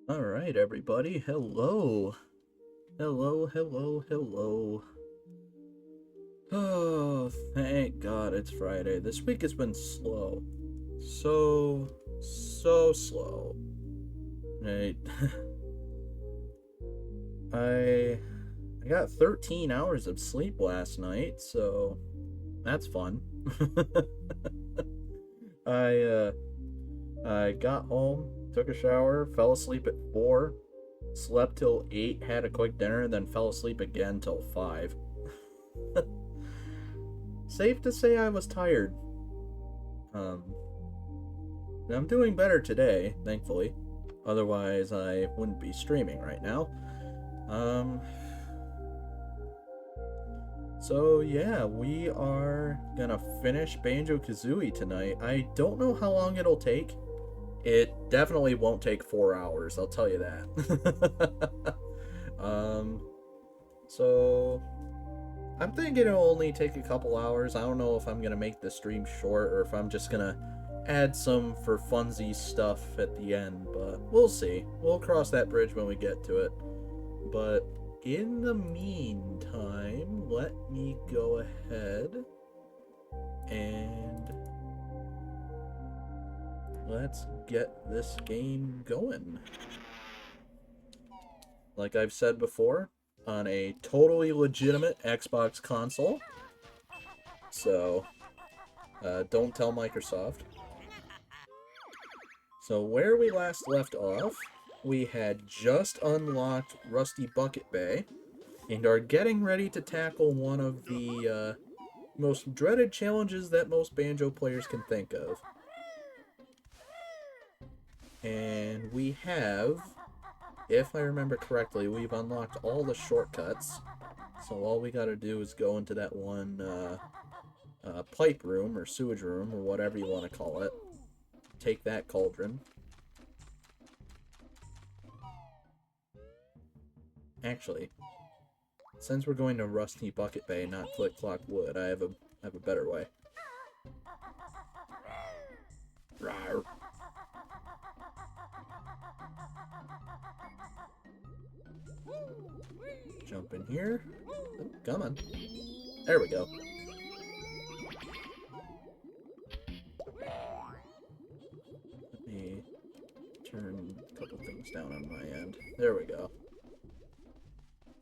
All right, everybody. Hello. Hello, hello, hello. Oh, thank God it's Friday. This week has been slow. So slow. Right. I I got 13 hours of sleep last night, so that's fun. I I got home, took a shower, fell asleep at 4, slept till 8, had a quick dinner, then fell asleep again till 5. Safe to say I was tired. Um, I'm doing better today, thankfully. Otherwise, I wouldn't be streaming right now. Um, So yeah, we are gonna finish Banjo-Kazooie tonight. I don't know how long it'll take. It definitely won't take 4 hours, I'll tell you that. um, so I'm thinking it'll only take a couple hours. I don't know if I'm gonna make the stream short or if I'm just gonna add some for funsies stuff at the end, but we'll see. We'll cross that bridge when we get to it. But in the meantime, let me go ahead and let's get this game going. Like I've said before, on a totally legitimate Xbox console. So, don't tell Microsoft. So where we last left off, we had just unlocked Rusty Bucket Bay, and are getting ready to tackle one of the most dreaded challenges that most Banjo players can think of. And we have, if I remember correctly, we've unlocked all the shortcuts. So all we gotta do is go into that one pipe room, or sewage room, or whatever you want to call it. Take that cauldron. Actually, since we're going to Rusty Bucket Bay, not Click Clock Wood, I have a better way. Rawr. Jump in here. Oh, come on. There we go. Let me turn a couple things down on my end. There we go.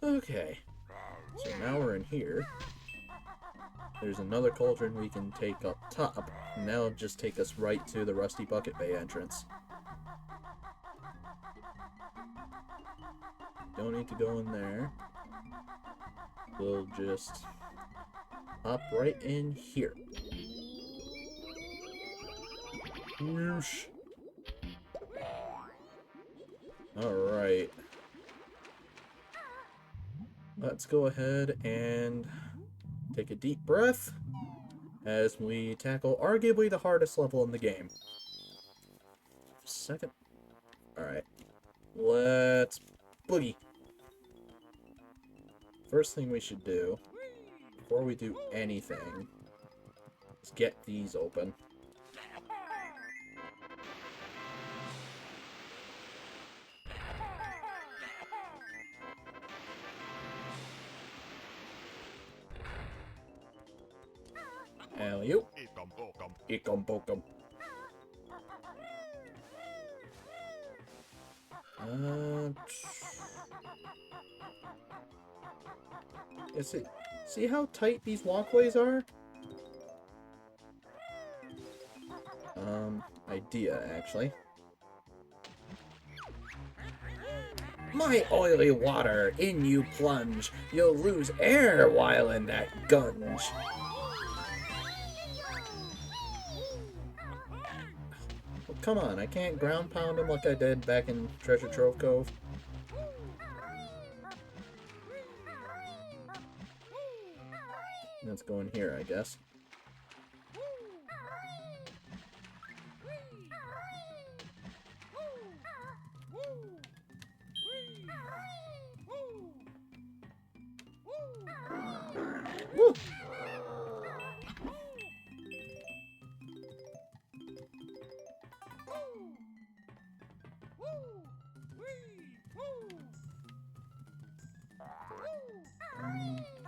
Okay. So now we're in here. There's another cauldron we can take up top, and that'll just take us right to the Rusty Bucket Bay entrance. Don't need to go in there. We'll just hop right in here. Whoosh. Alright. Let's go ahead and take a deep breath as we tackle arguably the hardest level in the game. Second. Alright. Let's boogie. First thing we should do, before we do anything, is get these open. Alley-oop. Ekum bokum. Is it? See how tight these walkways are? Idea, actually. My oily water, in you plunge. You'll lose air while in that gunge. Well, come on, I can't ground pound him like I did back in Treasure Trove Cove. Let's go in here, I guess. Woo!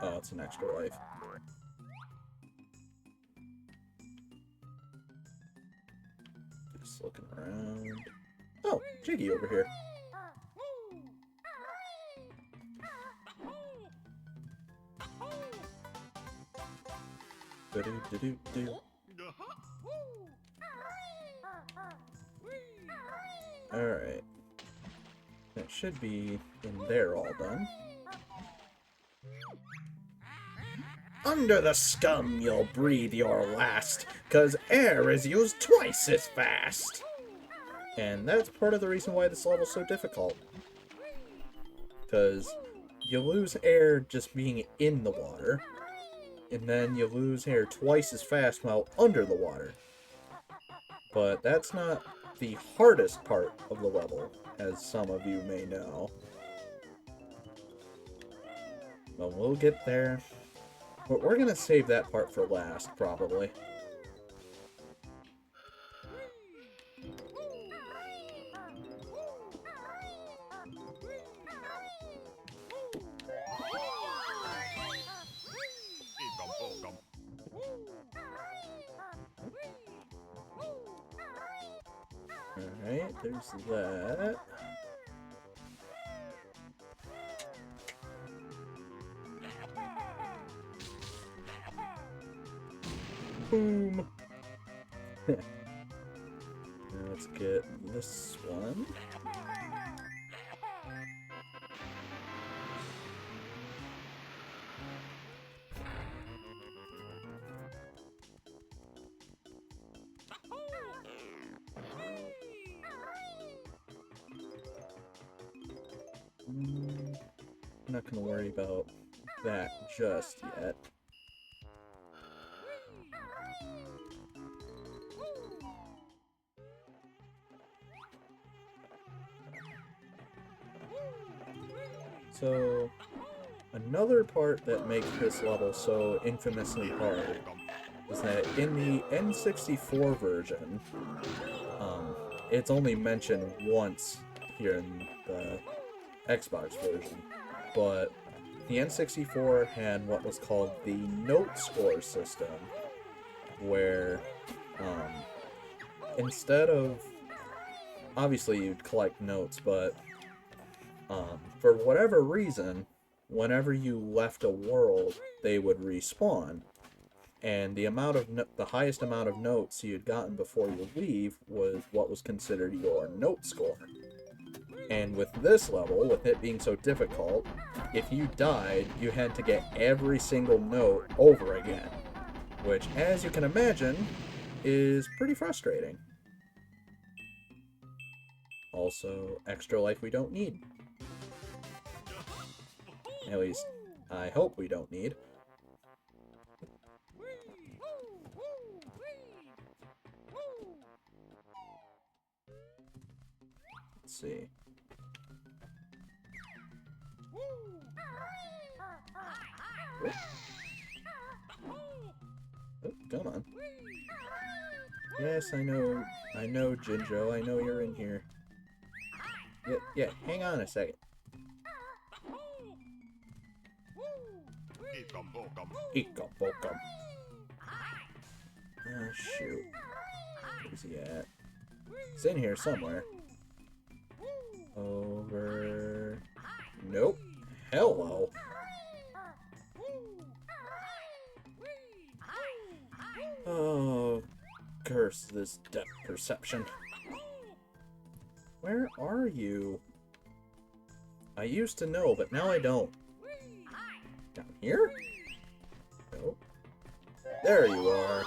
Oh, it's an extra life. Just looking around. Oh, Jiggy over here. Do-do-do-do-do. Alright. That should be in there all done. Under the scum you'll breathe your last, 'cause air is used twice as fast. And that's part of the reason why this level's so difficult. 'Cause you lose air just being in the water, and then you lose hair twice as fast while under the water. But that's not the hardest part of the level, as some of you may know. Well, we'll get there. But we're gonna save that part for last, probably. Alright, there's that. Boom! Now let's get this one. I'm not gonna worry about that just yet. So, another part that makes this level so infamously hard is that in the N64 version, it's only mentioned once here in the Xbox version, but the N64 had what was called the note score system, where instead of, obviously you'd collect notes, but for whatever reason, whenever you left a world, they would respawn. And the amount of the highest amount of notes you had gotten before you leave was what was considered your note score. And with this level, with it being so difficult, if you died, you had to get every single note over again. Which, as you can imagine, is pretty frustrating. Also, extra life we don't need. At least, I hope we don't need. Let's see. Oh, come on. Yes, I know, Jinjo, I know you're in here. Yeah, hang on a second. Ika-bokum. Oh, shoot. Where's he at? He's in here somewhere. Over... Nope. Hello. Oh, curse this depth perception. Where are you? I used to know, but now I don't. Down here? Nope. There you are.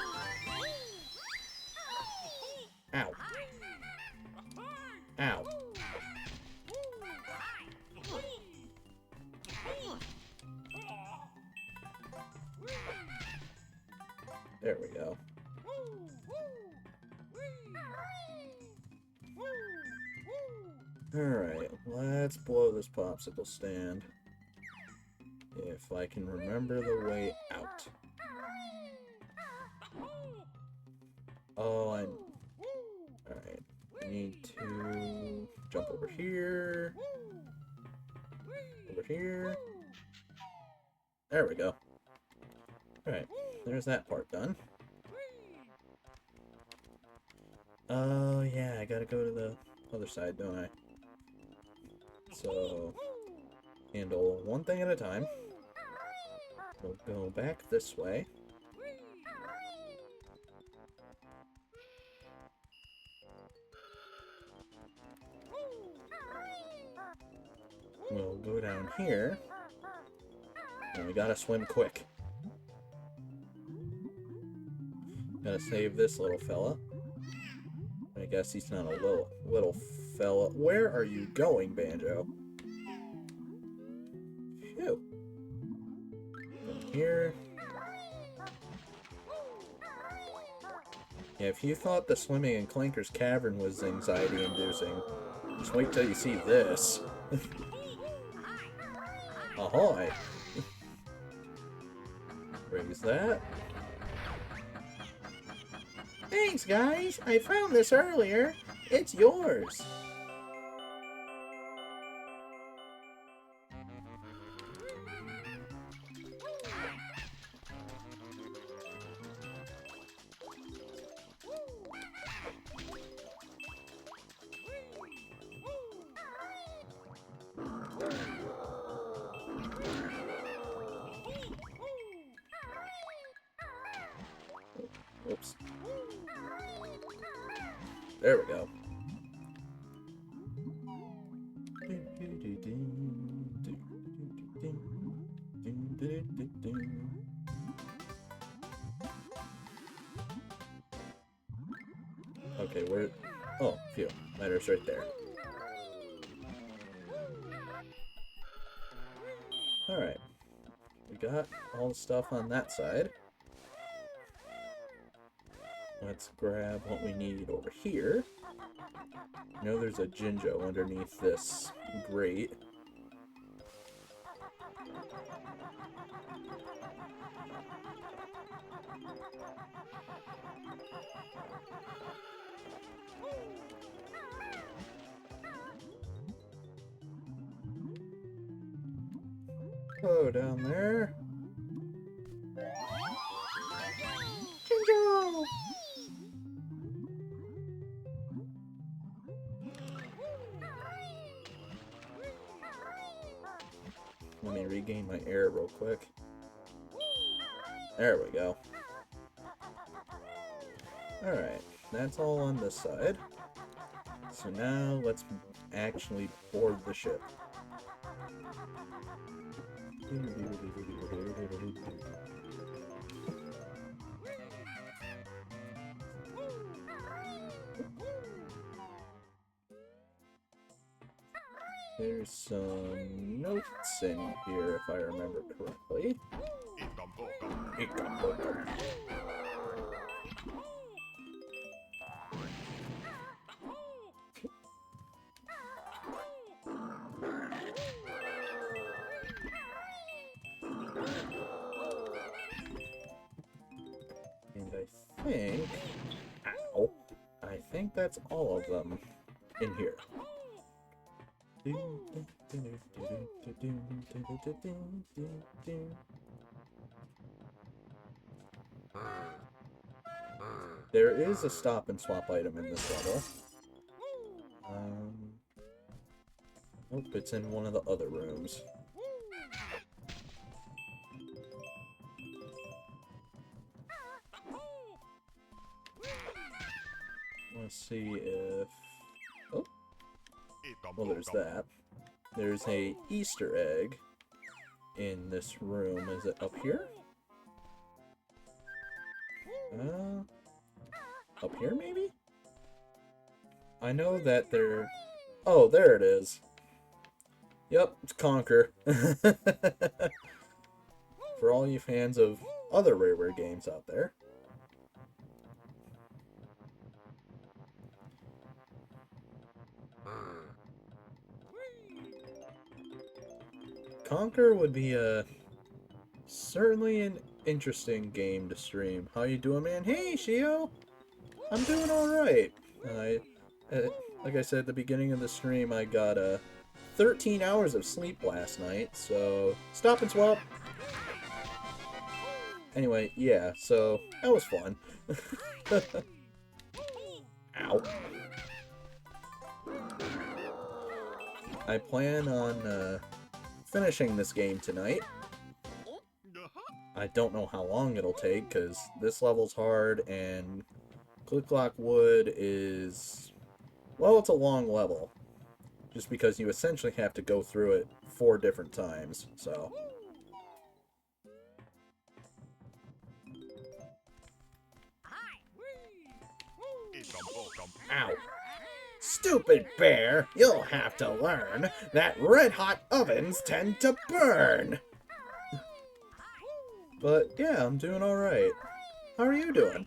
Ow. Ow. There we go. Alright, let's blow this popsicle stand. If I can remember the way out. Oh, alright. I need to jump over here. Over here. There we go. Alright, there's that part done. Oh, yeah, I gotta go to the other side, don't I? So, handle one thing at a time. We'll go back this way. We'll go down here. And we gotta swim quick. Gotta save this little fella. I guess he's not a little fella. Where are you going, Banjo? Phew. Go here. Yeah, if you thought the swimming in Clanker's Cavern was anxiety-inducing, just wait till you see this. Ahoy! Raise that. Thanks, guys! I found this earlier. It's yours. Oops. There we go. Okay, where... Oh, phew. Ladder's right there. Alright. We got all the stuff on that side. Let's grab what we need over here. I know there's a Jinjo underneath this grate. Oh, down there. Jinjo! Let me regain my air real quick. There we go. Alright, that's all on this side. So now let's actually board the ship. There's some notes in here, if I remember correctly. And I think... Ow! I think that's all of them in here. There is a stop and swap item in this level. Nope, it's in one of the other rooms. Let's see if... Oh. Well, there's that. There's a Easter egg in this room. Is it up here? Up here, maybe? I know that there... Oh, there it is. Yep, it's Conker. For all you fans of other Rareware games out there. Conker would be certainly an interesting game to stream. How you doing, man? Hey, Shio! I'm doing alright. Like I said at the beginning of the stream, I got 13 hours of sleep last night, so stop and swap. Anyway, yeah, so that was fun. Ow. I plan on finishing this game tonight. I don't know how long it'll take, because this level's hard, and Click-Clock Wood is... Well, it's a long level. Just because you essentially have to go through it 4 different times, so... Ow! Stupid bear! You'll have to learn that red-hot ovens tend to burn! But, yeah, I'm doing alright. How are you doing?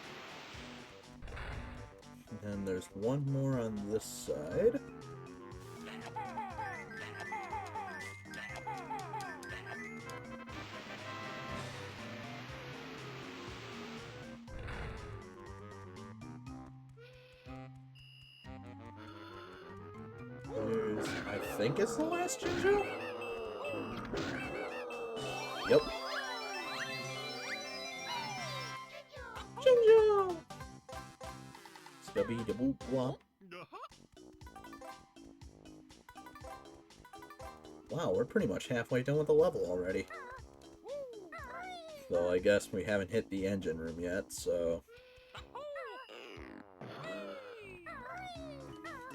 And there's one more on this side. I think it's the last Jinjo? Yep. Jinjo! Scubby-da-boop-wop. Wow, we're pretty much halfway done with the level already. Though I guess we haven't hit the engine room yet, so...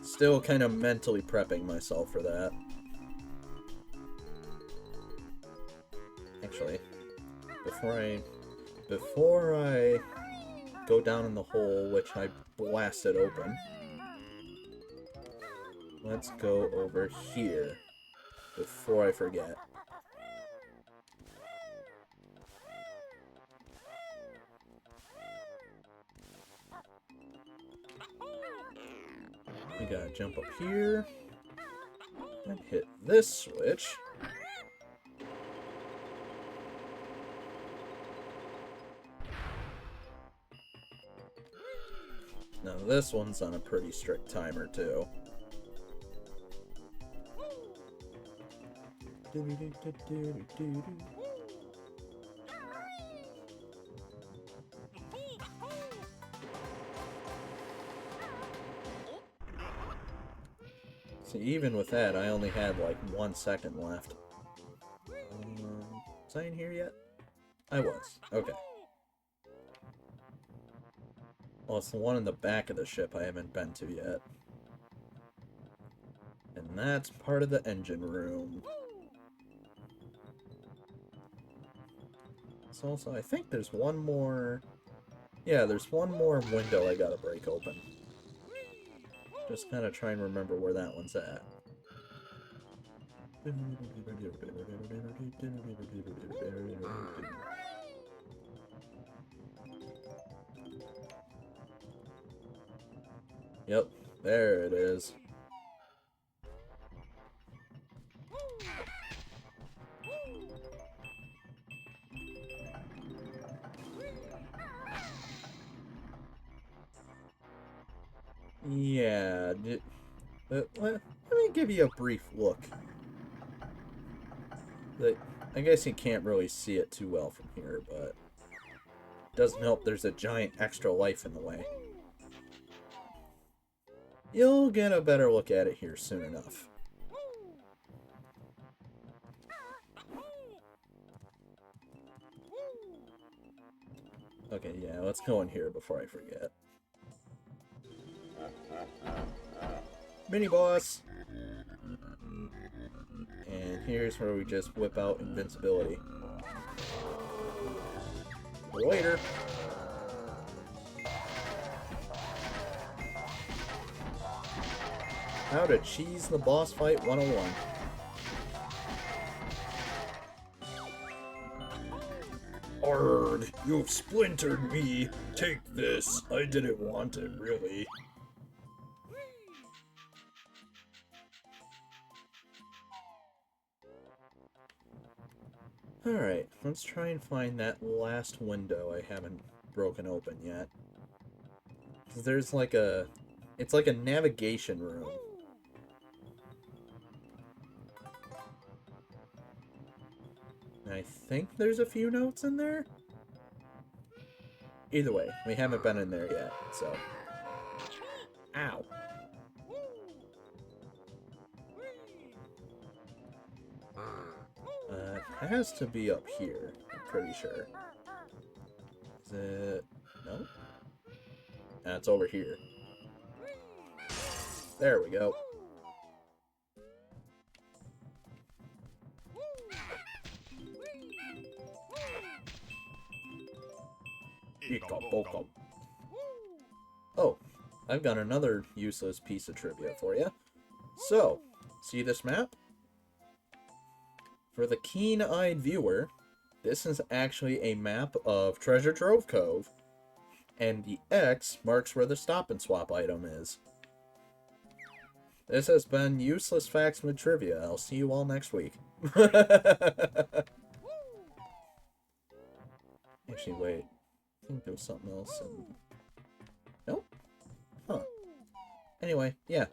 Still kind of mentally prepping myself for that. Actually, before I go down in the hole, which I blasted open, let's go over here before I forget. We gotta jump up here and hit this switch. Now this one's on a pretty strict timer too. See, even with that, I only had like 1 second left. Was I in here yet? I was. Okay. Well, it's the one in the back of the ship I haven't been to yet. And that's part of the engine room. So also, I think there's one more... Yeah, there's one more window I gotta break open. Just kind of try and remember where that one's at. Yep, there it is. Yeah, let me give you a brief look. I guess you can't really see it too well from here, but it doesn't help there's a giant extra life in the way. You'll get a better look at it here soon enough. Okay, yeah, let's go in here before I forget. Mini boss! And here's where we just whip out invincibility. Later! How to cheese the boss fight 101. Arrgh, you've splintered me. Take this. I didn't want it, really. Alright, let's try and find that last window I haven't broken open yet. 'Cause there's like a... It's like a navigation room. And I think there's a few notes in there? Either way, we haven't been in there yet, so... Ow! It has to be up here, I'm pretty sure. Is it... No? It's over here. There we go. Oh, I've got another useless piece of trivia for you. So, see this map? For the keen-eyed viewer, this is actually a map of Treasure Trove Cove and the X marks where the stop and swap item is. This has been Useless Facts with Trivia. I'll see you all next week. Actually, wait. I think there was something else in... Nope. Huh. Anyway, yeah.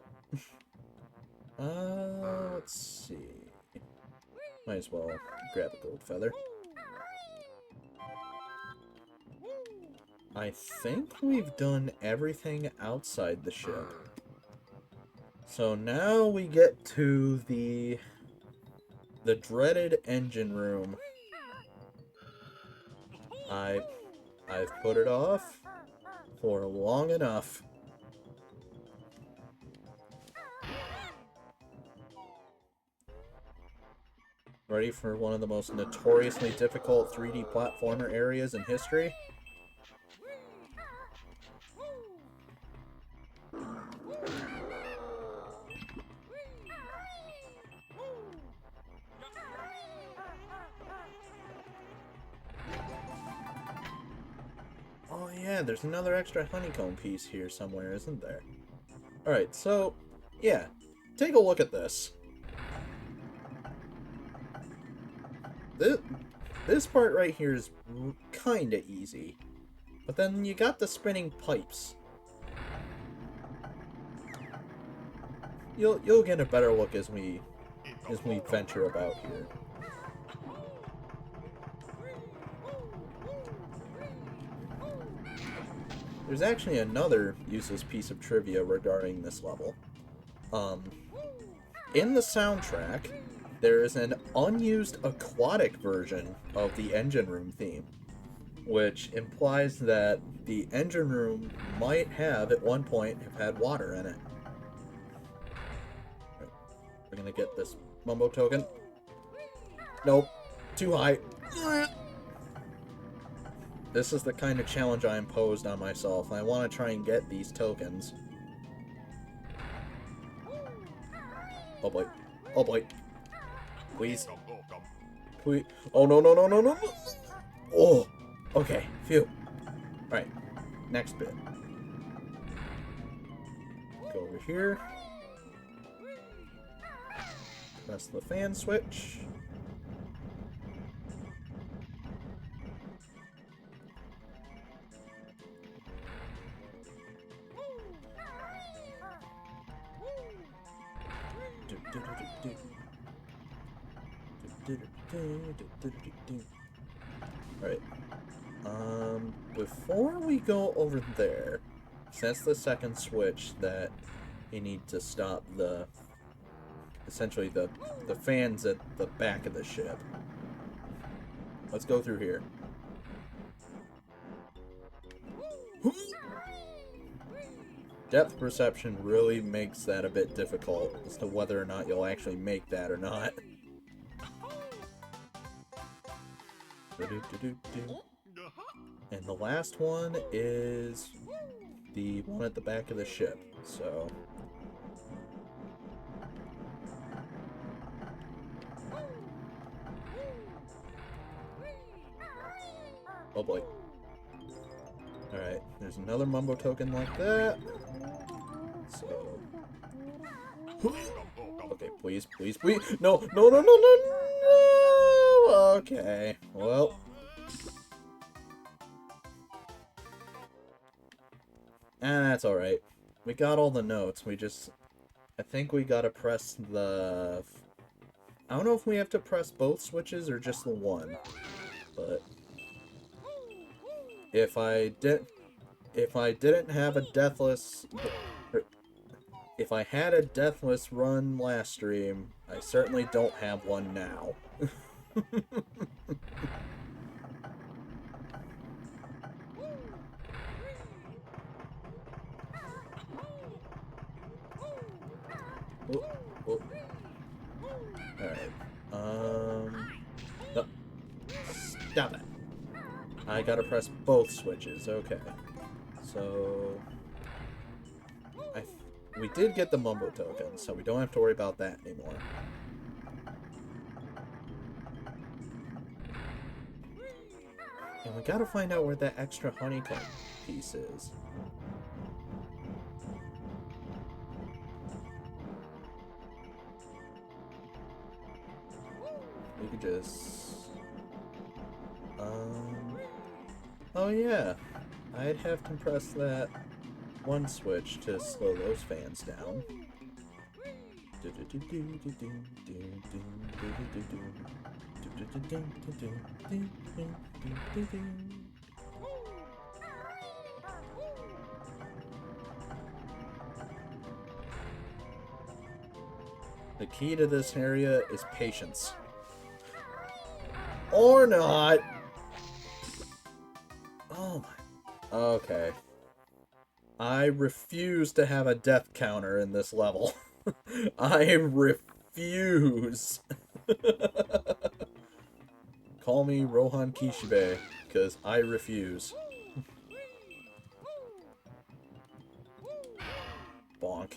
Let's see. Might as well grab a gold feather. I think we've done everything outside the ship. So now we get to the dreaded engine room. I've put it off for long enough. Ready for one of the most notoriously difficult 3D platformer areas in history? Oh yeah, there's another extra honeycomb piece here somewhere, isn't there? Alright, so, yeah. Take a look at this. This part right here is kinda easy. But then you got the spinning pipes. You'll get a better look as we venture about here. There's actually another useless piece of trivia regarding this level. In the soundtrack, there is an unused aquatic version of the engine room theme, which implies that the engine room might have, at one point, have had water in it. We're gonna get this Mumbo token. Nope. Too high. This is the kind of challenge I imposed on myself. I want to try and get these tokens. Oh boy. Oh boy. Please. Please. Oh no, no, no, no, no. Oh. Okay. Phew. Alright. Next bit. Go over here. Press the fan switch. Alright. Before we go over there, since the second switch that you need to stop the essentially the fans at the back of the ship. Let's go through here. Depth perception really makes that a bit difficult as to whether or not you'll actually make that or not. And the last one is the one at the back of the ship, so... Oh boy. Alright, there's another Mumbo token like that. So... Okay, please, please, please! No, no, no, no, no, no! Okay, well... That's alright. We got all the notes, we just... I think we gotta press the... I don't know if we have to press both switches or just the one, but... If I didn't have a deathless... If I had a deathless run last stream, I certainly don't have one now. Oh, oh. Alright. No. Stop it. I gotta press both switches. Okay. So... we did get the Mumbo token, so we don't have to worry about that anymore. And And we gotta find out where that extra honeycomb piece is. We could just... Oh yeah. I'd have to press that one switch to slow those fans down. The key to this area is patience. Or not! Oh my... Okay. I refuse to have a death counter in this level. I refuse. Call me Rohan Kishibe, because I refuse. Bonk.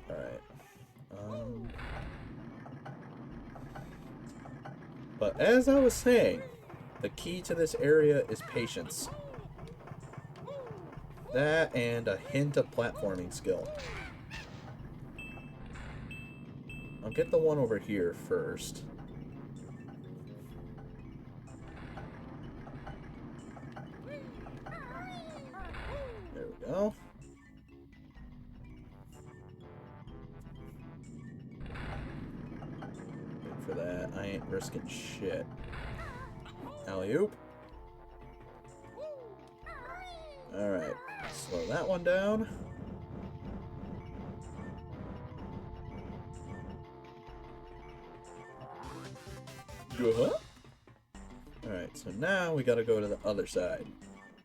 Alright. But as I was saying, the key to this area is patience. That and a hint of platforming skill. I'll get the one over here first. There we go. Wait for that. I ain't risking shit. Alley-oop. Alright. Slow that one down. Alright, so now we gotta go to the other side.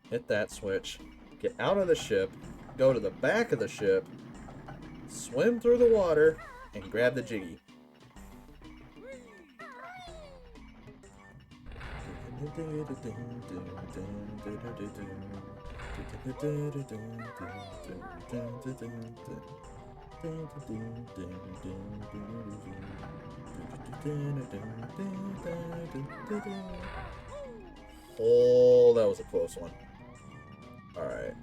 Hit that switch. Get out of the ship. Go to the back of the ship. Swim through the water. And grab the Jiggy. Oh, that was a close one. Alright.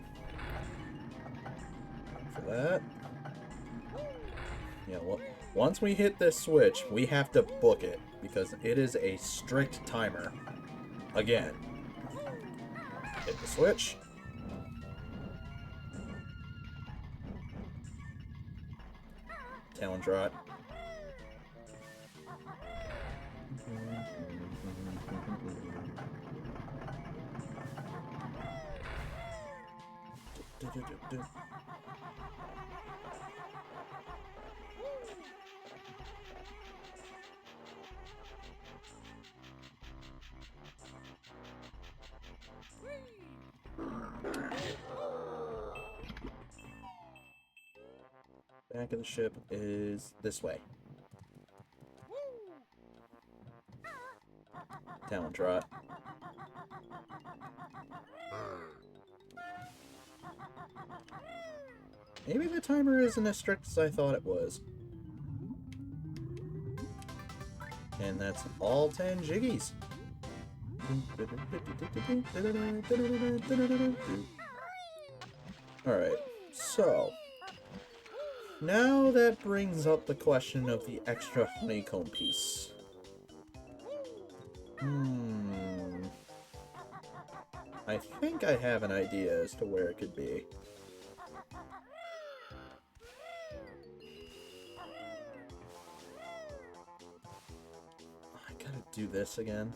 For that. Yeah, well, once we hit this switch, we have to book it, because it is a strict timer. Again. Hit the switch. Talon Draught. Back of the ship is this way. Talon Trot. Maybe the timer isn't as strict as I thought it was. And that's all 10 Jiggies. Alright, so now that brings up the question of the extra honeycomb piece. I think I have an idea as to where it could be. I gotta do this again.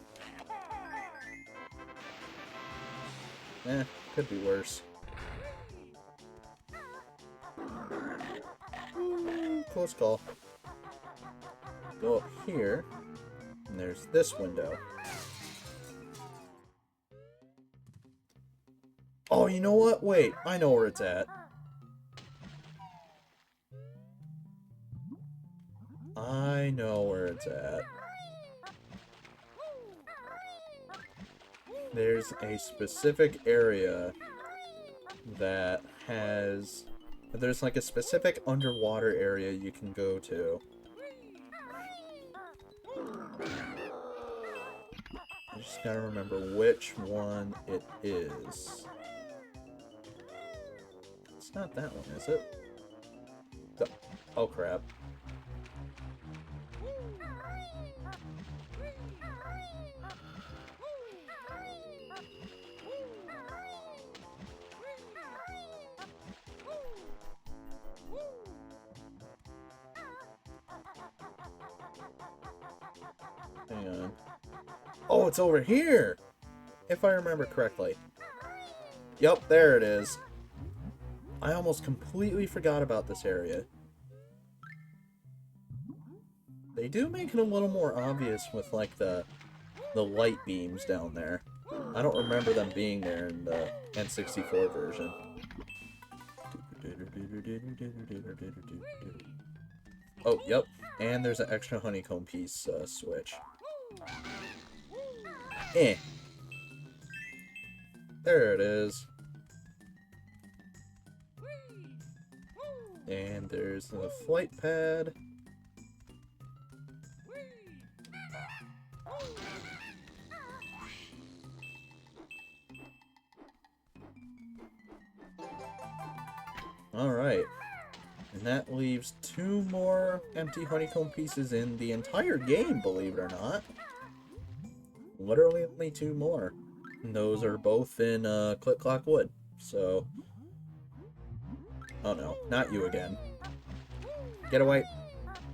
Could be worse. Close call. Go up here, and there's this window. Oh, you know what? Wait, I know where it's at. I know where it's at. There's a specific area that has... There's like a specific underwater area you can go to. I just gotta remember which one it is. It's not that one, is it? Oh crap. Hang on. Oh, it's over here! If I remember correctly. Yep, there it is. I almost completely forgot about this area. They do make it a little more obvious with, like, the light beams down there. I don't remember them being there in the N64 version. Oh, yep. And there's an extra honeycomb piece switch. Eh. There it is. And there's the flight pad. Alright. And that leaves 2 more empty honeycomb pieces in the entire game, believe it or not. Literally only 2 more. And those are both in Click Clock Wood. So... Oh no, not you again. Get away.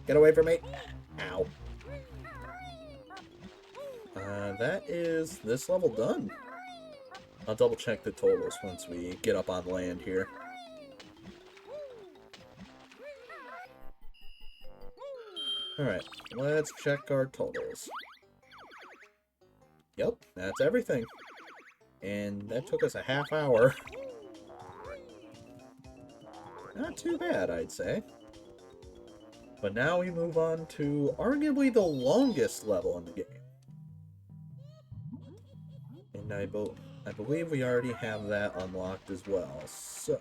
Get away from me. Ow. That is this level done. I'll double check the totals once we get up on land here. Alright, let's check our totals. Yep, that's everything. And that took us a half hour. Not too bad, I'd say. But now we move on to arguably the longest level in the game. And I believe we already have that unlocked as well, so...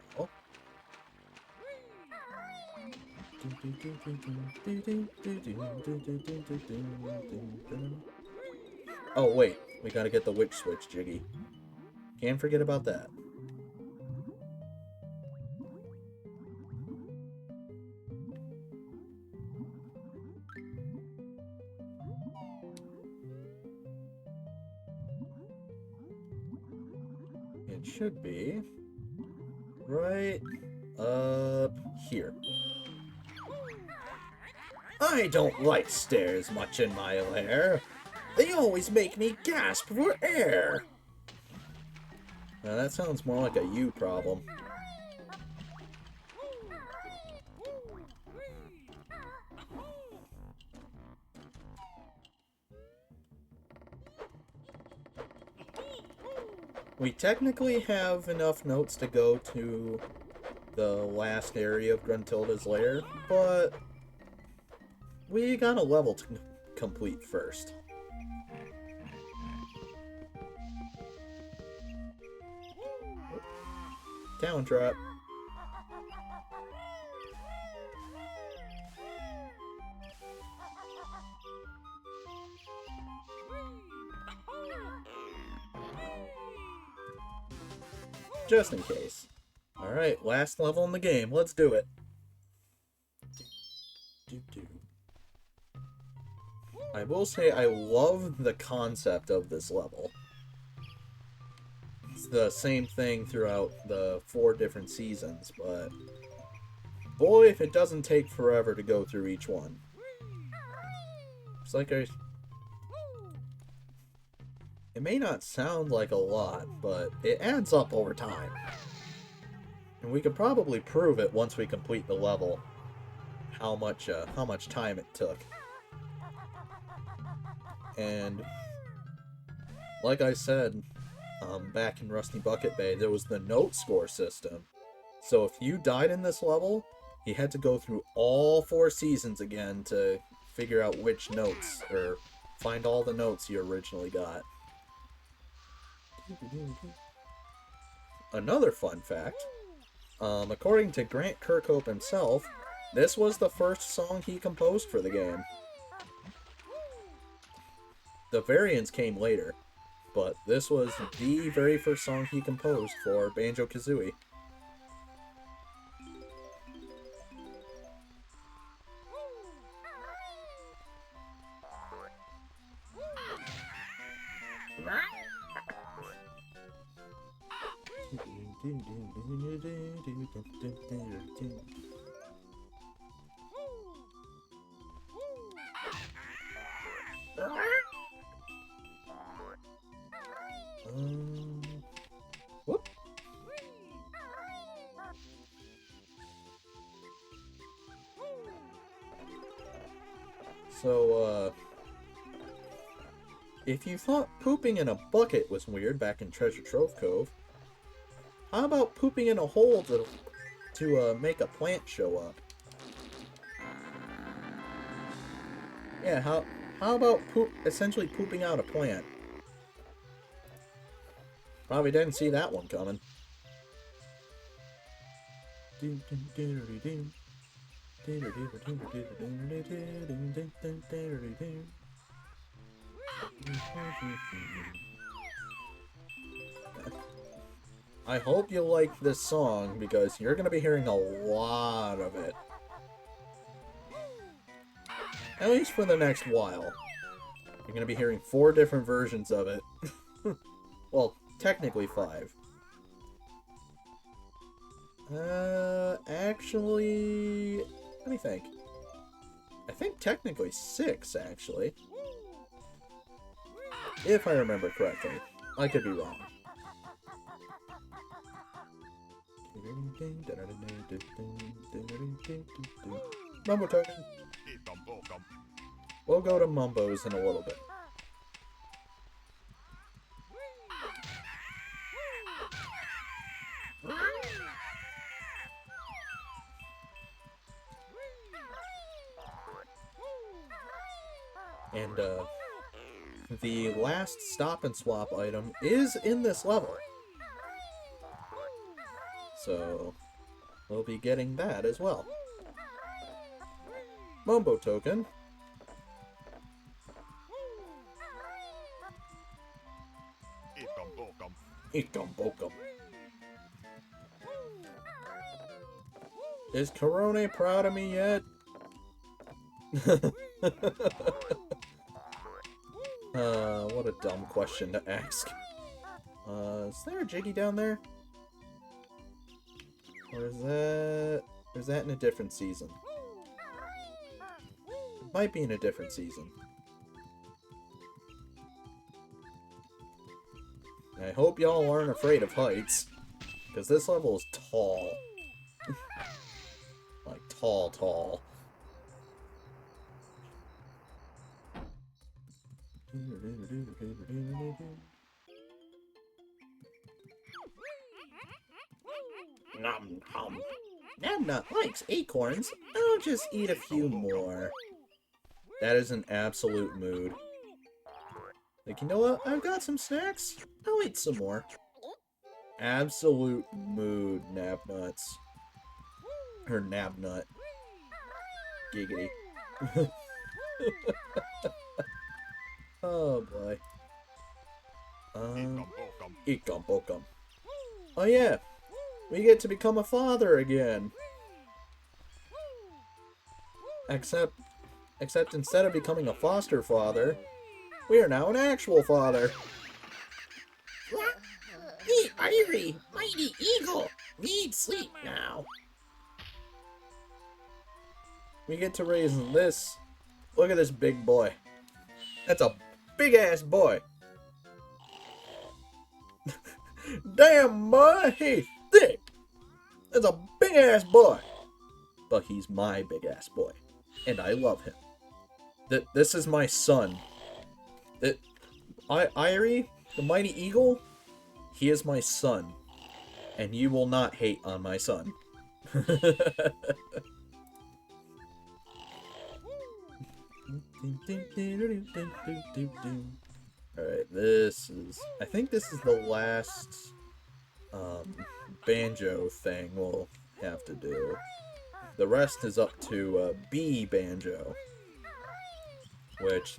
Oh wait, we gotta get the witch switch, Jiggy. Can't forget about that. It should be right up here. I don't like stairs much in my lair. They always make me gasp for air. Now that sounds more like a you problem. We technically have enough notes to go to the last area of Gruntilda's lair, but we got a level to complete first. Down drop. Just in case. Alright, last level in the game. Let's do it. I will say I love the concept of this level. It's the same thing throughout the 4 different seasons, but boy, if it doesn't take forever to go through each one. It's like it may not sound like a lot, but it adds up over time. And we could probably prove it once we complete the level, how much time it took. And like I said, back in Rusty Bucket Bay, there was the note score system. So if you died in this level, you had to go through all 4 seasons again to figure out which notes, or find all the notes you originally got. Another fun fact, according to Grant Kirkhope himself, this was the first song he composed for the game. The variants came later. but this was the very first song he composed for Banjo-Kazooie. Whoop. So, if you thought pooping in a bucket was weird back in Treasure Trove Cove, how about pooping in a hole to make a plant show up? Yeah, how about essentially pooping out a plant? Probably didn't see that one coming. I hope you like this song, because you're going to be hearing a lot of it. At least for the next while. You're going to be hearing 4 different versions of it. Well, technically 5. Actually... let me think. I think technically 6, actually. If I remember correctly. I could be wrong. Mumbo token. We'll go to Mumbo's in a little bit. And, the last stop and swap item is in this level. So, we'll be getting that as well. Mumbo token. Ikambokum. Is Corone proud of me yet? What a dumb question to ask. Is there a Jiggy down there? Or is that in a different season? It might be in a different season. I hope y'all aren't afraid of heights, because this level is tall. Like, tall. Nom nom. Nabnut likes acorns. I'll just eat a few more. That is an absolute mood. Like, you know what? I've got some snacks. I'll eat some more. Absolute mood, Nabnuts. Or Nabnut. Giggity. Oh boy. Ikambokum. Oh yeah, we get to become a father again. Except instead of becoming a foster father, we are now an actual father. The irie, mighty eagle, need sleep now. We get to raise this. Look at this big boy. That's a big-ass boy. Damn, boy, he's thick. That's a big-ass boy. But he's my big-ass boy. And I love him. This is my son. Irie, the mighty eagle, he is my son. And you will not hate on my son. Alright, I think this is the last banjo thing we'll have to do. The rest is up to B banjo. which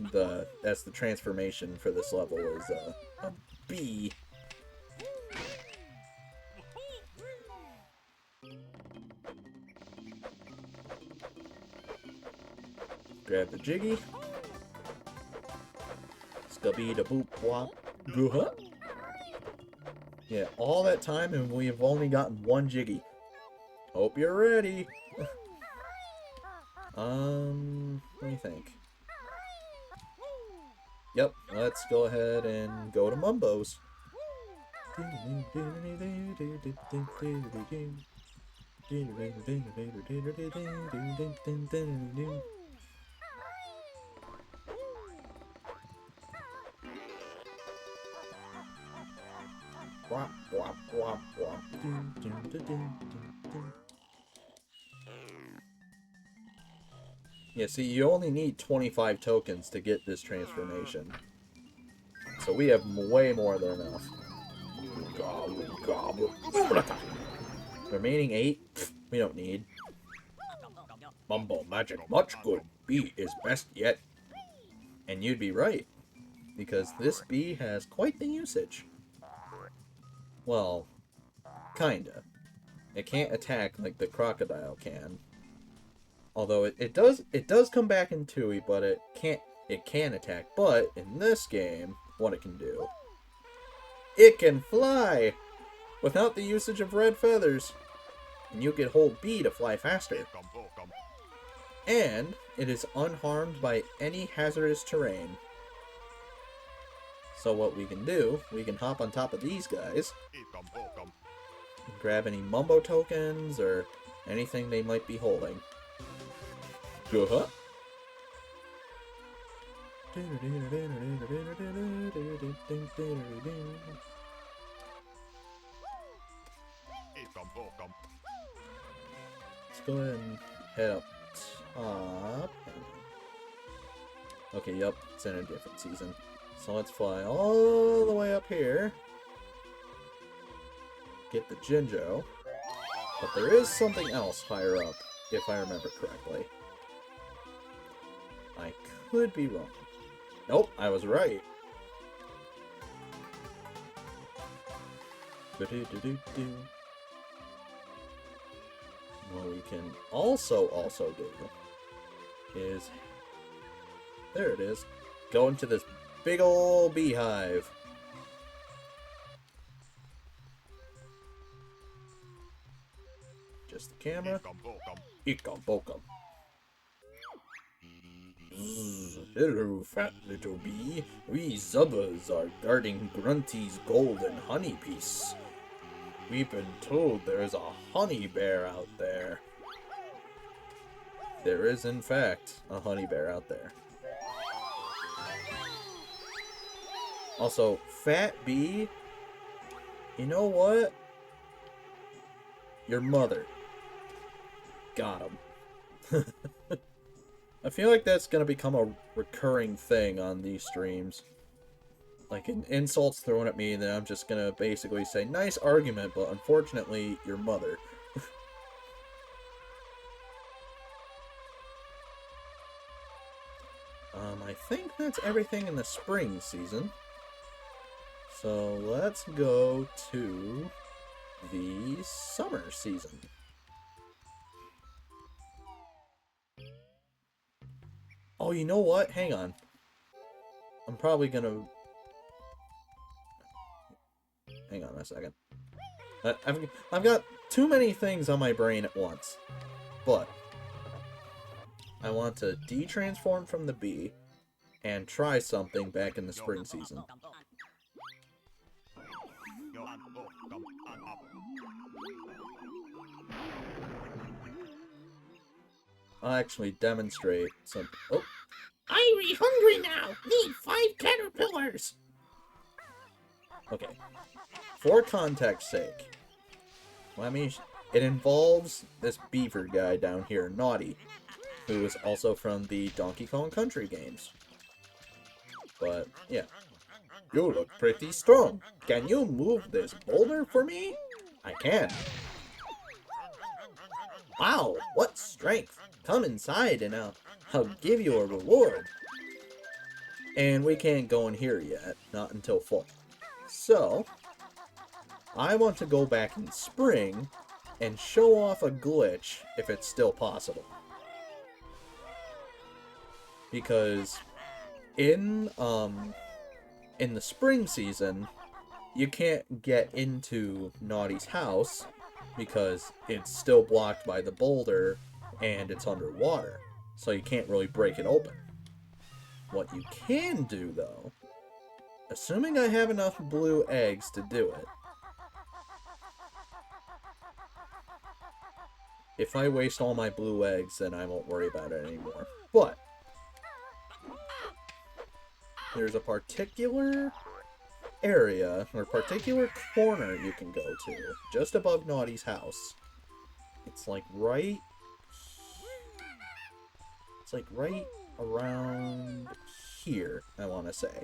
that's the transformation for this level is a bee. Grab the Jiggy. Stubby da boop wop. Goo-huh. Yeah, all that time and we have only gotten one Jiggy. Hope you're ready. What do you think? Yep, let's go ahead and go to Mumbo's. Wop, wop, wop, wop. Yeah, see, you only need 25 tokens to get this transformation. So we have way more than enough. Remaining 8, we don't need. Mumbo magic much good. Bee is best yet. And you'd be right, because this bee has quite the usage. Well, kinda. It can't attack like the crocodile can. Although it does come back in Tui, but it can attack. But in this game, what it can do, it can fly without the usage of red feathers. And you can hold B to fly faster. And it is unharmed by any hazardous terrain. So what we can do, we can hop on top of these guys, and grab any Mumbo tokens or anything they might be holding. Uh-huh. Let's go ahead and head up top. Okay, yep, it's in a different season. So let's fly all the way up here. Get the Jinjo. But there is something else higher up, if I remember correctly. I could be wrong. Nope, I was right. What we can also do is, there it is, go into this big ol' beehive. Just the camera. Ikam bokum. Hello, fat little bee. We Zubbas are guarding Grunty's golden honey piece. We've been told there's a honey bear out there. There is, in fact, a honey bear out there. Also, Fat Bee, you know what? Your mother. Got him. I feel like that's going to become a recurring thing on these streams. Like, insults thrown at me, and then I'm just going to basically say, nice argument, but unfortunately, your mother. I think that's everything in the spring season. So, let's go to the summer season. Oh, you know what? Hang on. I'm probably gonna... Hang on a second. I've got too many things on my brain at once. But I want to de-transform from the bee and try something back in the spring season. I'll actually demonstrate some... Oh! Irie hungry now! Need 5 caterpillars! Okay. For context's sake, let me... It involves this beaver guy down here, Naughty, who is also from the Donkey Kong Country games. But, yeah. You look pretty strong. Can you move this boulder for me? I can. Wow, what strength! Come inside and I'll give you a reward. And we can't go in here yet, not until fall. So, I want to go back in spring and show off a glitch if it's still possible. Because in the spring season, you can't get into Naughty's house because it's still blocked by the boulder and it's underwater. So you can't really break it open. What you can do, though, assuming I have enough blue eggs to do it, if I waste all my blue eggs, then I won't worry about it anymore. But there's a particular area, or particular corner you can go to, just above Naughty's house. It's like right around here, I want to say.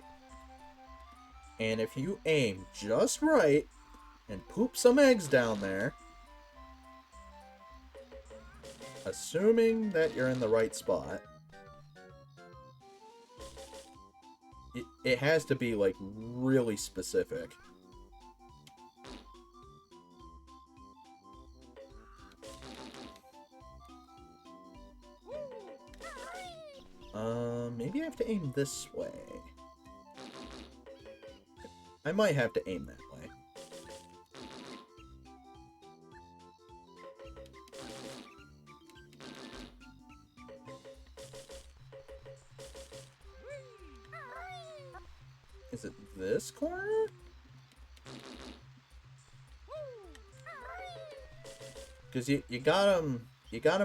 And if you aim just right and poop some eggs down there, assuming that you're in the right spot, it has to be, like, really specific. Maybe I have to aim this way. I might have to aim that way. Is it this corner? Because you gotta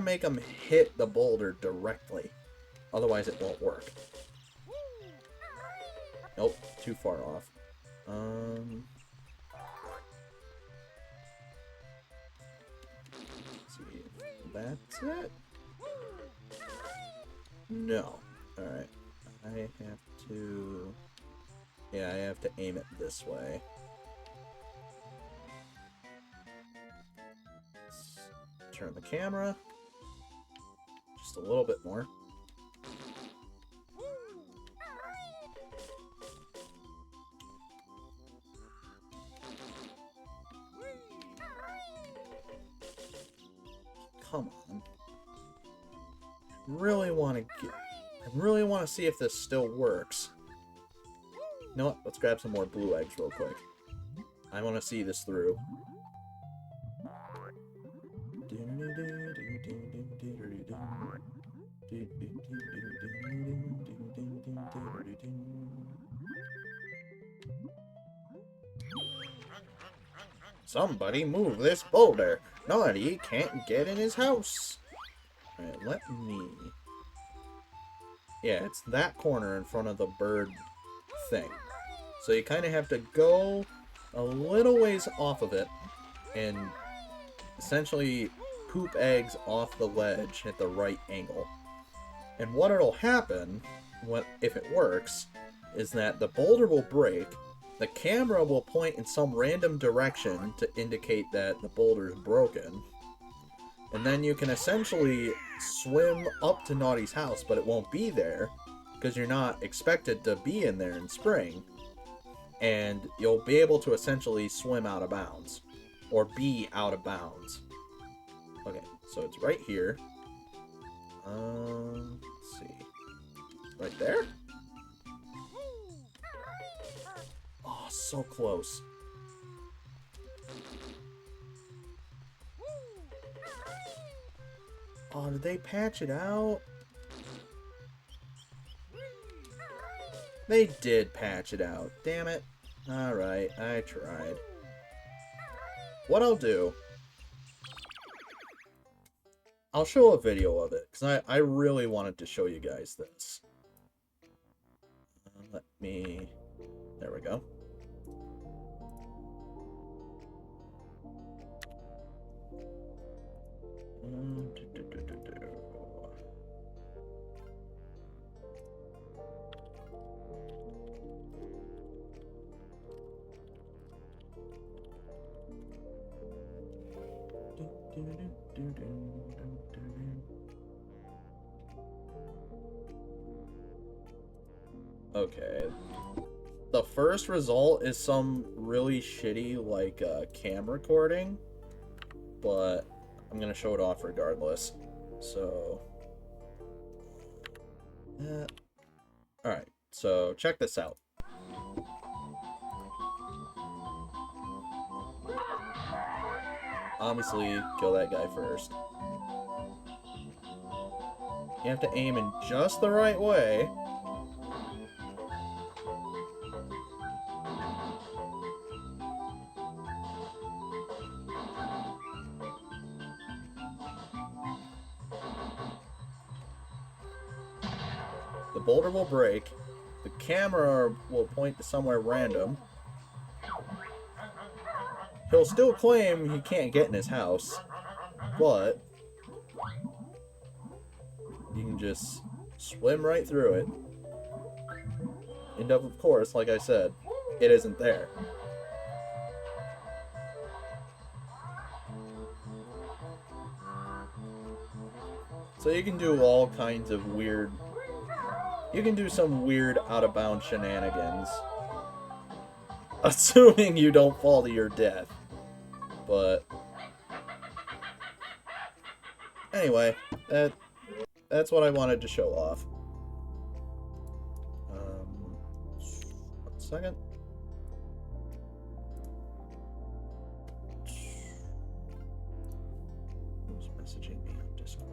make them hit the boulder directly. Otherwise it won't work. Nope, too far off. Let's see if that's it. No. Alright. I have to... Yeah, I have to aim it this way. Let's turn the camera. Just a little bit more. Come on. I really want to see if this still works. You know what? Let's grab some more blue eggs real quick. I want to see this through. Somebody move this boulder. Naughty can't get in his house. Alright, let me... Yeah, it's that corner in front of the bird thing. So you kind of have to go a little ways off of it and essentially poop eggs off the ledge at the right angle. And what it'll happen, if it works, is that the boulder will break, the camera will point in some random direction to indicate that the boulder is broken, and then you can essentially swim up to Naughty's house, but it won't be there, because you're not expected to be in there in spring, and you'll be able to essentially swim out of bounds, or be out of bounds. Okay, so it's right here. Let's see. Right there? Oh, so close. Oh, did they patch it out? They did patch it out. Damn it. Alright, I tried. What I'll do... I'll show a video of it, because I really wanted to show you guys this. Let me... There we go. Okay. The first result is some really shitty, like, cam recording, but I'm gonna show it off regardless. So, alright, so check this out. Obviously, kill that guy first. You have to aim in just the right way. The boulder will break. The camera will point to somewhere random. He'll still claim he can't get in his house, but you can just swim right through it. And of course, like I said, it isn't there. So you can do all kinds of weird... You can do some weird out-of-bounds shenanigans. Assuming you don't fall to your death. But... Anyway, that's what I wanted to show off. 1 second. Who's messaging me on Discord?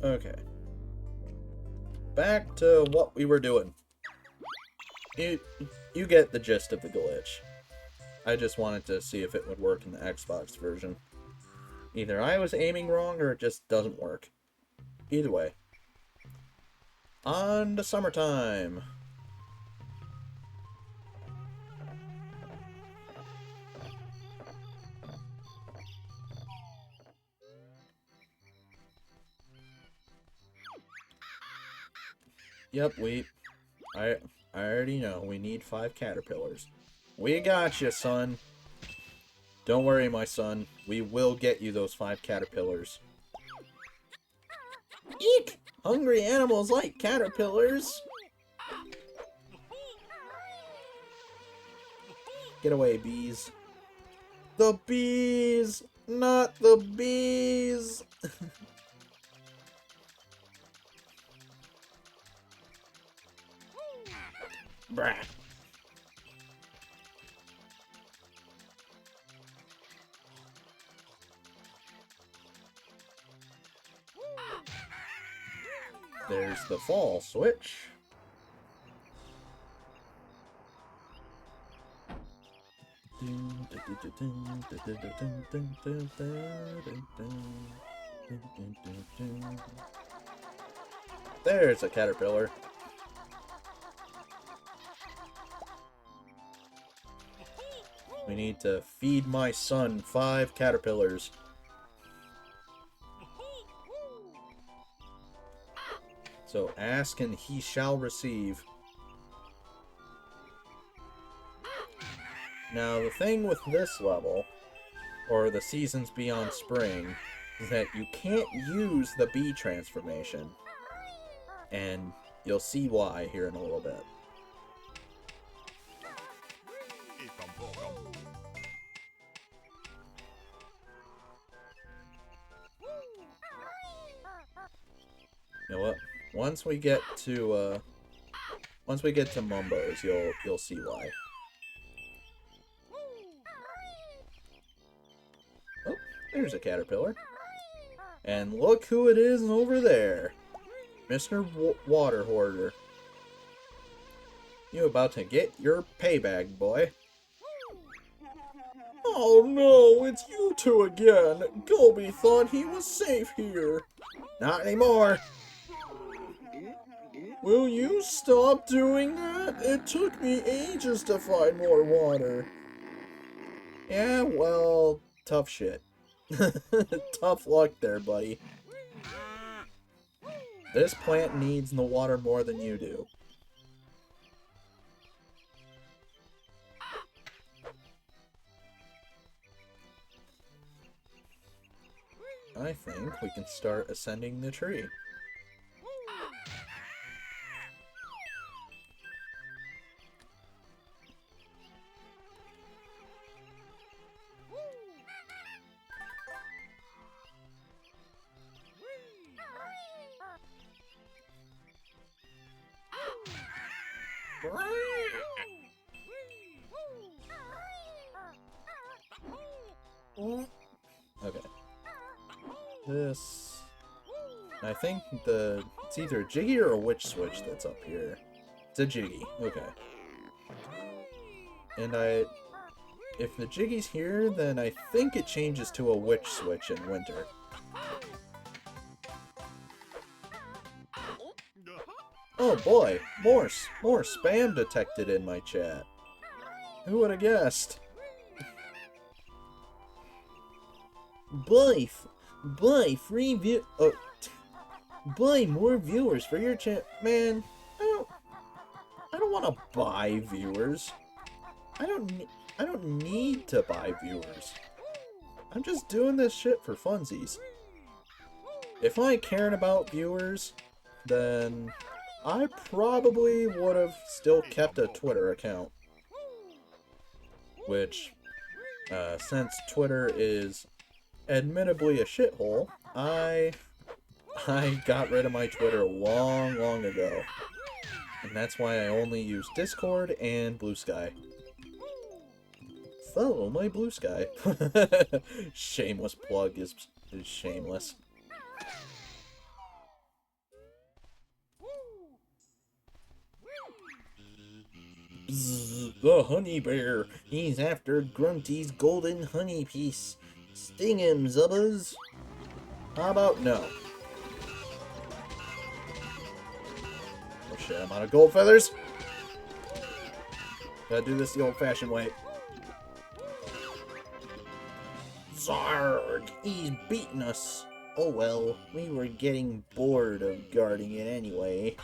Okay. Back to what we were doing. You get the gist of the glitch. I just wanted to see if it would work in the Xbox version. Either I was aiming wrong or it just doesn't work. Either way. On to summertime. Yep, I already know. We need 5 caterpillars. We got you, son. Don't worry, my son. We will get you those 5 caterpillars. Eek! Hungry animals like caterpillars. Get away, bees. The bees! Not the bees! Brah. There's the fall switch. There's a caterpillar. We need to feed my son 5 caterpillars. So ask and he shall receive. Now the thing with this level, or the Seasons Beyond Spring, is that you can't use the bee transformation. And you'll see why here in a little bit. You know what? Once we get to Mumbo's, you'll see why. Oh, there's a caterpillar. And look who it is over there. Mr. Water Hoarder. You about to get your payback, boy. Oh no, it's you two again. Gulby thought he was safe here. Not anymore. Will you stop doing that? It took me ages to find more water. Yeah, well, tough shit. Tough luck there, buddy. This plant needs the water more than you do. I think we can start ascending the tree. Okay. This... I think it's either a Jiggy or a Witch Switch that's up here. It's a Jiggy. Okay. And if the Jiggy's here, then I think it changes to a Witch Switch in winter. Oh boy, more spam detected in my chat. Who would have guessed? Buy free view. Oh, buy more viewers for your chat, man. I don't want to buy viewers. I don't need to buy viewers. I'm just doing this shit for funsies. If I cared about viewers, then I probably would have still kept a Twitter account. Which, since Twitter is admittably a shithole, I got rid of my Twitter long ago. And that's why I only use Discord and Blue Sky. Follow my Blue Sky. Shameless plug is shameless. Bzz, the honey bear. He's after Grunty's golden honey piece. Sting him, Zubbas. How about no? Oh shit, I'm out of gold feathers. Gotta do this the old-fashioned way. Zarg! He's beaten us. Oh well, we were getting bored of guarding it anyway.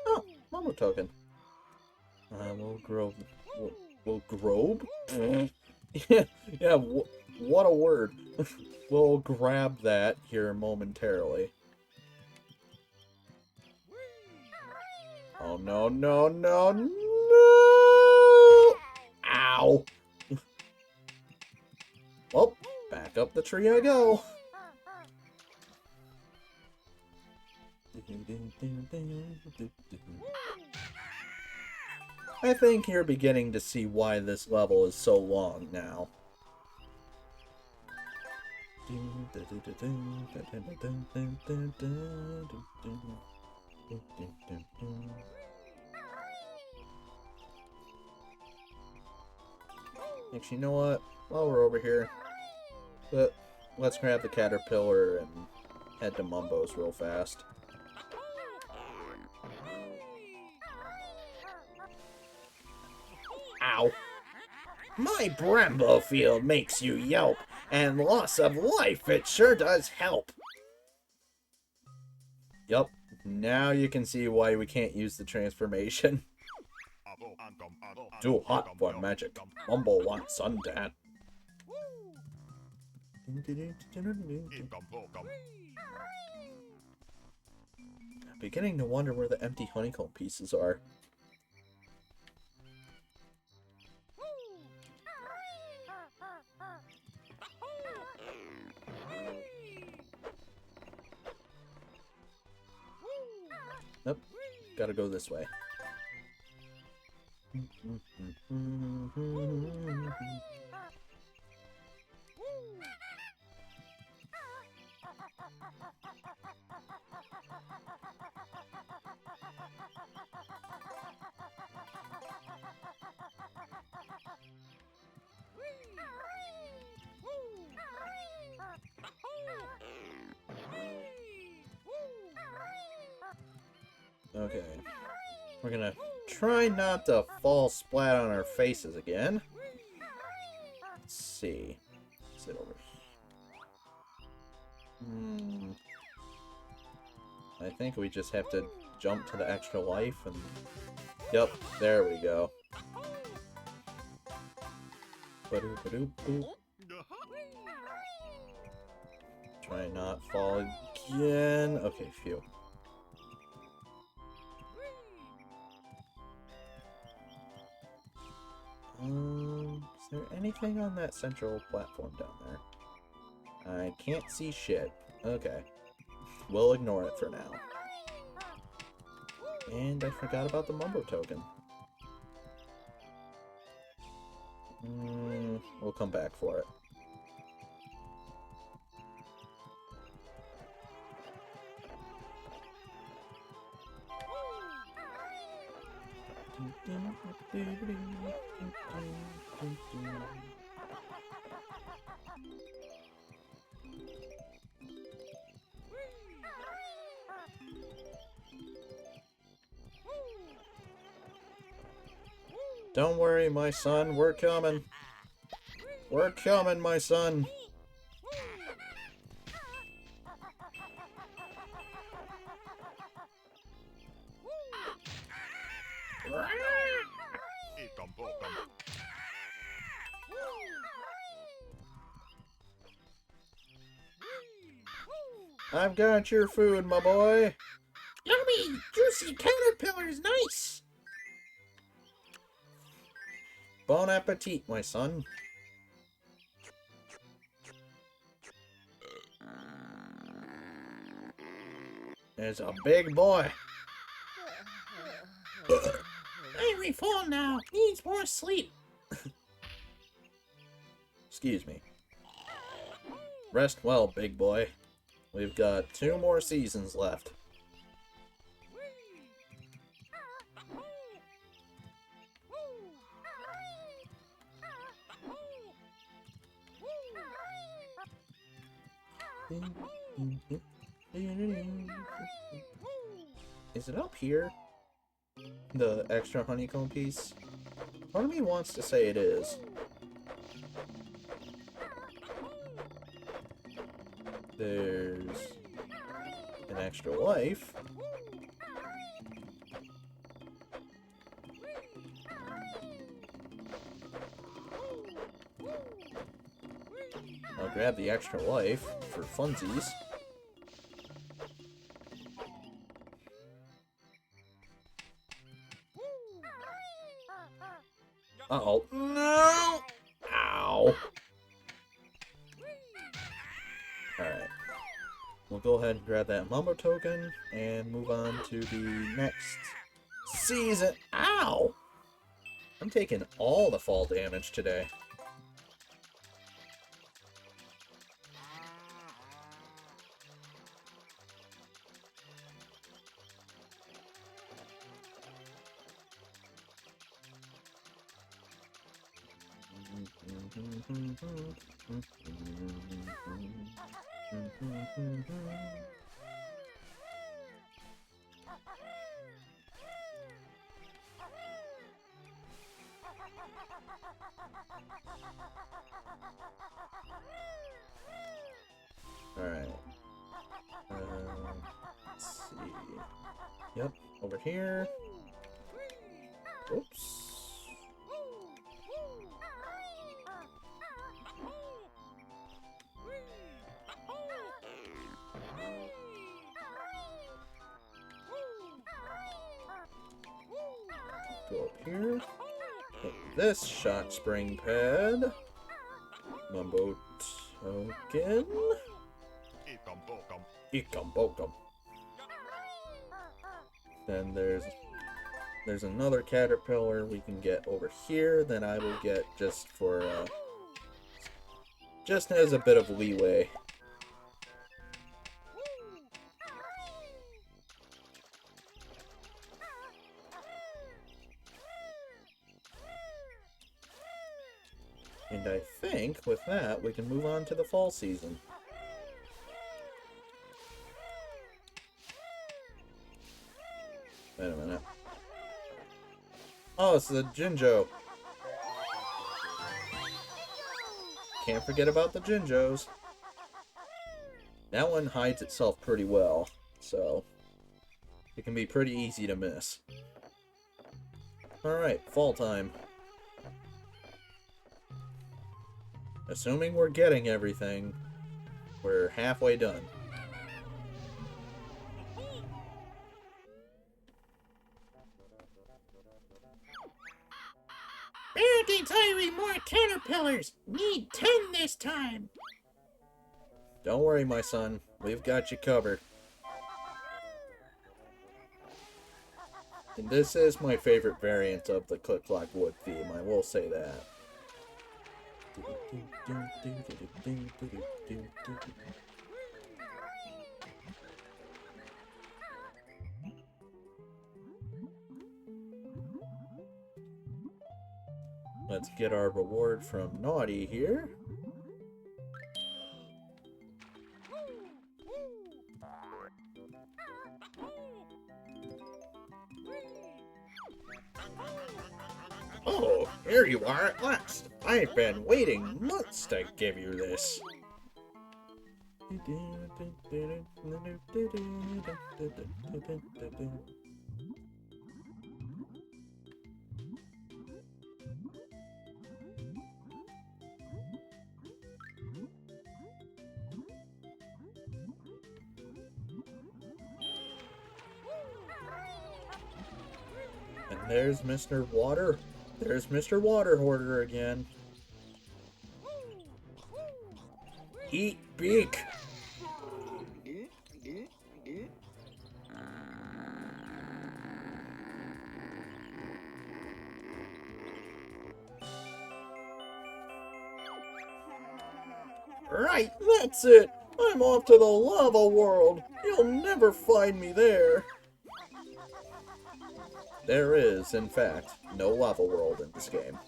Oh, Momo token. We'll grobe. We'll grobe? yeah, what a word. We'll grab that here momentarily. Oh no, no, no, no! Ow! Well, back up the tree I go. I think you're beginning to see why this level is so long now. Actually, you know what? While we're over here, let's grab the caterpillar and head to Mumbo's real fast. Ow. My Bramble field makes you yelp, and loss of life it sure does help. Yup, now you can see why we can't use the transformation. Too hot for magic. Mumbo wants suntan. I'm beginning to wonder where the empty honeycomb pieces are. Nope, gotta go this way. Okay, we're gonna try not to fall splat on our faces again. Let's see. Is it over here? I think we just have to jump to the extra life and Yep, there we go. Ba-doop-ba-doop-boop. Try and not fall again. Okay, phew. Is there anything on that central platform down there? I can't see shit. Okay. We'll ignore it for now. And I forgot about the Mumbo token. We'll come back for it. Don't worry, my son, we're coming. We're coming, my son. I've got your food, my boy. Yummy, juicy caterpillars, nice. Bon appetit, my son. There's a big boy. Very full now. Needs more sleep. Excuse me. Rest well, big boy. We've got 2 more seasons left. Is it up here? The extra honeycomb piece? Part of me wants to say it is. There's an extra life. I'll grab the extra life for funsies. Uh-oh. No! Ow! Alright. We'll go ahead and grab that Mumbo token and move on to the next season. Ow! I'm taking all the fall damage today. Alright. Let's see. Yep, over here. Oops. Go up here. Put this shock spring pad. Mumbo token. Ikum bokum. Then there's another caterpillar we can get over here. Then I will get just for just as a bit of leeway. And I think with that we can move on to the fall season. Wait a minute. Oh, it's the Jinjo. Can't forget about the Jinjos. That one hides itself pretty well, so it can be pretty easy to miss. Alright, fall time. Assuming we're getting everything, we're halfway done. Banjo-Kazooie, more caterpillars. Need 10 this time. Don't worry, my son. We've got you covered. And this is my favorite variant of the Click Clock Wood theme, I will say that. Let's get our reward from Naughty here. Oh, here you are at last. I've been waiting months to give you this. And there's Mr. Water. There's Mr. Water Hoarder again. Eat beak. Right, that's it. I'm off to the lava world. You'll never find me there. There is, in fact, no lava world in this game.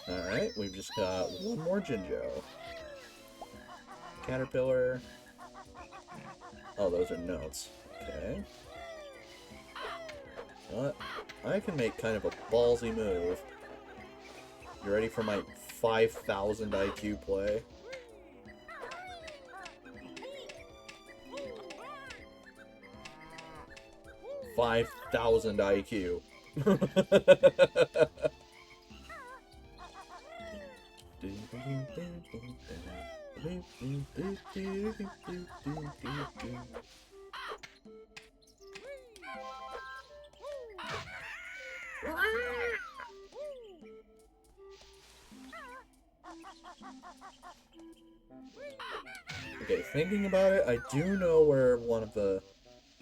Alright, we've just got one more Jinjo. Caterpillar. Oh, those are notes. Okay. What? I can make kind of a ballsy move. You ready for my 5,000 IQ play? $5,000 IQ. Okay, thinking about it, I do know where one of the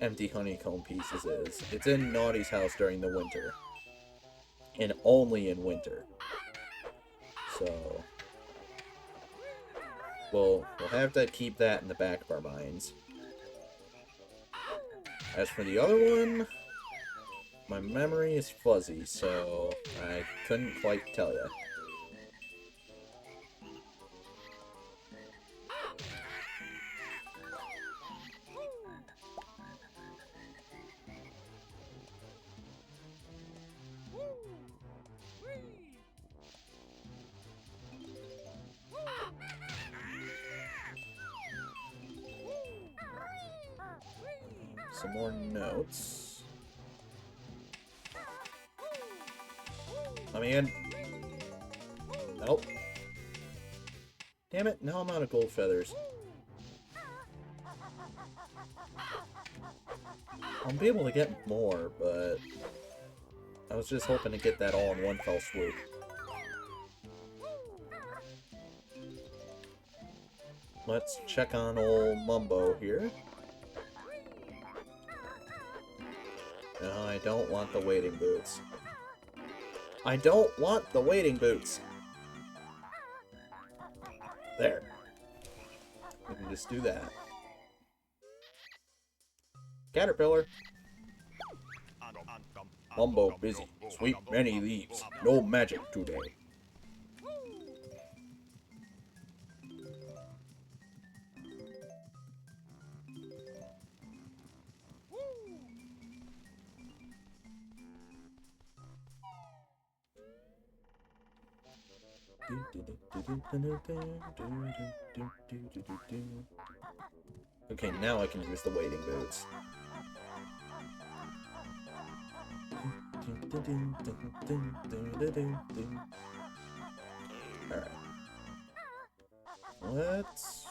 empty honeycomb pieces is. It's in Naughty's house during the winter. And only in winter. So we'll have to keep that in the back of our minds. As for the other one, my memory is fuzzy, so I couldn't quite tell you. Some more notes. Let me in. Nope. Damn it, now I'm out of gold feathers. I'll be able to get more, but I was just hoping to get that all in one fell swoop. Let's check on old Mumbo here. No, I don't want the wading boots. I don't want the wading boots! There. We can just do that. Caterpillar. Mumbo busy. Sweep many leaves. No magic today. Okay, now I can use the wading boots. Alright. Let's...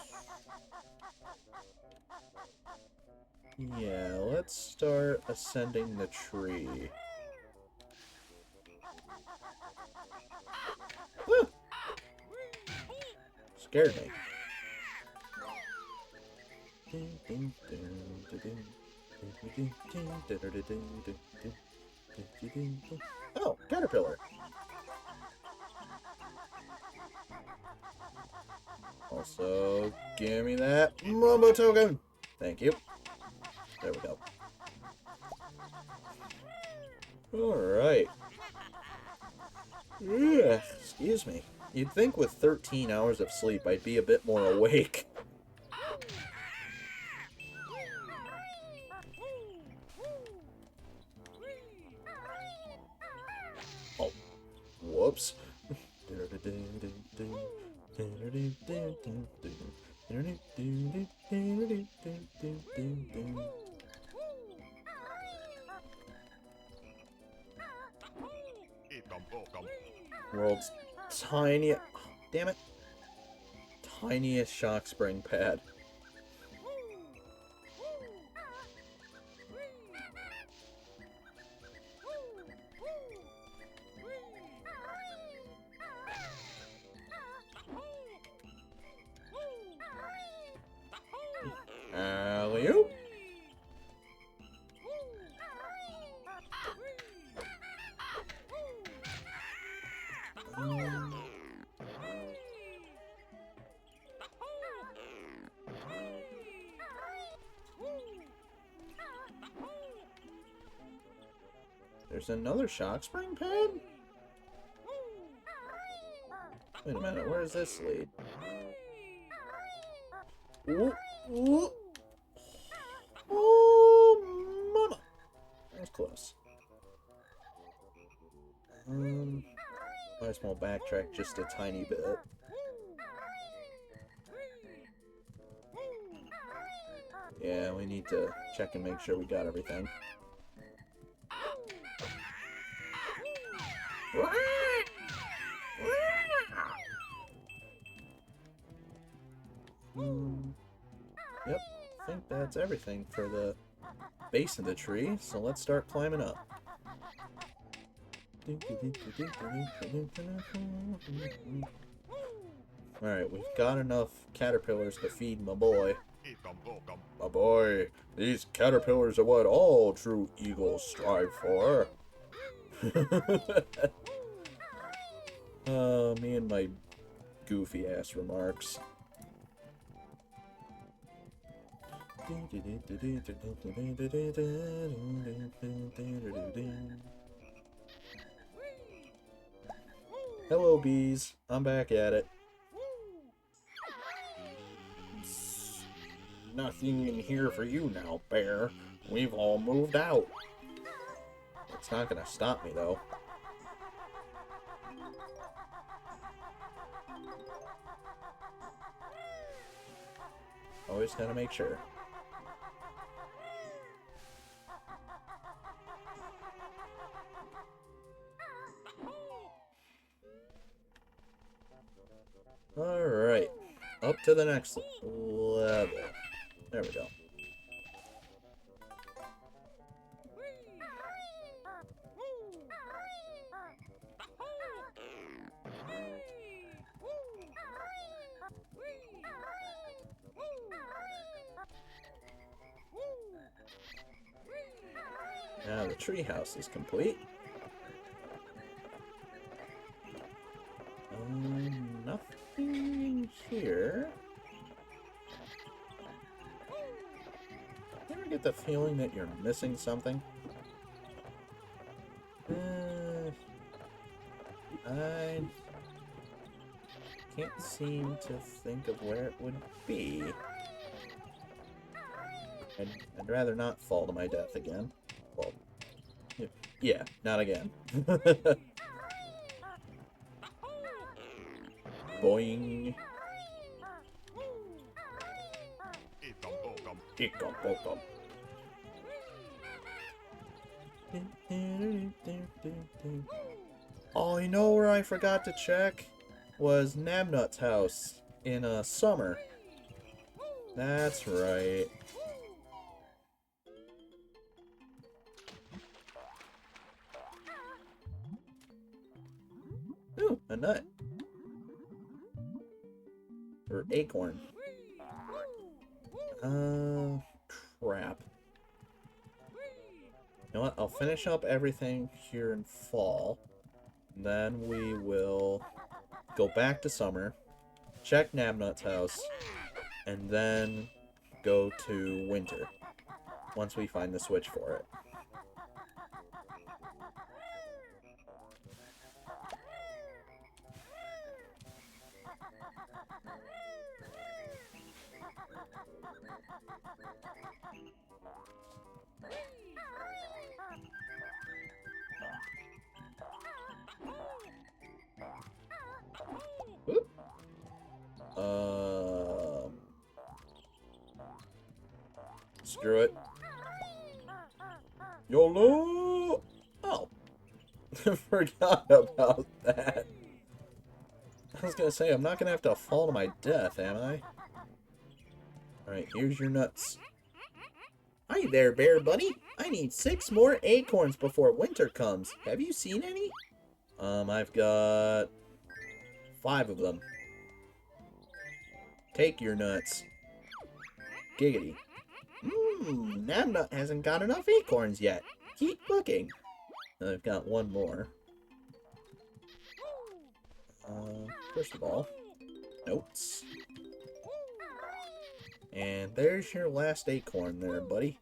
Yeah, let's start ascending the tree. Ah! Scared me. Oh, caterpillar. Also, give me that Mumbo token. Thank you. There we go. Alright. Excuse me. You'd think with 13 hours of sleep I'd be a bit more awake. Oh. Whoops. World's tiny... damn it. Tiniest shock spring pad. Alley-oop. There's another shock spring pad? Wait a minute, where does this lead? Ooh, ooh. Oh, mama! That was close. Might as well backtrack just a tiny bit. Yeah, we need to check and make sure we got everything. Yep, I think that's everything for the base of the tree, so let's start climbing up. Alright, we've got enough caterpillars to feed my boy. My boy, these caterpillars are what all true eagles strive for. Me and my goofy ass remarks. Hello, bees. I'm back at it. Nothing in here for you now, bear. We've all moved out. It's not gonna stop me, though. Always gotta make sure. Alright. Up to the next level. There we go. Now the treehouse is complete. Nothing here. You ever get the feeling that you're missing something? I can't seem to think of where it would be. I'd rather not fall to my death again. Well, yeah, not again. Boing. Oh, you know where I forgot to check? Was Nabnut's house in summer. That's right. Ooh, a nut. Or acorn. Crap. You know what? I'll finish up everything here in fall. Then we will go back to summer, check Nabnut's house, and then go to winter once we find the switch for it. Oop. Screw it. YOLO! Oh. Forgot about that. I was gonna say, I'm not gonna have to fall to my death, am I? Alright, here's your nuts. Hi there, bear buddy. I need 6 more acorns before winter comes. Have you seen any? I've got 5 of them. Take your nuts. Giggity. Nabnut hasn't got enough acorns yet. Keep looking. I've got 1 more. First of all, notes. And there's your last acorn there, buddy.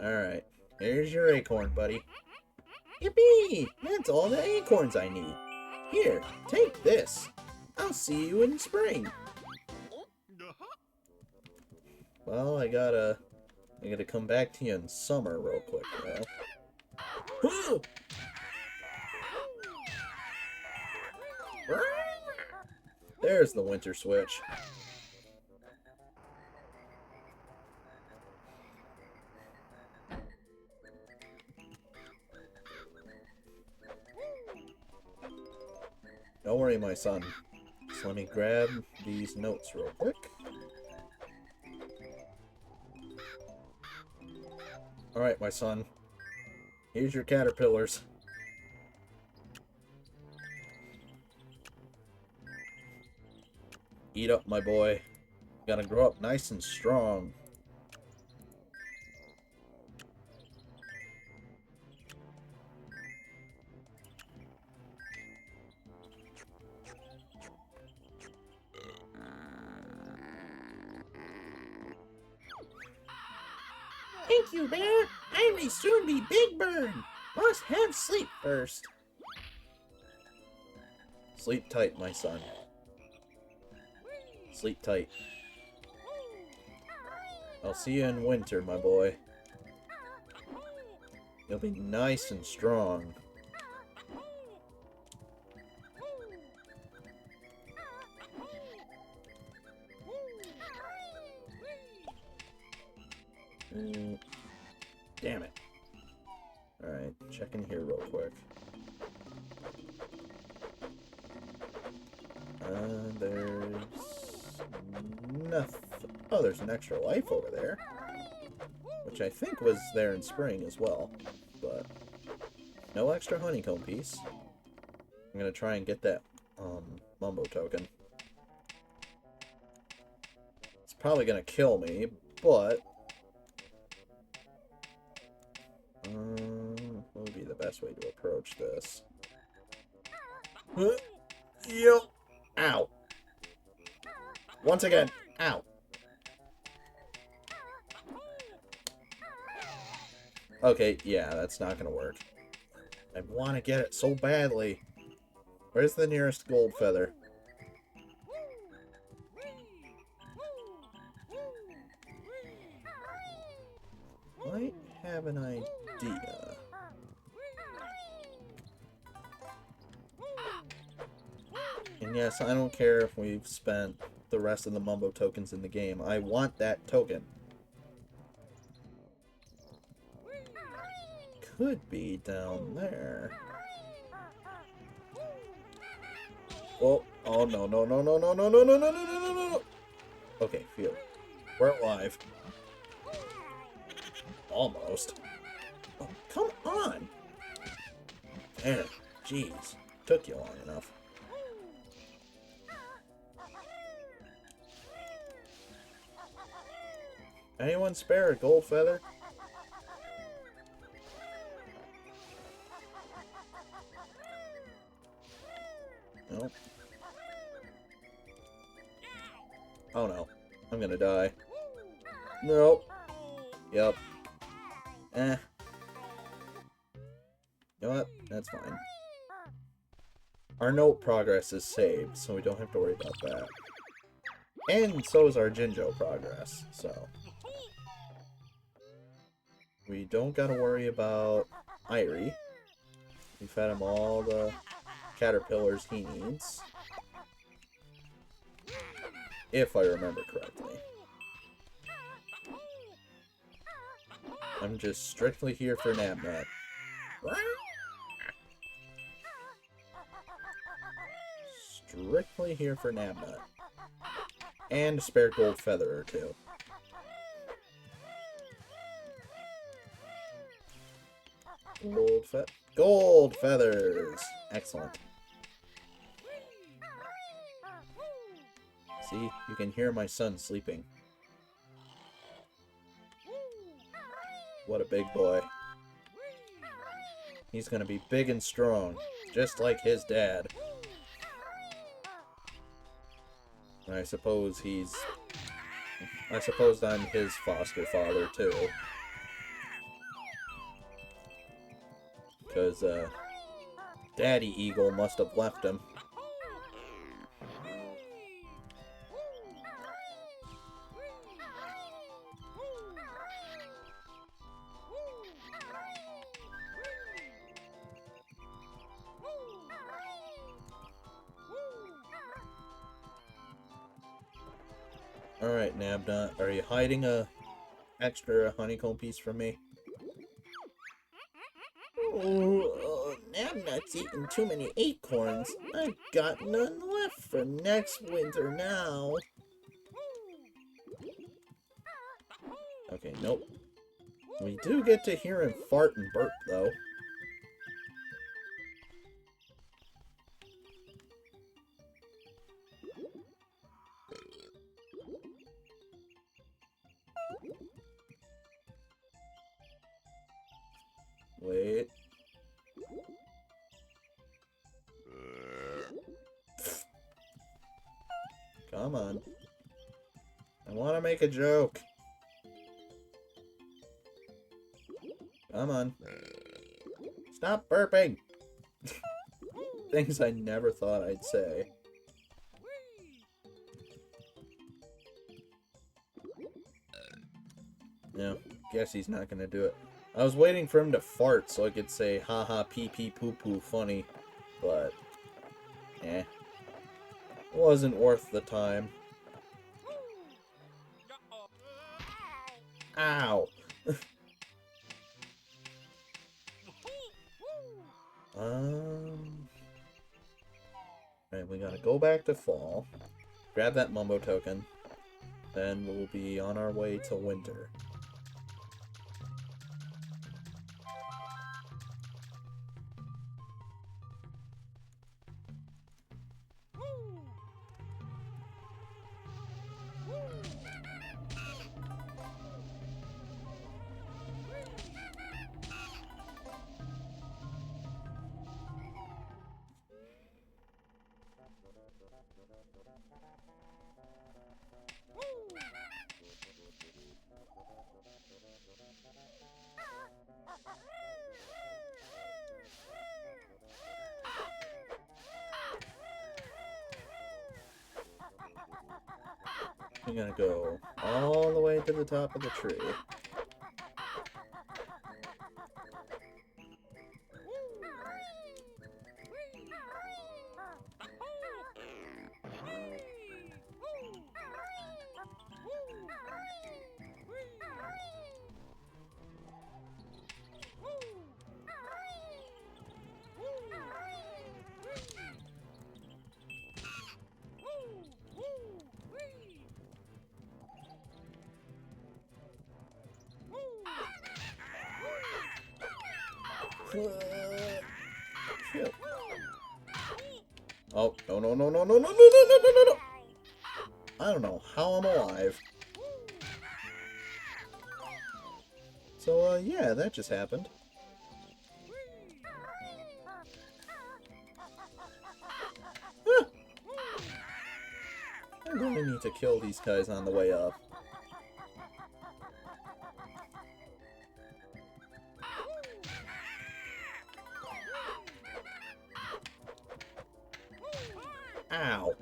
Alright, here's your acorn, buddy. Yippee! That's all the acorns I need. Here, take this. I'll see you in spring. Well, I gotta come back to you in summer real quick, though. There's the winter switch. Don't worry, my son. Just let me grab these notes real quick. Alright, my son. Here's your caterpillars. Eat up, my boy. You gotta grow up nice and strong. Thank you, bear. I may soon be Big Bird. Must have sleep first. Sleep tight, my son. Sleep tight. I'll see you in winter, my boy. You'll be nice and strong. Damn it. Alright, checking here real quick. There's nothing. Oh, there's an extra life over there. Which I think was there in spring as well. But no extra honeycomb piece. I'm gonna try and get that Mumbo token. It's probably gonna kill me, but what would be the best way to approach this? Yep. Ow. Once again. Ow. Okay, yeah, that's not gonna work. I want to get it so badly. Where's the nearest gold feather? Might have an idea. And yes, I don't care if we've spent the rest of the Mumbo tokens in the game. I want that token. could be down there. Oh, oh no, no, no, no, no, no, no, no, no, no, no, no, no. Okay, phew. We're alive. Almost. Oh, come on! There. Jeez. Took you long enough. Anyone spare a gold feather? No. Oh no. I'm gonna die. Nope. Yep. Eh. You know what? That's fine. Our note progress is saved, so we don't have to worry about that. And so is our Jinjo progress, so... We don't gotta worry about Irie. We fed him all the caterpillars he needs. If I remember correctly. I'm just strictly here for Nabnut. Strictly here for Nabnut. And a spare gold feather or two. Gold feathers! Excellent. See, you can hear my son sleeping. What a big boy. He's gonna be big and strong, just like his dad. And I suppose I'm his foster father, too. Because, Daddy Eagle must have left him. Alright, Nabnut, are you hiding a extra honeycomb piece from me? Oh, Nabnut's eaten too many acorns. I've got none left for next winter now. Okay, nope. We do get to hear him fart and burp, though. Wait. Come on. I want to make a joke. Come on. Stop burping! Things I never thought I'd say. No, guess he's not gonna do it. I was waiting for him to fart so I could say haha pee pee poo poo funny, but wasn't worth the time. Ow! Right, we gotta go back to fall, grab that Mumbo token, then we'll be on our way to winter. I'm gonna go all the way to the top of the tree. Shoot. Oh, no, no, no, no, no, no, no, no, no, no, no, no. I don't know how I'm alive. So, yeah, that just happened. Ah! I really need to kill these guys on the way up. Ow.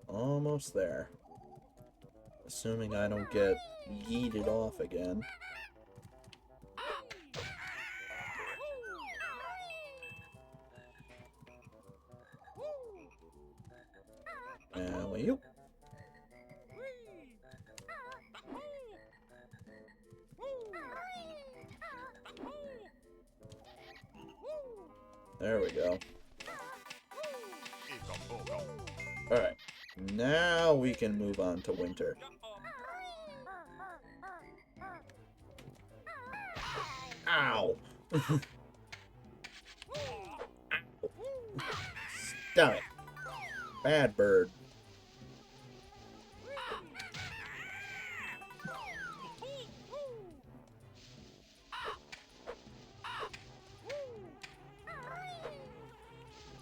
Almost there. Assuming I don't get yeeted off again. Alley-oop. There we go. Alright. Now we can move on to winter. Ow! Stop it! Bad bird.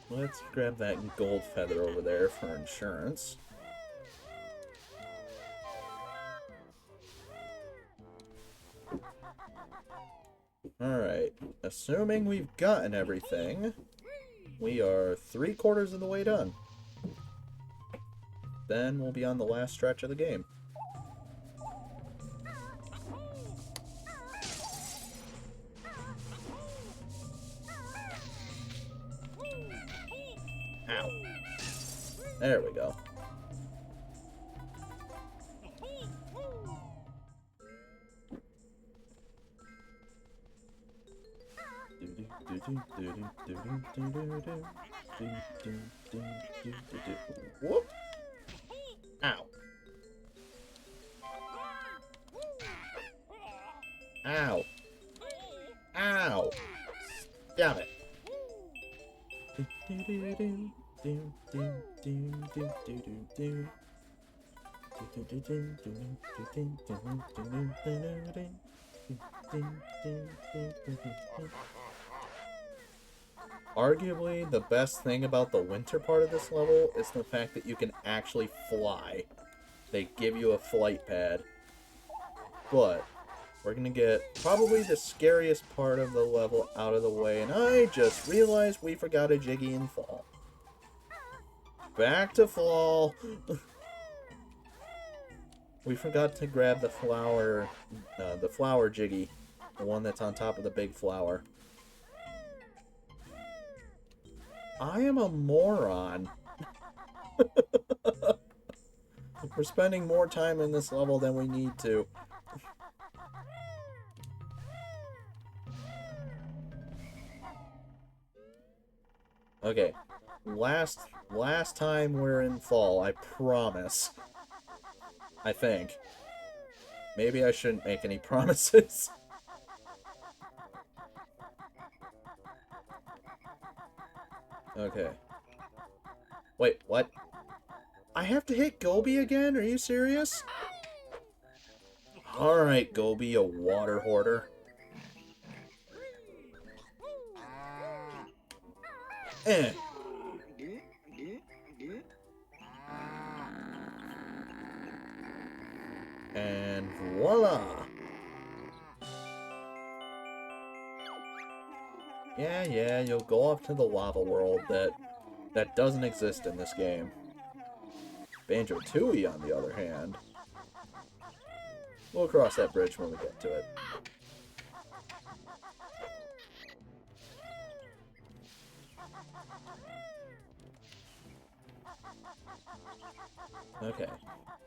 Let's grab that gold feather over there for insurance. Alright, assuming we've gotten everything, we are 3/4 of the way done. Then we'll be on the last stretch of the game. Ow. There we go. Whoop. Ow. Ow. Ow. Damn it. Arguably, the best thing about the winter part of this level is the fact that you can actually fly. They give you a flight pad. But we're gonna get probably the scariest part of the level out of the way, and I just realized we forgot a Jiggy in fall. Back to fall. We forgot to grab the flower Jiggy, the one that's on top of the big flower. I am a moron. We're spending more time in this level than we need to. Okay, last time we're in fall, I promise. I think. Maybe I shouldn't make any promises. Okay. Wait, what? I have to hit Gobi again? Are you serious? Alright, Gobi, a water hoarder. Eh. And voila! Yeah, you'll go off to the lava world that doesn't exist in this game. Banjo-Tooie, on the other hand. We'll cross that bridge when we get to it. Okay.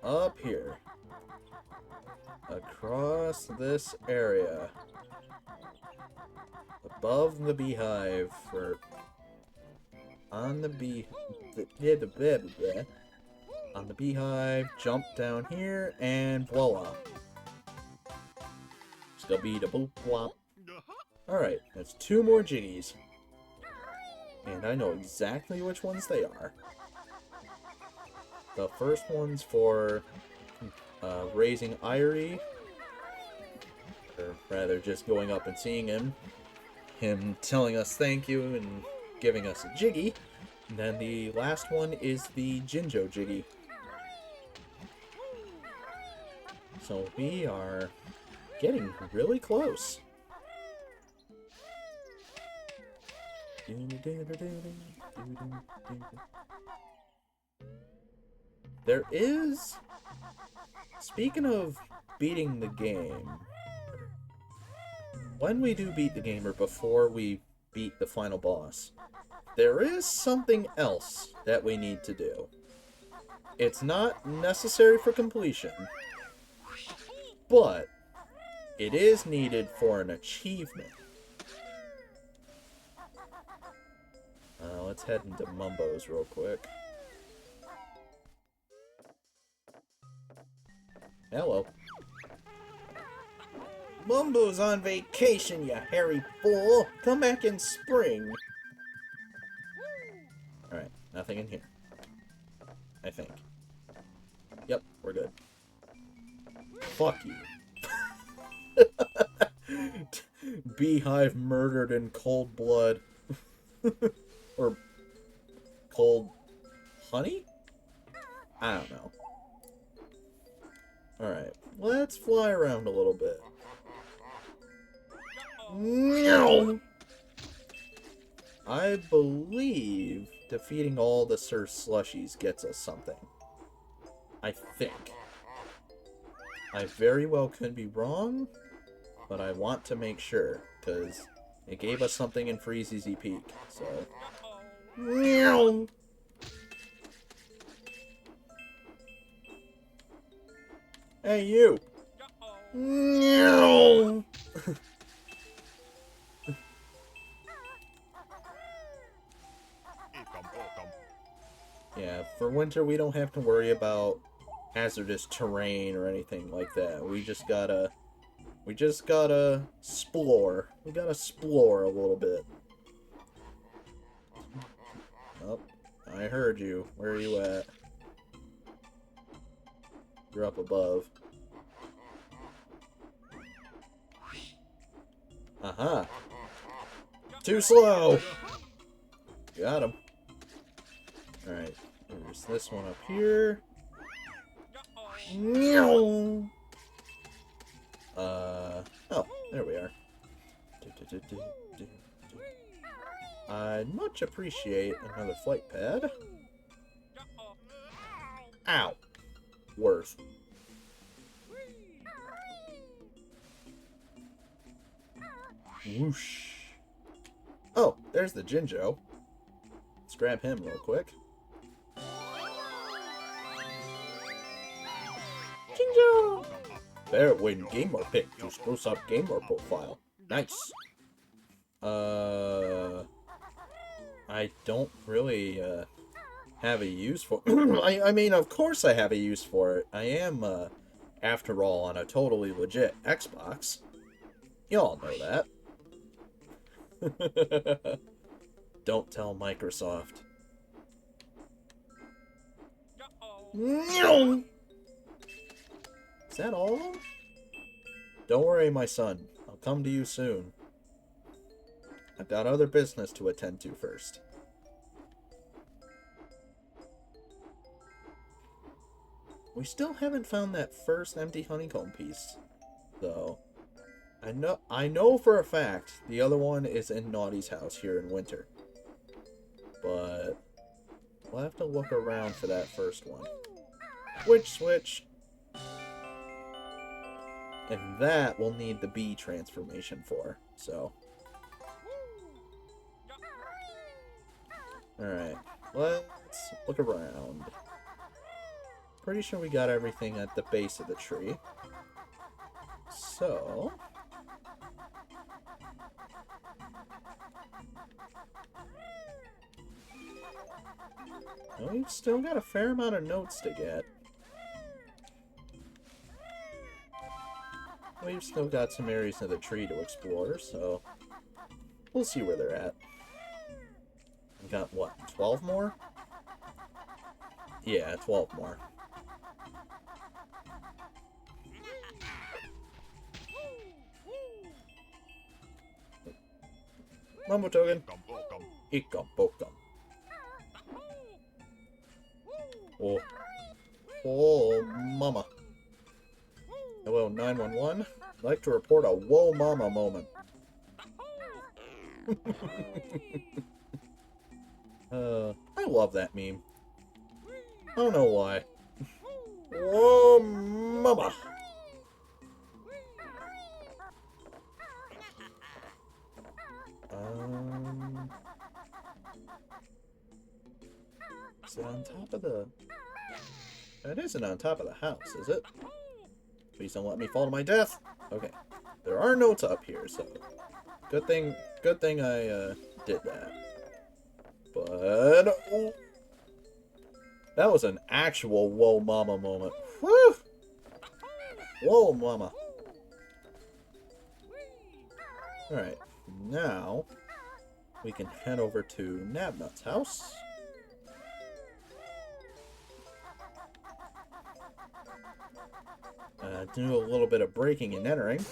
Up here. Across this area. Above the beehive. Or on the bee... On the beehive. Jump down here. And voila. Skabee-da-boop-wop. Alright, that's 2 more jiggies. And I know exactly which ones they are. The first one's for raising Irie. Or rather, just going up and seeing him. Him telling us thank you and giving us a jiggy. And then the last one is the Jinjo jiggy. So we are getting really close. There is... Speaking of beating the game, when we do beat the game, or before we beat the final boss, there is something else that we need to do. It's not necessary for completion, but it is needed for an achievement. Let's head into Mumbo's real quick. Hello. Mumbo's on vacation, you hairy fool. Come back in spring. Alright, nothing in here. I think. Yep, we're good. Fuck you. Beehive murdered in cold blood. Or cold honey? I don't know. Alright, let's fly around a little bit. No! I believe defeating all the Sir Slushies gets us something. I think. I very well could be wrong, but I want to make sure, because it gave us something in Freezeezy Peak, so... Hey, you! Yeah, for winter we don't have to worry about hazardous terrain or anything like that. We just gotta explore. We gotta explore a little bit. Oh, I heard you. Where are you at? You're up above. Aha! Too slow! Got him. Alright, there's this one up here. Oh, there we are. I'd much appreciate another flight pad. Ow! Worth. Whoosh. Oh, there's the Jinjo. Let's grab him real quick. Jinjo! There, when gamer pick to spruce up gamer profile. Nice. I don't really, have a use for I mean, of course I have a use for it. I am, after all, on a totally legit Xbox. Y'all know that. Don't tell Microsoft. Is that all? Don't worry, my son. I'll come to you soon. I've got other business to attend to first. We still haven't found that first empty honeycomb piece, though. I know for a fact the other one is in Naughty's house here in winter. But we'll have to look around for that first one. Switch. And that we'll need the bee transformation for, so. Alright, let's look around. Pretty sure we got everything at the base of the tree. So... well, we've still got a fair amount of notes to get. We've still got some areas of the tree to explore, so... we'll see where they're at. We've got, what, 12 more? Yeah, 12 more. Mumbo token. Ikom bokom. Oh. Oh, mama. Hello, 911. I'd like to report a whoa mama moment. I love that meme. I don't know why. Whoa mama. Is it on top of the... it isn't on top of the house, is it? Please don't let me fall to my death. Okay. There are notes up here, so... good thing I did that. But... oh, that was an actual whoa mama moment. Whew! Whoa mama. Alright. Now... we can head over to Nabnut's house. Do a little bit of breaking and entering.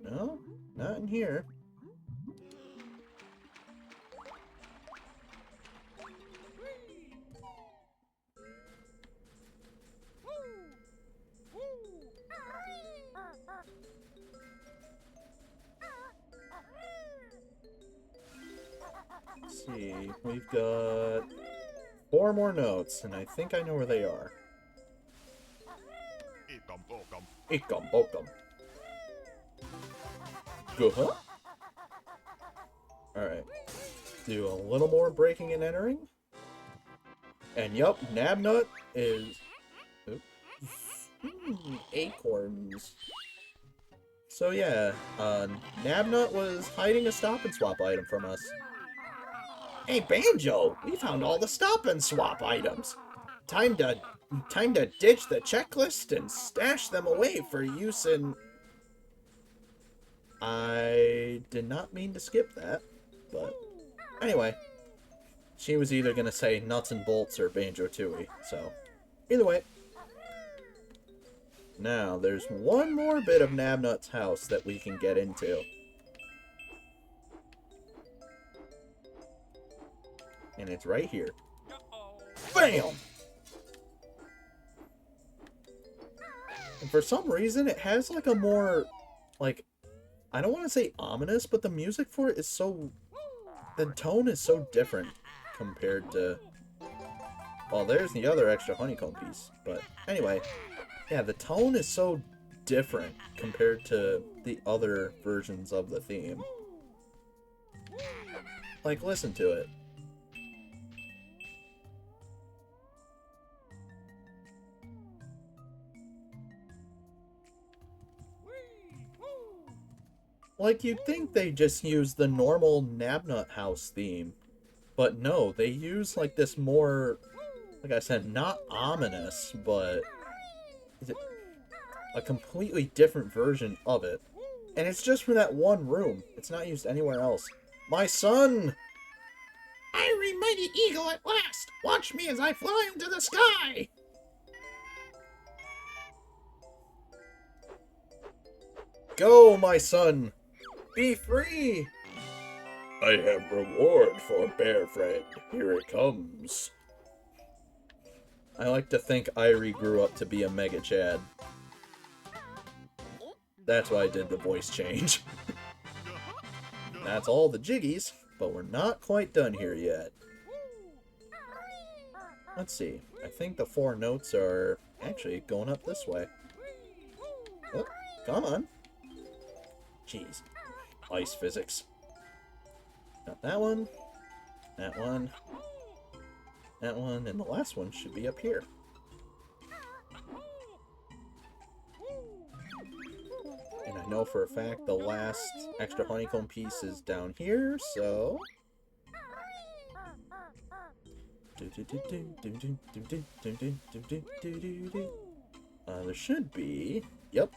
No, not in here. Let's see, we've got 4 more notes, and I think I know where they are. Ikom bokom. Go, huh? Alright. Do a little more breaking and entering. And yup, Nabnut is... acorns. So yeah, Nabnut was hiding a stop and swap item from us. Hey Banjo, we found all the stop and swap items. Time to ditch the checklist and stash them away for use in... I did not mean to skip that, but anyway. She was either going to say nuts and bolts or Banjo-Tooie, so either way. Now, there's one more bit of Nabnut's house that we can get into. And it's right here. BAM! And for some reason, it has like a more, like, I don't want to say ominous, but the music for it is so, the tone is so different compared to, well, there's the other extra honeycomb piece. But anyway, yeah, the tone is so different compared to the other versions of the theme. Like, listen to it. Like, you'd think they just use the normal Nabnut house theme. But no, they use, like, this more, like I said, not ominous, but a completely different version of it. And it's just for that one room. It's not used anywhere else. My son! Irie mighty eagle at last! Watch me as I fly into the sky! Go, my son! Be free! I have reward for Bear Friend. Here it comes. I like to think Irie grew up to be a Mega Chad. That's why I did the voice change. That's all the jiggies, but we're not quite done here yet. Let's see. I think the 4 notes are actually going up this way. Oh, come on. Jeez. Ice physics. Got that one. That one. That one. And the last one should be up here. And I know for a fact the last extra honeycomb piece is down here, so... there should be... Yep.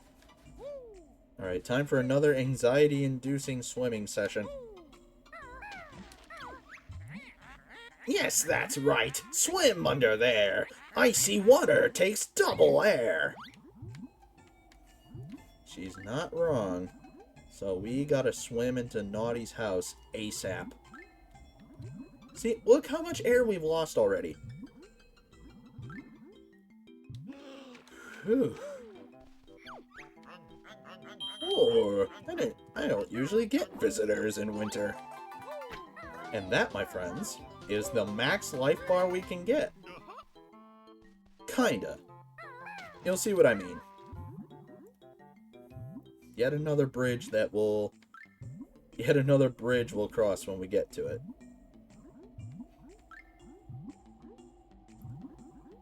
Alright, time for another anxiety-inducing swimming session. Yes, that's right. Swim under there. Icy water takes double air. She's not wrong. So we gotta swim into Naughty's house ASAP. See, look how much air we've lost already. Whew. Oh, I don't usually get visitors in winter. And that, my friends, is the max life bar we can get. Kinda. You'll see what I mean. Yet another bridge we'll cross when we get to it.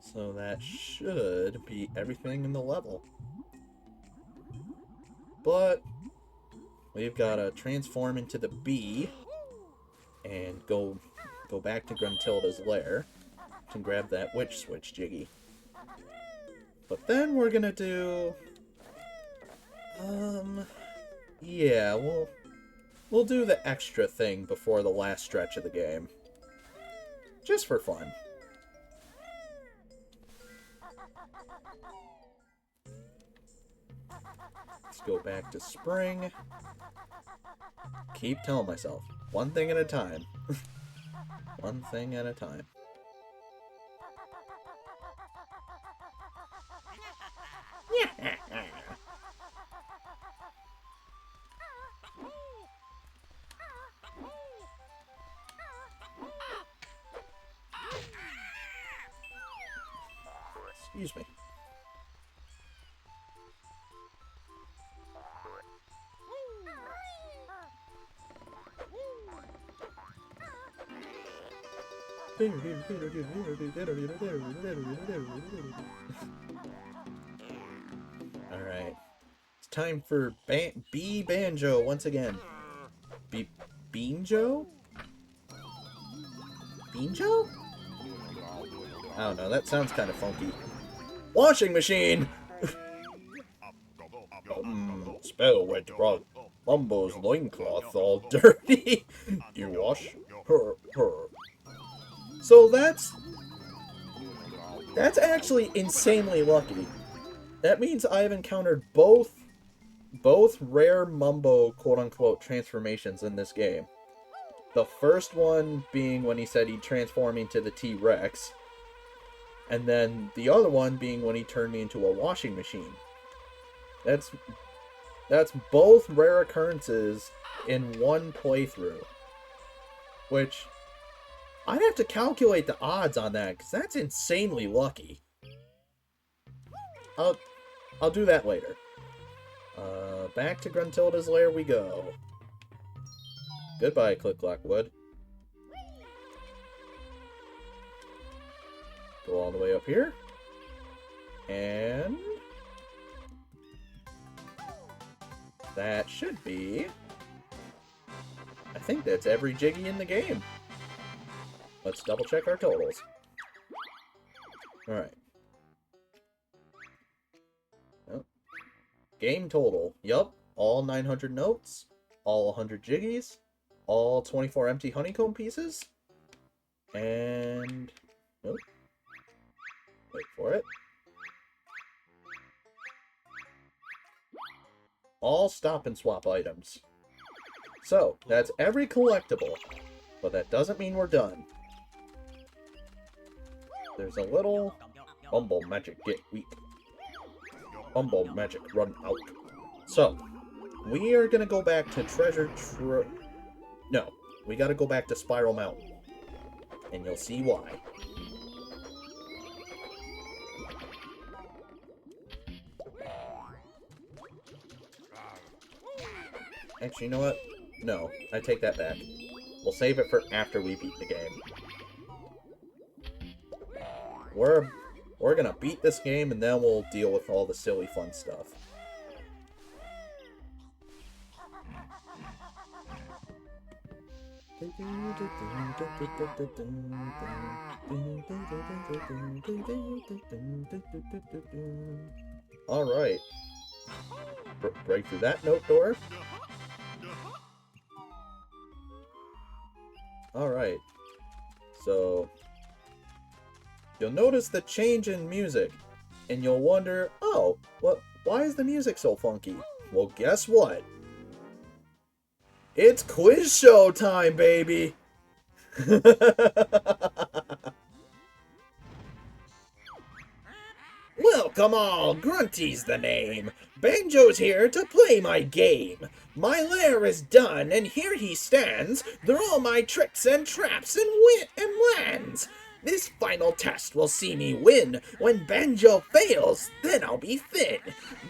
So that should be everything in the level. But we've got to transform into the bee and go back to Gruntilda's lair to grab that witch switch jiggy. But then we're gonna do... yeah, we'll do the extra thing before the last stretch of the game. Just for fun. Let's go back to spring. Keep telling myself, one thing at a time. One thing at a time. Excuse me. Alright. It's time for Bee Banjo once again. Beanjo? Beanjo? I don't know, that sounds kind of funky. Washing machine! Spell went wrong. Mumbo's loincloth all dirty. You wash her. So that's actually insanely lucky. That means I've encountered both rare Mumbo quote-unquote transformations in this game. The first one being when he said he'd transform into the T-Rex. And then the other one being when he turned me into a washing machine. That's both rare occurrences in one playthrough. Which, I'd have to calculate the odds on that, because that's insanely lucky. I'll do that later. Back to Gruntilda's lair we go. Goodbye, Click-Clack-Wood. Go all the way up here. And... that should be... I think that's every Jiggy in the game. Let's double check our totals. Alright. Oh. Game total. Yup. All 900 notes. All 100 Jiggies. All 24 empty honeycomb pieces. And... nope. Wait for it. All stop and swap items. So, that's every collectible. But that doesn't mean we're done. There's a little... Bumble magic get weak. Bumble magic run out. So, we are gonna go back to No, we gotta go back to Spiral Mountain. And you'll see why. Actually, you know what? No, I take that back. We'll save it for after we beat the game. We're gonna beat this game, and then we'll deal with all the silly fun stuff. Alright. Break through that note door. Alright. So, you'll notice the change in music, and you'll wonder, oh, why is the music so funky? Well, guess what? It's quiz show time, baby! Welcome all, Grunty's the name. Banjo's here to play my game. My lair is done, and here he stands. They're all my tricks and traps and wit and lands. This final test will see me win. When Banjo fails, then I'll be thin.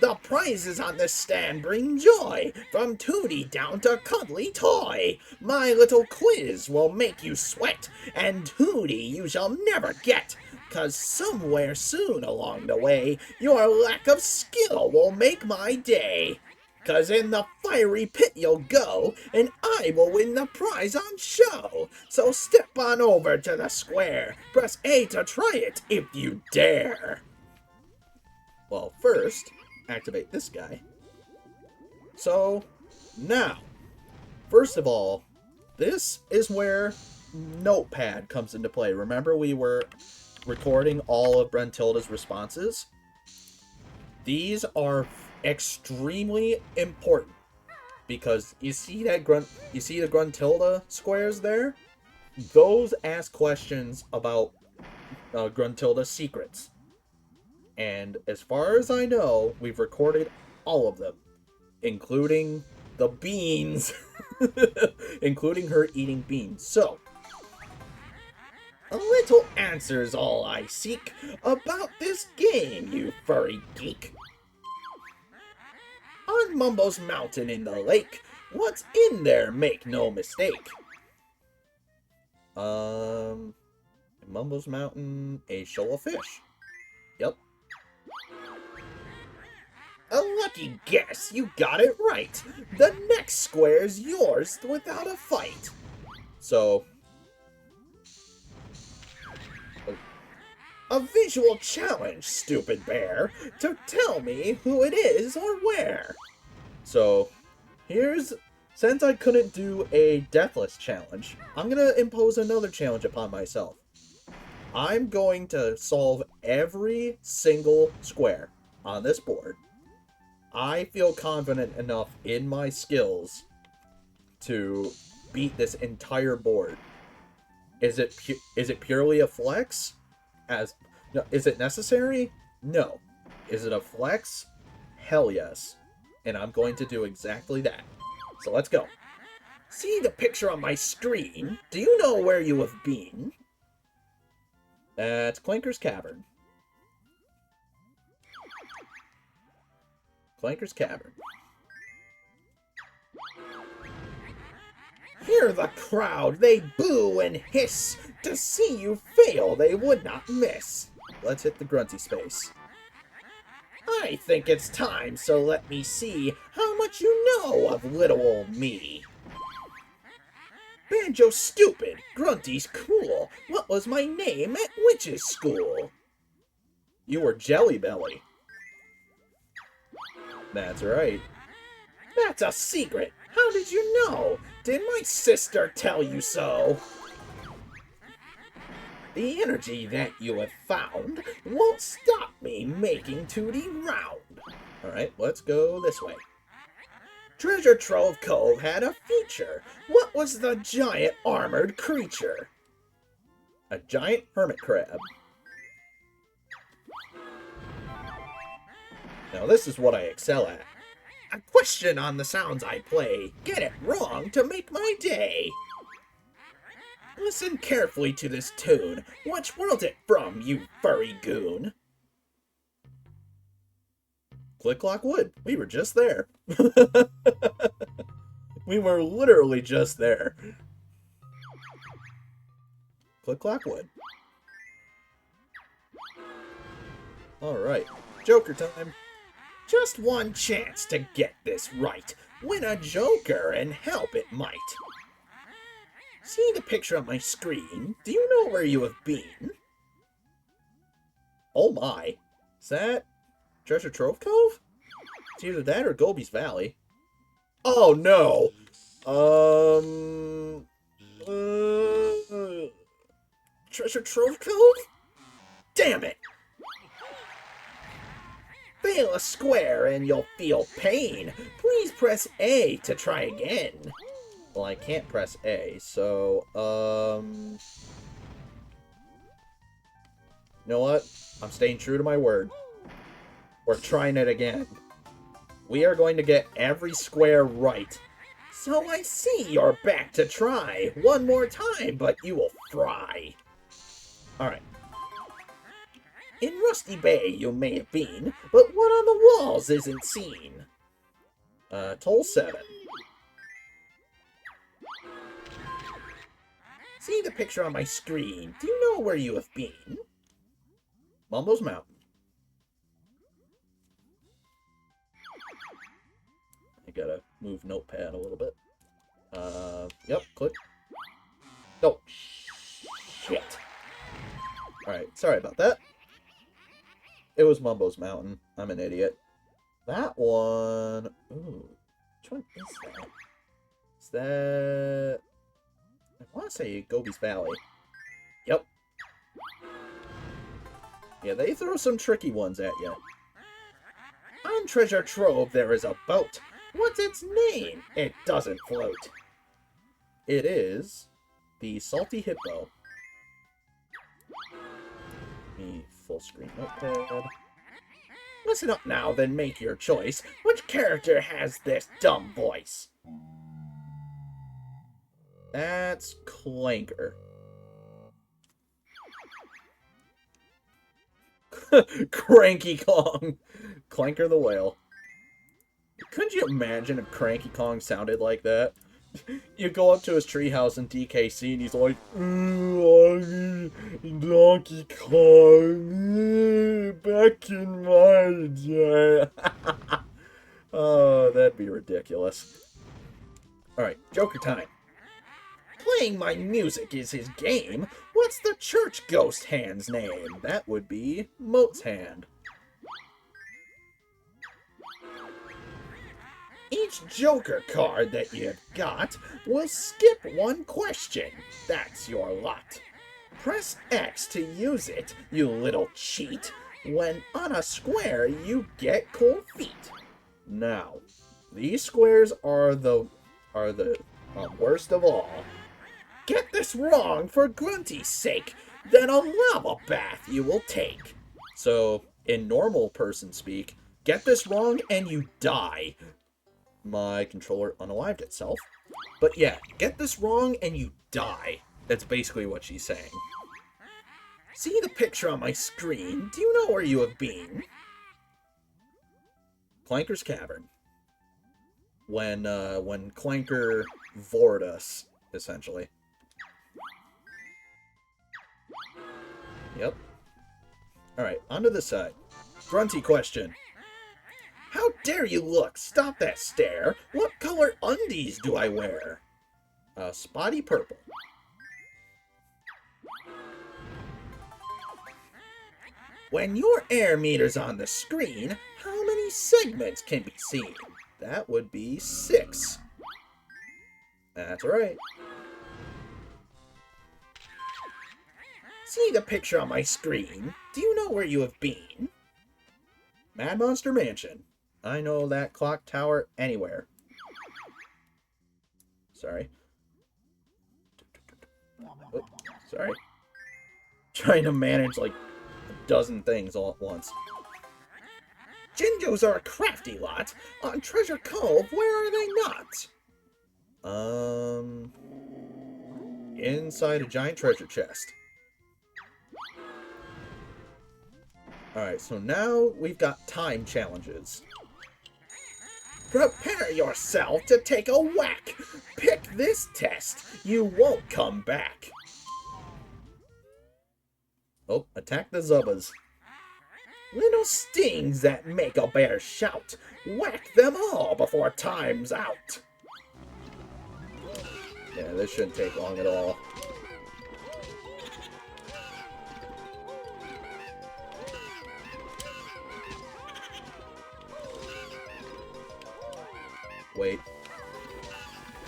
The prizes on this stand bring joy, from Tootie down to cuddly toy. My little quiz will make you sweat, and Tootie you shall never get. 'Cause somewhere soon along the way, your lack of skill will make my day. 'Cause in the fiery pit you'll go, and I will win the prize on show. So step on over to the square, press A to try it if you dare. Well, first, activate this guy. So, now, first of all, this is where Notepad comes into play. Remember we were recording all of Gruntilda's responses? These are extremely important because you see the Gruntilda squares there? Those ask questions about Gruntilda's secrets. And as far as I know, we've recorded all of them, including the beans, including her eating beans. So, a little answer's all I seek about this game, you furry geek. On Mumbo's mountain in the lake, what's in there, make no mistake. Mumbo's mountain, a shoal of fish. Yep. A lucky guess, you got it right. The next square's yours without a fight. So, a visual challenge, stupid bear, to tell me who it is or where. So, since I couldn't do a deathless challenge, I'm gonna impose another challenge upon myself. I'm going to solve every single square on this board. I feel confident enough in my skills to beat this entire board. Is it purely a flex? No, is it necessary? No. Is it a flex? Hell yes. And I'm going to do exactly that. So let's go. See the picture on my screen? Do you know where you have been? That's Clanker's Cavern. Clanker's Cavern. Hear the crowd, they boo and hiss. To see you fail, they would not miss. Let's hit the grunty space. I think it's time, so let me see how much you know of little old me. Banjo's stupid, Grunty's cool. What was my name at witch's school? You were Jelly Belly. That's right. That's a secret. How did you know? Did my sister tell you so? The energy that you have found won't stop me making Tootie round. Alright, let's go this way. Treasure Trove Cove had a feature. What was the giant armored creature? A giant hermit crab. Now this is what I excel at. A question on the sounds I play. Get it wrong to make my day. Listen carefully to this tune. Which world's it from, you furry goon? Click Clock Wood. We were just there. We were literally just there. Click Clackwood. Alright. Joker time. Just one chance to get this right. Win a joker and help it might. See the picture on my screen? Do you know where you have been? Oh my. Is that Treasure Trove Cove? It's either that or Gobi's Valley. Oh no! Treasure Trove Cove? Damn it! Fail a square and you'll feel pain. Please press A to try again. Well, I can't press A, so, you know what? I'm staying true to my word. We're trying it again. We are going to get every square right. So I see you're back to try. One more time, but you will fry. Alright. In Rusty Bay you may have been, but what on the walls isn't seen? Toll 7. See the picture on my screen. Do you know where you have been? Mumbo's Mountain. I gotta move Notepad a little bit. Yep, click. Oh, shit. Alright, sorry about that. It was Mumbo's Mountain. I'm an idiot. That one... Ooh, which one is that? Is that... I want to say Gobi's Valley. Yep. Yeah, they throw some tricky ones at you. On Treasure Trove there is a boat. What's its name? It doesn't float. It is the Salty Hippo. Me full screen notepad. Listen up now, then make your choice. Which character has this dumb voice? That's Clanker. Cranky Kong. Clanker the Whale. Couldn't you imagine if Cranky Kong sounded like that? You go up to his treehouse in DKC and he's like, Donkey Kong, back in my day. Oh, that'd be ridiculous. Alright, Joker time. Playing my music is his game. What's the church ghost hand's name? That would be Moat's Hand. Each Joker card that you've got will skip one question. That's your lot. Press X to use it, you little cheat. When on a square, you get cold feet. Now, these squares are the worst of all. Get this wrong for Grunty's sake, then a lava bath you will take. So, in normal person speak, get this wrong and you die. My controller unalived itself. But yeah, get this wrong and you die. That's basically what she's saying. See the picture on my screen? Do you know where you have been? Clanker's Cavern. When Clanker vored us, essentially. Yep. Alright, onto the side. Grunty question. How dare you look? Stop that stare. What color undies do I wear? Spotty purple. When your air meter's on the screen, how many segments can be seen? That would be 6. That's right. See the picture on my screen? Do you know where you have been? Mad Monster Mansion. I know that clock tower anywhere. Sorry. Oh, sorry. Trying to manage like a dozen things all at once. Jinjos are a crafty lot. On Treasure Cove, where are they not? Inside a giant treasure chest. Alright, so now we've got time challenges. Prepare yourself to take a whack. Pick this test. You won't come back. Oh, attack the Zubbas. Little stings that make a bear shout. Whack them all before time's out. Yeah, this shouldn't take long at all. Wait.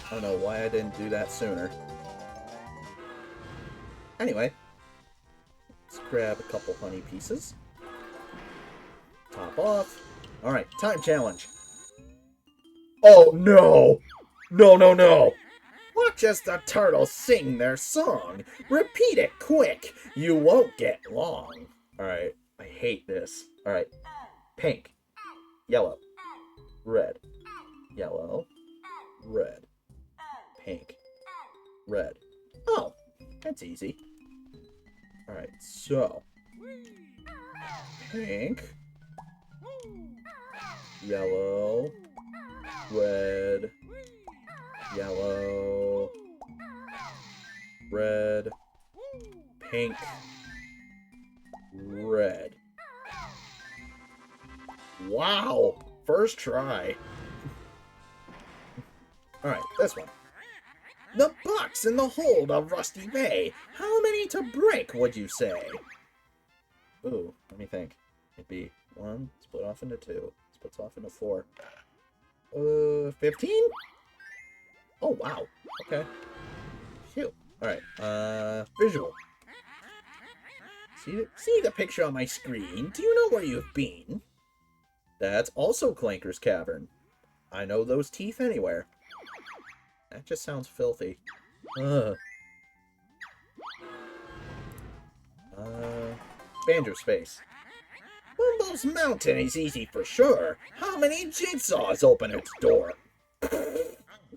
I don't know why I didn't do that sooner. Anyway. Let's grab a couple honey pieces. Top off. Alright, time challenge. Oh no! No, no, no! Watch as the turtles sing their song. Repeat it quick. You won't get long. Alright, I hate this. Alright. Pink. Yellow. Red. Yellow. Red. Pink. Red. Oh, that's easy. Alright, so. Pink. Yellow. Red. Yellow. Red. Pink. Red. Wow! First try. Alright, this one. The box in the hold of Rusty Bay. How many to break, would you say? Ooh, let me think. It'd be 1, split off into 2, splits off into 4. 15? Oh, wow. Okay. Phew. Alright, visual. See the picture on my screen? Do you know where you've been? That's also Clanker's Cavern. I know those teeth anywhere. That just sounds filthy. Banjo space. Wumbo's Mountain is easy for sure. How many jigsaws open its door?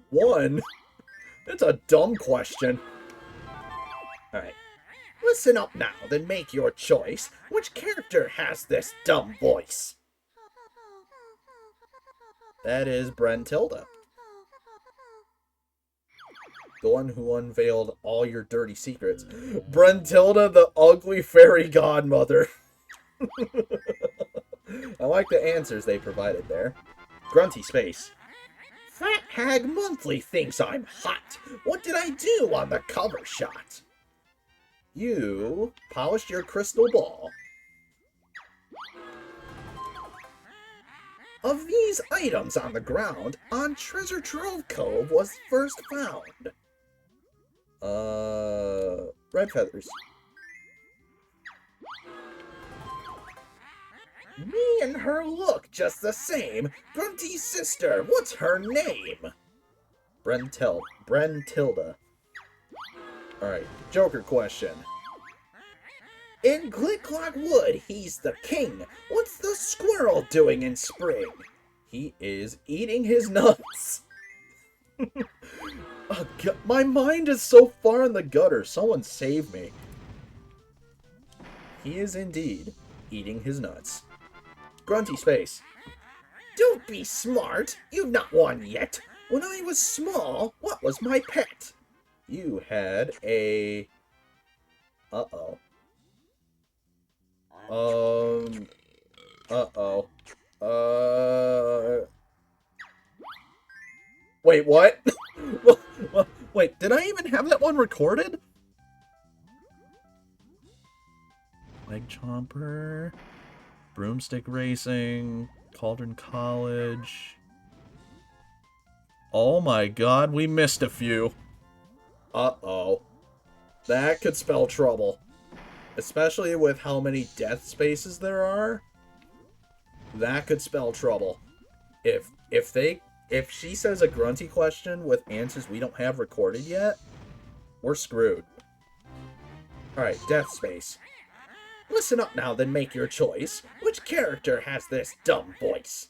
1? That's a dumb question. Alright. Listen up now, then make your choice. Which character has this dumb voice? That is Gruntilda. The one who unveiled all your dirty secrets. Gruntilda, the ugly fairy godmother. I like the answers they provided there. Grunty space. Fat Hag Monthly thinks I'm hot. What did I do on the cover shot? You polished your crystal ball. Of these items on the ground, on Treasure Trove Cove was first found. Red feathers. Me and her look just the same. Grunty's sister, what's her name? Gruntilda. Alright, Joker question. In Glick-Glock Wood, he's the king. What's the squirrel doing in spring? He is eating his nuts. Oh, God, my mind is so far in the gutter. Someone save me. He is indeed eating his nuts. Grunty space. Don't be smart. You've not won yet. When I was small, what was my pet? You had a... Uh-oh. Uh-oh. Wait, what? Wait, did I even have that one recorded? Leg Chomper, Broomstick Racing, Cauldron College. Oh my god, we missed a few. Uh-oh. That could spell trouble. Especially with how many death spaces there are. That could spell trouble. If she says a Grunty question with answers we don't have recorded yet, we're screwed. Alright, death space. Listen up now, then make your choice. Which character has this dumb voice?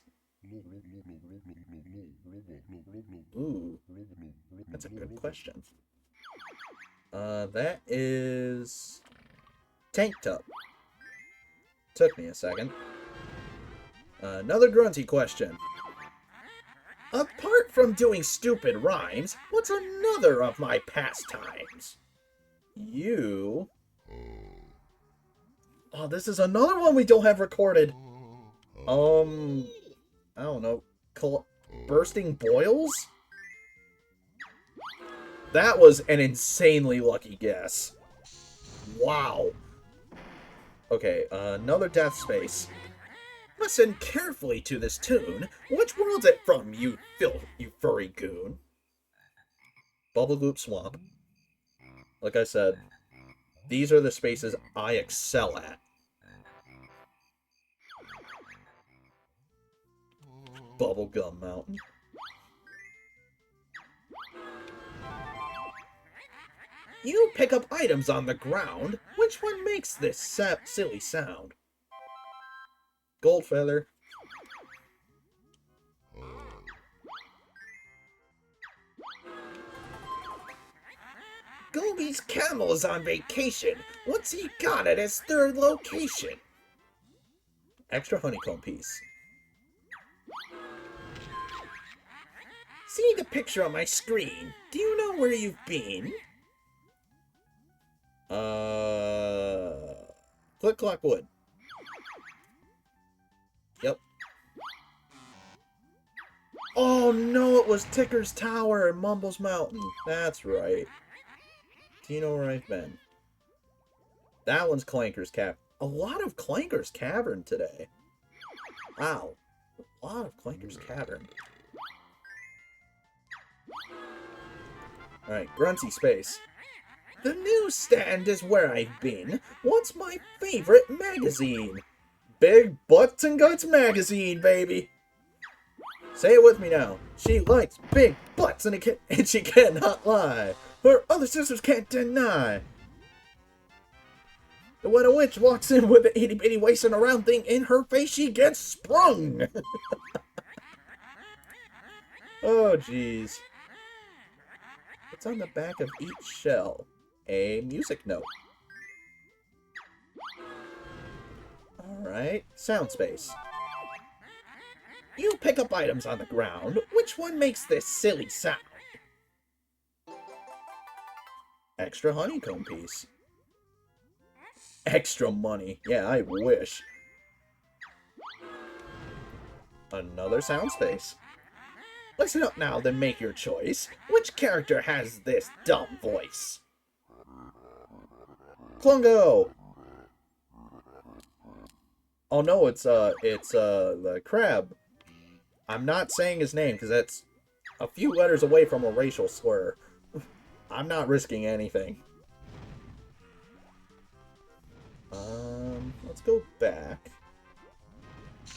Ooh, that's a good question. That is... Tank Tub. Took me a second. Another Grunty question. Apart from doing stupid rhymes, what's another of my pastimes? You... Oh, this is another one we don't have recorded. I don't know. Bursting boils? That was an insanely lucky guess. Wow. Okay, another death space. Listen carefully to this tune. Which world's it from, you furry goon? Bubble Goop Swamp. Like I said, these are the spaces I excel at. Bubblegum Mountain. You pick up items on the ground. Which one makes this silly sound? Gold Feather. Gobi's camel is on vacation. What's he got at his third location? Extra honeycomb piece. See the picture on my screen. Do you know where you've been? Click Clock Wood. Yep. Oh no, it was Ticker's Tower and Mumbles Mountain. That's right. Do you know where I've been? That one's Clanker's Cavern. A lot of Clanker's Cavern today. Wow. A lot of Clanker's Cavern. Alright, Grunty Space. The newsstand is where I've been. What's my favorite magazine? Big Butts and Guts Magazine, baby. Say it with me now. She likes big butts and she cannot lie. Her other sisters can't deny. And when a witch walks in with an itty bitty waist and a round thing in her face, she gets sprung. Oh, jeez. What's on the back of each shell? A music note. Alright, sound space. You pick up items on the ground. Which one makes this silly sound? Extra honeycomb piece. Extra money. Yeah, I wish. Another sound space. Listen up now, then make your choice. Which character has this dumb voice? Klungo! Oh no, it's the crab. I'm not saying his name because that's a few letters away from a racial slur. I'm not risking anything. Let's go back.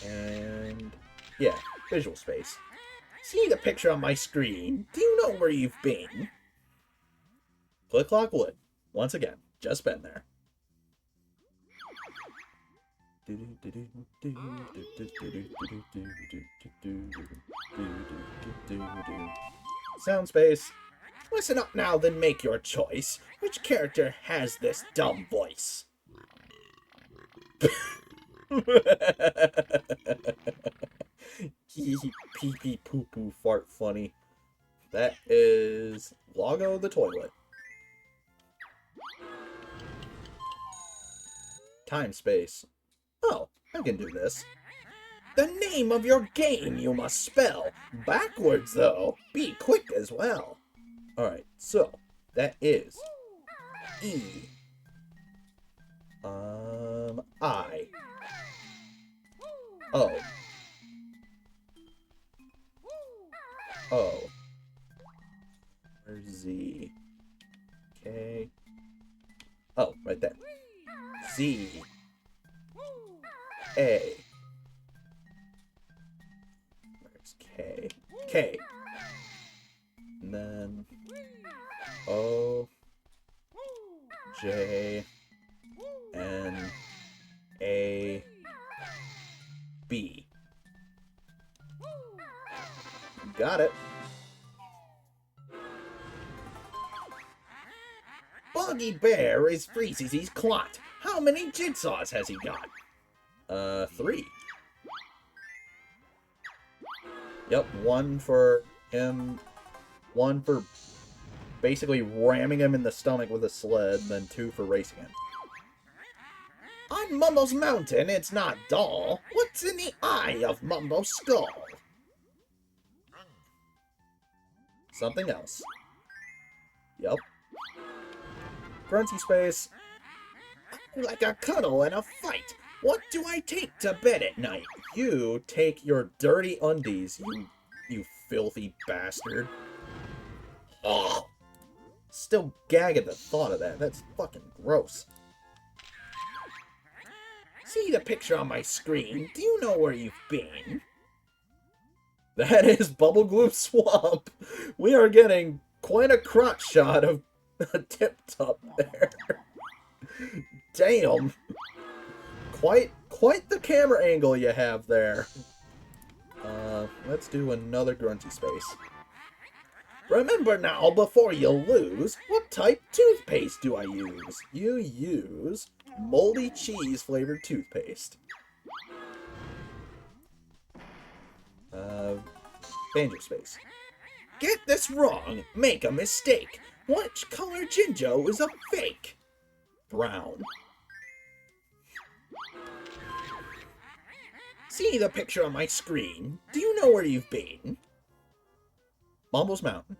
And yeah, visual space. See the picture on my screen. Do you know where you've been? Click Clock Wood. Once again, just been there. Sound space. Listen up now, then make your choice. Which character has this dumb voice? Hee pee pee poo poo fart funny. That is Logo the toilet. Time space. Oh, I can do this. The name of your game you must spell. Backwards, though. Be quick as well. Alright, so that is E. I. O. O. Where's Z? K. Oh, right there. Z. A. Where's K? K. And then O. J. N. A. B. Got it. Boggy Bear is Freezy's clot. How many jigsaws has he got? 3. Yep, one for him, one for basically ramming him in the stomach with a sled, then 2 for racing him. On Mumbo's mountain, it's not dull. What's in the eye of Mumbo's skull? Something else. Yep. Grunty space. Like a cuddle in a fight. What do I take to bed at night? You take your dirty undies, you filthy bastard. Ugh. Still gag at the thought of that. That's fucking gross. See the picture on my screen? Do you know where you've been? That is Bubble Gloop Swamp. We are getting quite a crotch shot of Tip Top there. Damn. Quite the camera angle you have there. Let's do another Grunty space. Remember now, before you lose, what type toothpaste do I use? You use moldy cheese flavored toothpaste. Banjo space. Get this wrong. Make a mistake. Which color Jinjo is a fake? Brown. See the picture on my screen? Do you know where you've been? Mumbo's Mountain.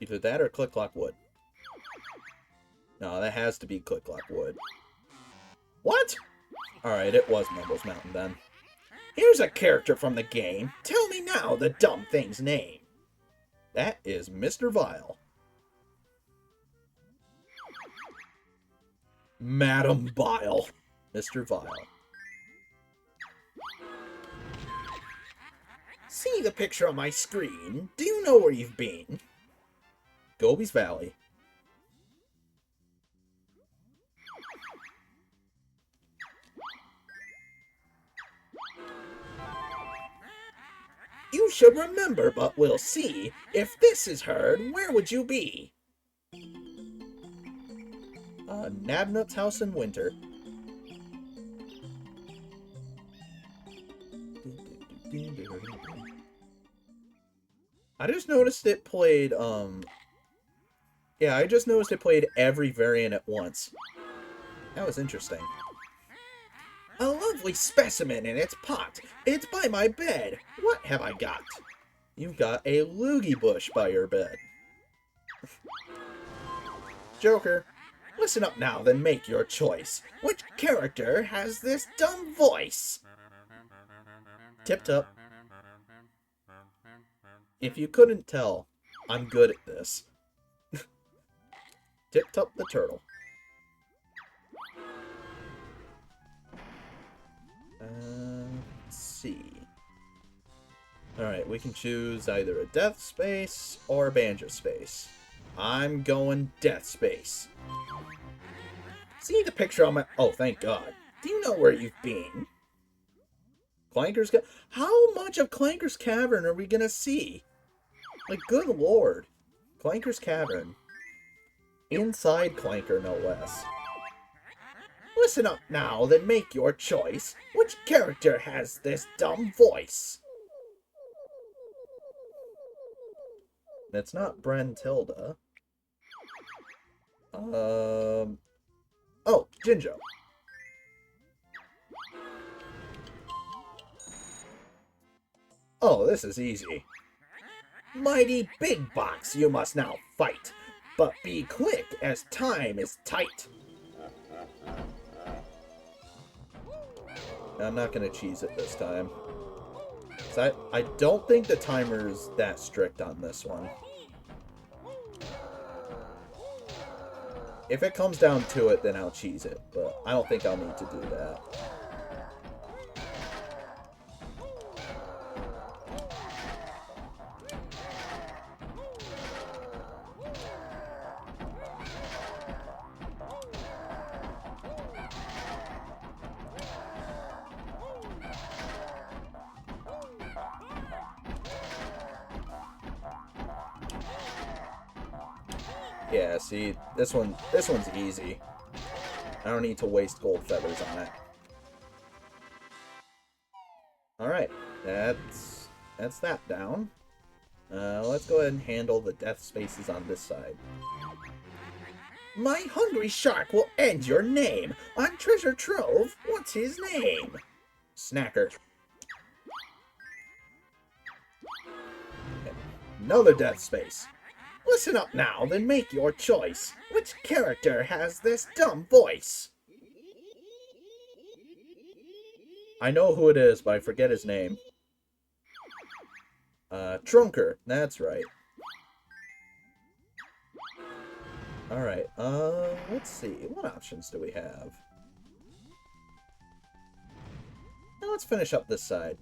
Either that or Click Clock Wood. No, that has to be Click Clock Wood. What? Alright, it was Mumbo's Mountain then. Here's a character from the game. Tell me now the dumb thing's name. That is Mr. Vile. Madam Bile. Mr. Vile. See the picture on my screen? Do you know where you've been? Gobi's Valley. You should remember, but we'll see. If this is heard, where would you be? Nabnut's house in winter. I just noticed it played, yeah, I just noticed it played every variant at once. That was interesting. A lovely specimen in its pot. It's by my bed. What have I got? You've got a loogie bush by your bed. Joker. Listen up now, then make your choice. Which character has this dumb voice? Tip Top. If you couldn't tell, I'm good at this. Tip Top the Turtle. Let's see. Alright, we can choose either a Death Space or a Banjo Space. I'm going Death Space. See the picture on my... Oh, thank God. Do you know where you've been? Clanker's Cavern? How much of Clanker's Cavern are we gonna see? Like, good lord. Clanker's Cavern. Inside Clanker, no less. Listen up now, then make your choice. Which character has this dumb voice? It's not Gruntilda. Oh, Jinjo. Oh, this is easy. Mighty big box you must now fight, but be quick as time is tight. I'm not gonna cheese it this time. I don't think the timer's that strict on this one. If it comes down to it, then I'll cheese it, but I don't think I'll need to do that. Yeah, see, this one's easy. I don't need to waste gold feathers on it. Alright, that's that's that down. Let's go ahead and handle the death spaces on this side. My hungry shark will end your name. On treasure trove, what's his name? Snacker. Another death space. Listen up now, then make your choice. Which character has this dumb voice? I know who it is, but I forget his name. Trunker. That's right. Alright, let's see. What options do we have? Now let's finish up this side.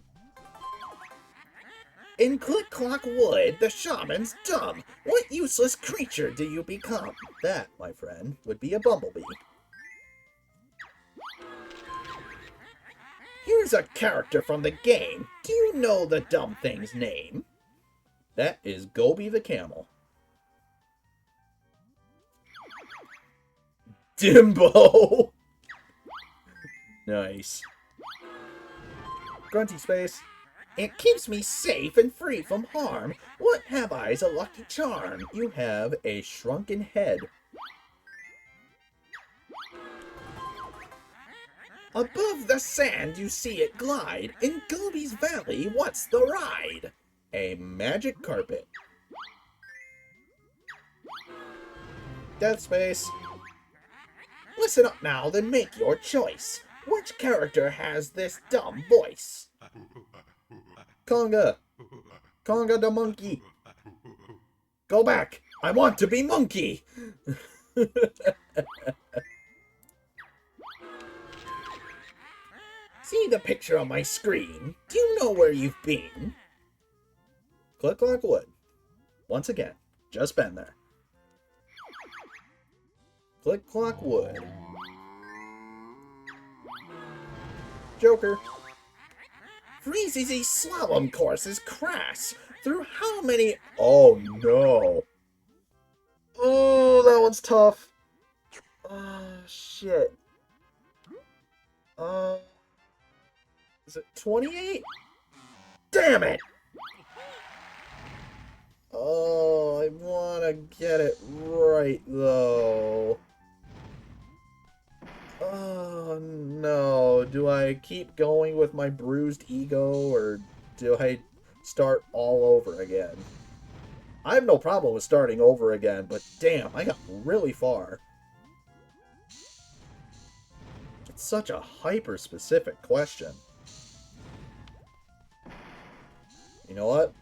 In Click Clock Wood, the shaman's dumb. What useless creature do you become? That, my friend, would be a bumblebee. Here's a character from the game. Do you know the dumb thing's name? That is Gobi the camel. Dimbo! Nice. Grunty space. It keeps me safe and free from harm. What have I's a lucky charm? You have a shrunken head. Above the sand you see it glide. In Gobi's Valley, what's the ride? A magic carpet. Death space. Listen up now, then make your choice. Which character has this dumb voice? Conga. Conga the monkey. Go back. I want to be monkey. See the picture on my screen. Do you know where you've been? Click Clock Wood. Once again, just been there. Click Clock Wood. Joker. Freezy's slalom course is crass. Through how many... Oh, no. Oh, that one's tough. Oh, shit. Is it 28? Damn it! Oh, I want to get it right, though. Oh, no. Do I keep going with my bruised ego, or do I start all over again? I have no problem with starting over again, but damn, I got really far. It's such a hyper-specific question. You know what?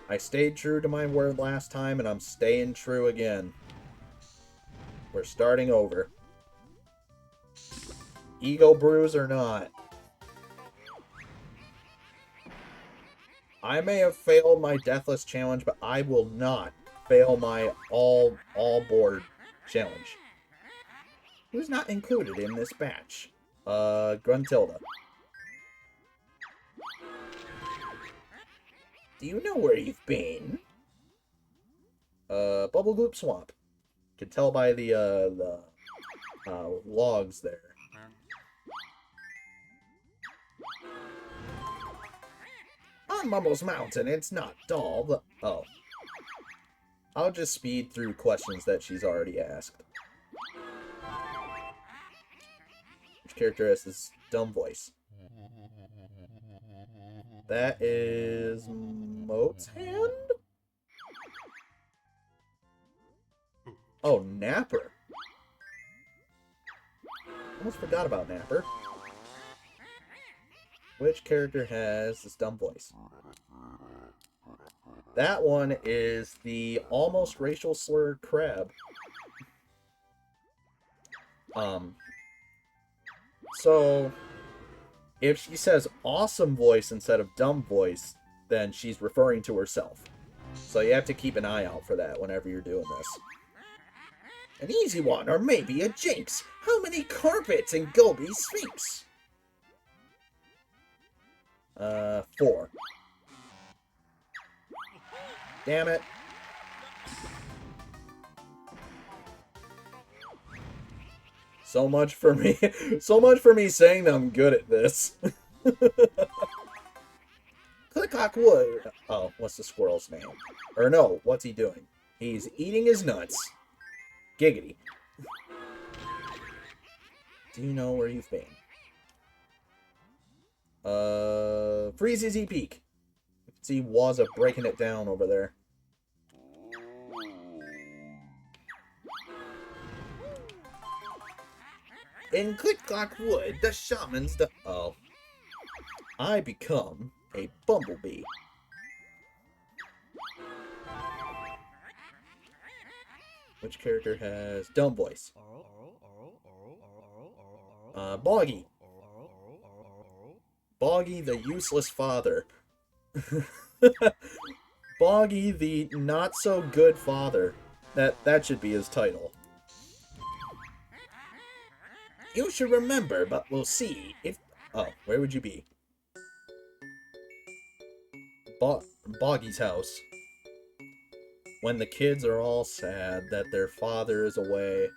I stayed true to my word last time, and I'm staying true again. We're starting over. Ego bruise or not. I may have failed my Deathless challenge, but I will not fail my all board challenge. Who's not included in this batch? Gruntilda. Do you know where you've been? Bubble Goop Swamp. Can tell by the logs there. On Mumble's Mountain, it's not dull, but... Oh. I'll just speed through questions that she's already asked. Which character has this dumb voice? That is... Moat's hand? Oh, Napper. Almost forgot about Napper. Which character has this dumb voice? That one is the almost racial slur crab. So, if she says awesome voice instead of dumb voice, then she's referring to herself. So you have to keep an eye out for that whenever you're doing this. An easy one, or maybe a jinx. How many carpets in Gobi's Sphinx? 4. Damn it. So much for me. So much for me saying that I'm good at this. Clock Wood. Oh, what's the squirrel's name? Or no, what's he doing? He's eating his nuts. Giggity. Do you know where you've been? Freezy Peak. You can see Wazza breaking it down over there. In Click Clock Wood, the shaman's the... Oh. I become a bumblebee. Which character has dumb voice? Boggy. Boggy the useless father. Boggy the not so good father. That should be his title. You should remember, but we'll see if... Oh, where would you be? Boggy's house. When the kids are all sad that their father is away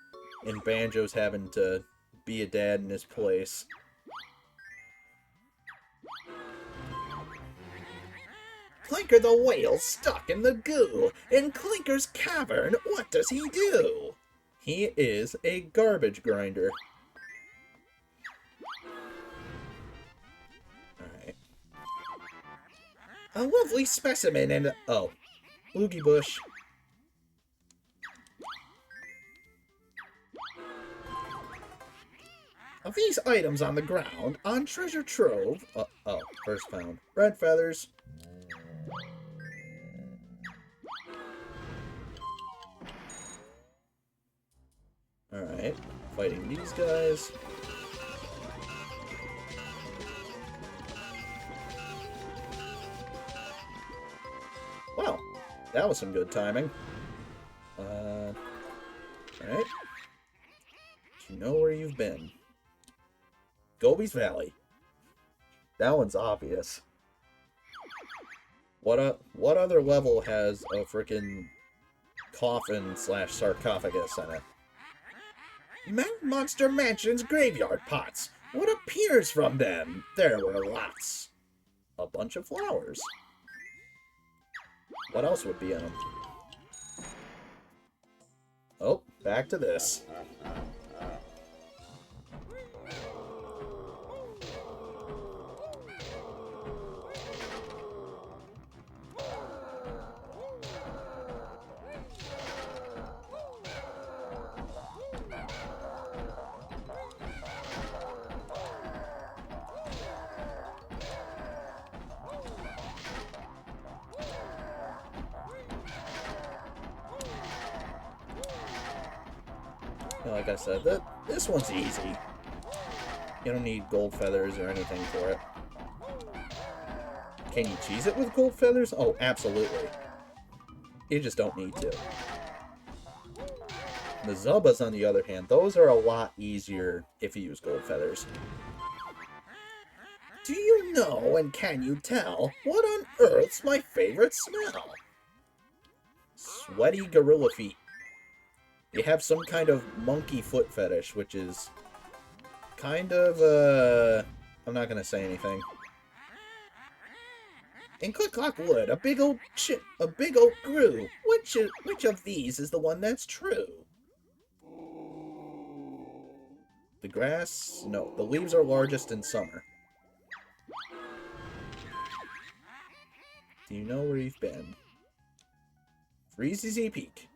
and Banjo's having to be a dad in his place. Clinker the whale's stuck in the goo. In Clinker's cavern, what does he do? He is a garbage grinder. Alright. A lovely specimen and... Oh. Oogie Bush. Of these items on the ground, on treasure trove... oh, first found. Red feathers. Alright, fighting these guys. Wow, that was some good timing. Alright. Do you know where you've been? Gobi's Valley. That one's obvious. What other level has a frickin' coffin/sarcophagus in it? Monster Mansion's graveyard pots. What appears from them? There were lots. A bunch of flowers. What else would be in them? Oh, back to this. Like I said, this one's easy. You don't need gold feathers or anything for it. Can you cheese it with gold feathers? Oh, absolutely. You just don't need to. The Zubbas, on the other hand, those are a lot easier if you use gold feathers. Do you know and can you tell what on earth's my favorite smell? Sweaty gorilla feet. You have some kind of monkey foot fetish, which is kind of, I'm not going to say anything. In Click Clock Wood, a big oak grew. Which of these is the one that's true? The grass? No, the leaves are largest in summer. Do you know where you've been? Freezy Peak.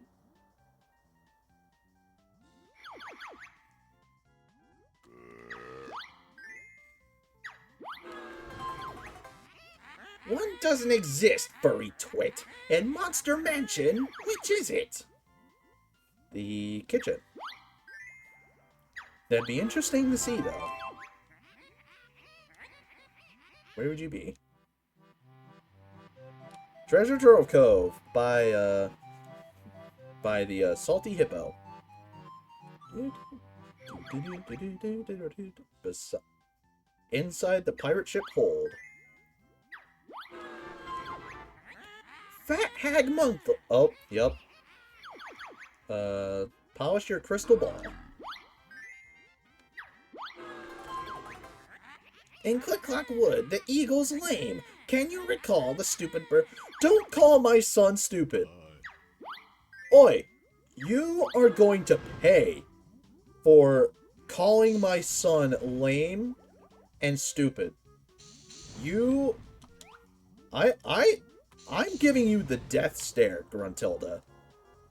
One doesn't exist, furry twit. In Monster Mansion, which is it? The kitchen. That'd be interesting to see, though. Where would you be? Treasure Trove Cove by the Salty Hippo. Inside the pirate ship hold. Fat Hag Monk. Oh, yep. Polish your crystal ball. In Click Clock Wood, the eagle's lame. Can you recall the stupid bird? Don't call my son stupid. Oi, you are going to pay for calling my son lame and stupid. I'm giving you the death stare, Gruntilda.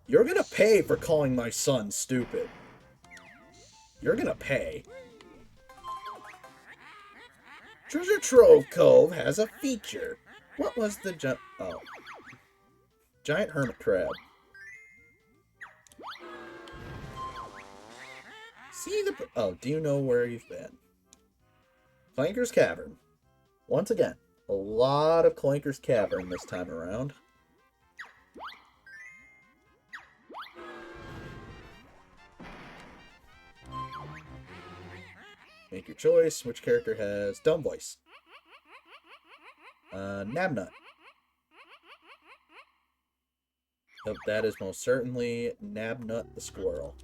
You're gonna pay for calling my son stupid. You're gonna pay. Treasure Trove Cove has a feature. What was the giant hermit crab. See the... Oh, do you know where you've been? Clanker's Cavern. Once again, a lot of Clanker's Cavern this time around. Make your choice. Which character has dumb voice? Nabnut. Oh, that is most certainly Nabnut the squirrel.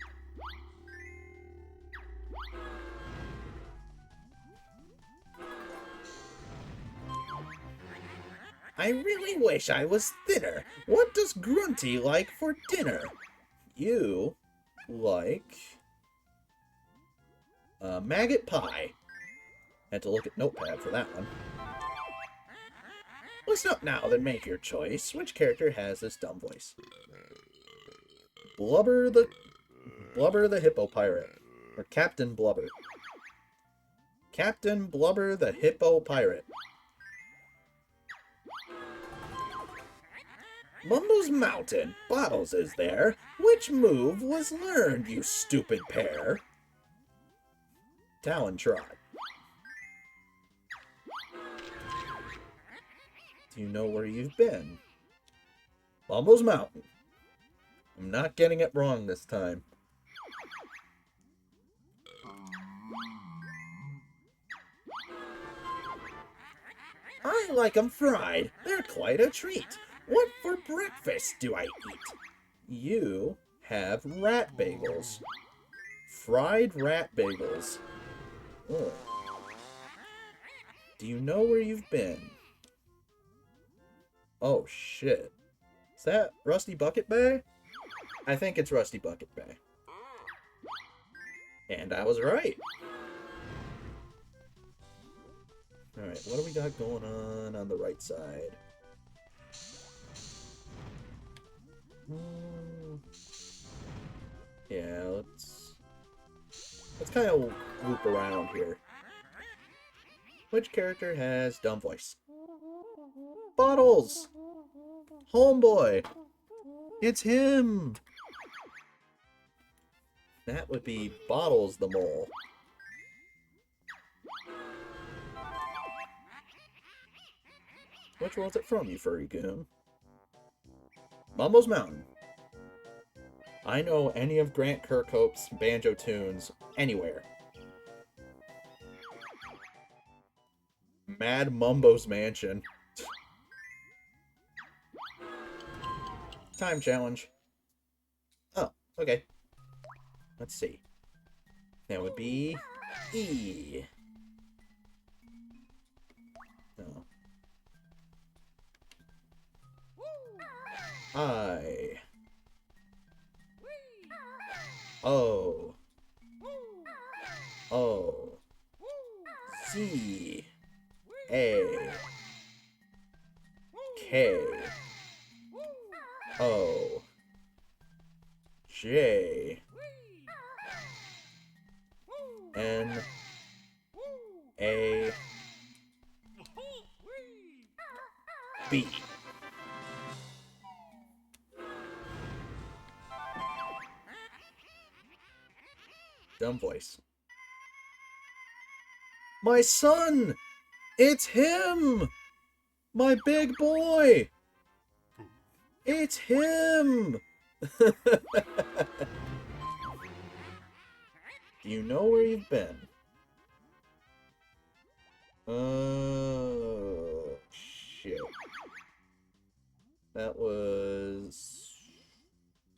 I really wish I was thinner. What does Grunty like for dinner? You like maggot pie. Had to look at Notepad for that one. Listen up now, then make your choice. Which character has this dumb voice? Blubber the hippo pirate. Or Captain Blubber. Captain Blubber the hippo pirate. Mumbo's Mountain. Bottles is there. Which move was learned, you stupid pair? Talon Trot. Do you know where you've been? Mumbo's Mountain. I'm not getting it wrong this time. I like 'em fried. They're quite a treat. What for breakfast do I eat? You have rat bagels. Fried rat bagels. Oh. Do you know where you've been? Oh, shit. Is that Rusty Bucket Bay? I think it's Rusty Bucket Bay. And I was right. Alright, what do we got going on the right side? Yeah, let's kind of loop around here. Which character has dumb voice? Bottles! Homeboy! It's him! That would be Bottles the mole. Which was it from, you furry goon? Mumbo's Mountain. I know any of Grant Kirkhope's banjo tunes anywhere. Mad Mumbo's Mansion. Time challenge. Oh, okay. Let's see. That would be E. No. I. O. O. Z. A. K. O. J. N. A. B. Dumb voice. My son! It's him! My big boy! It's him! Do you know where you've been? Shit. That was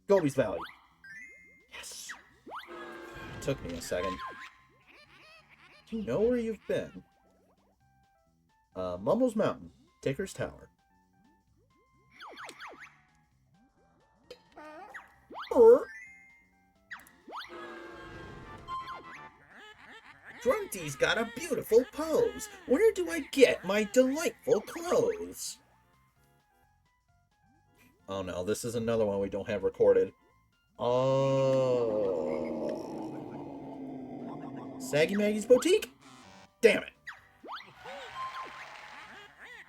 Gobi's Valley. Yes. Took me a second. Do you know where you've been? Mumbo's Mountain. Ticker's Tower. Grunty's got a beautiful pose. Where do I get my delightful clothes? Oh no, this is another one we don't have recorded. Oh. Saggy Maggie's Boutique? Damn it.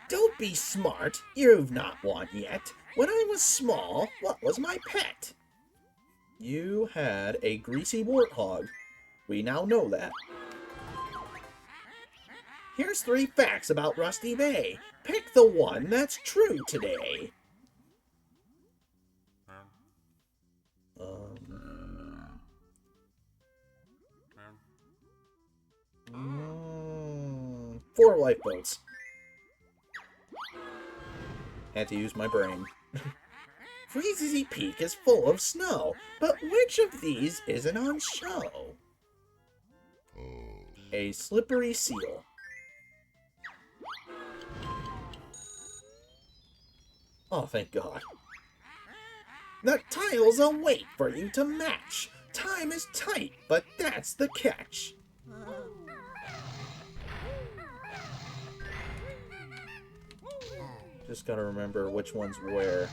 Don't be smart. You've not won yet. When I was small, what was my pet? You had a greasy warthog. We now know that. Here's 3 facts about Rusty Bay. Pick the one that's true today. Mm, 4 lifeboats. Had to use my brain. Freezy Peak is full of snow, but which of these isn't on show? A slippery seal. Oh, thank God. The tiles will wait for you to match. Time is tight, but that's the catch. Just gotta remember which one's where.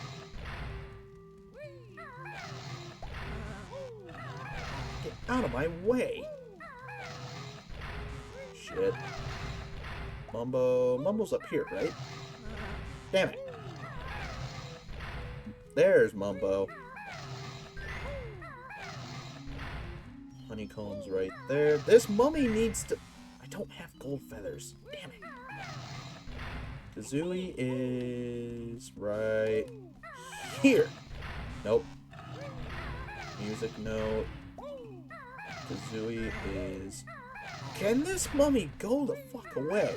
Get out of my way. Shit. Mumbo's up here, right? Damn it. There's Mumbo. Honeycomb's right there. This mummy needs to... I don't have gold feathers. Damn it. Kazooie is right here. Nope. Music note. Kazooie is... Can this mummy go the fuck away?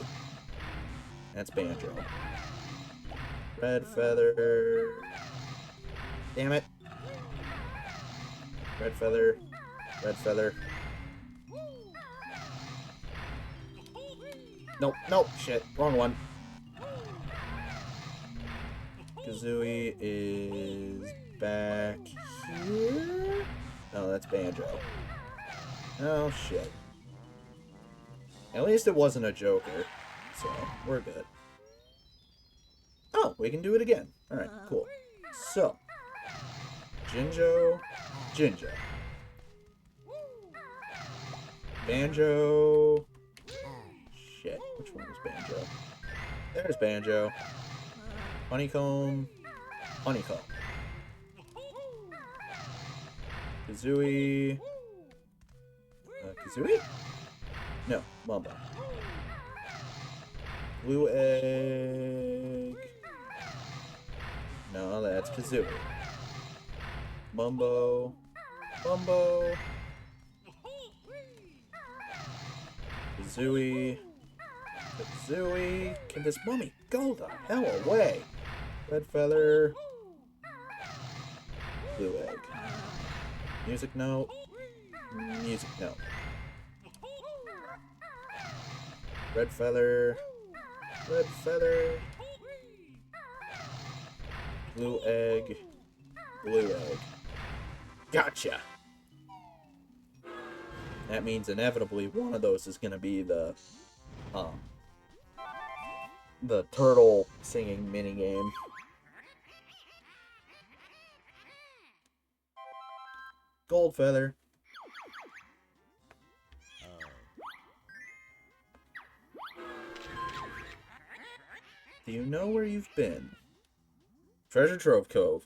That's Banjo. Red feather. Damn it. Red feather. Red feather. Nope, nope, shit. Wrong one. Kazooie is back here. Oh, that's Banjo. Oh, shit. At least it wasn't a Joker, so we're good. Oh, we can do it again. Alright, cool. So, Jinjo, Banjo. Shit, which one was Banjo? There's Banjo. Honeycomb. Kazooie. Kazooie? No, Mumbo. Blue egg. No, that's Kazooie. Mumbo. Kazooie. Can this mummy go the hell away? Red feather. Blue egg. Music note. Red feather. Blue egg. Gotcha! That means inevitably one of those is gonna be the turtle singing minigame. Gold feather. Do you know where you've been? Treasure Trove Cove.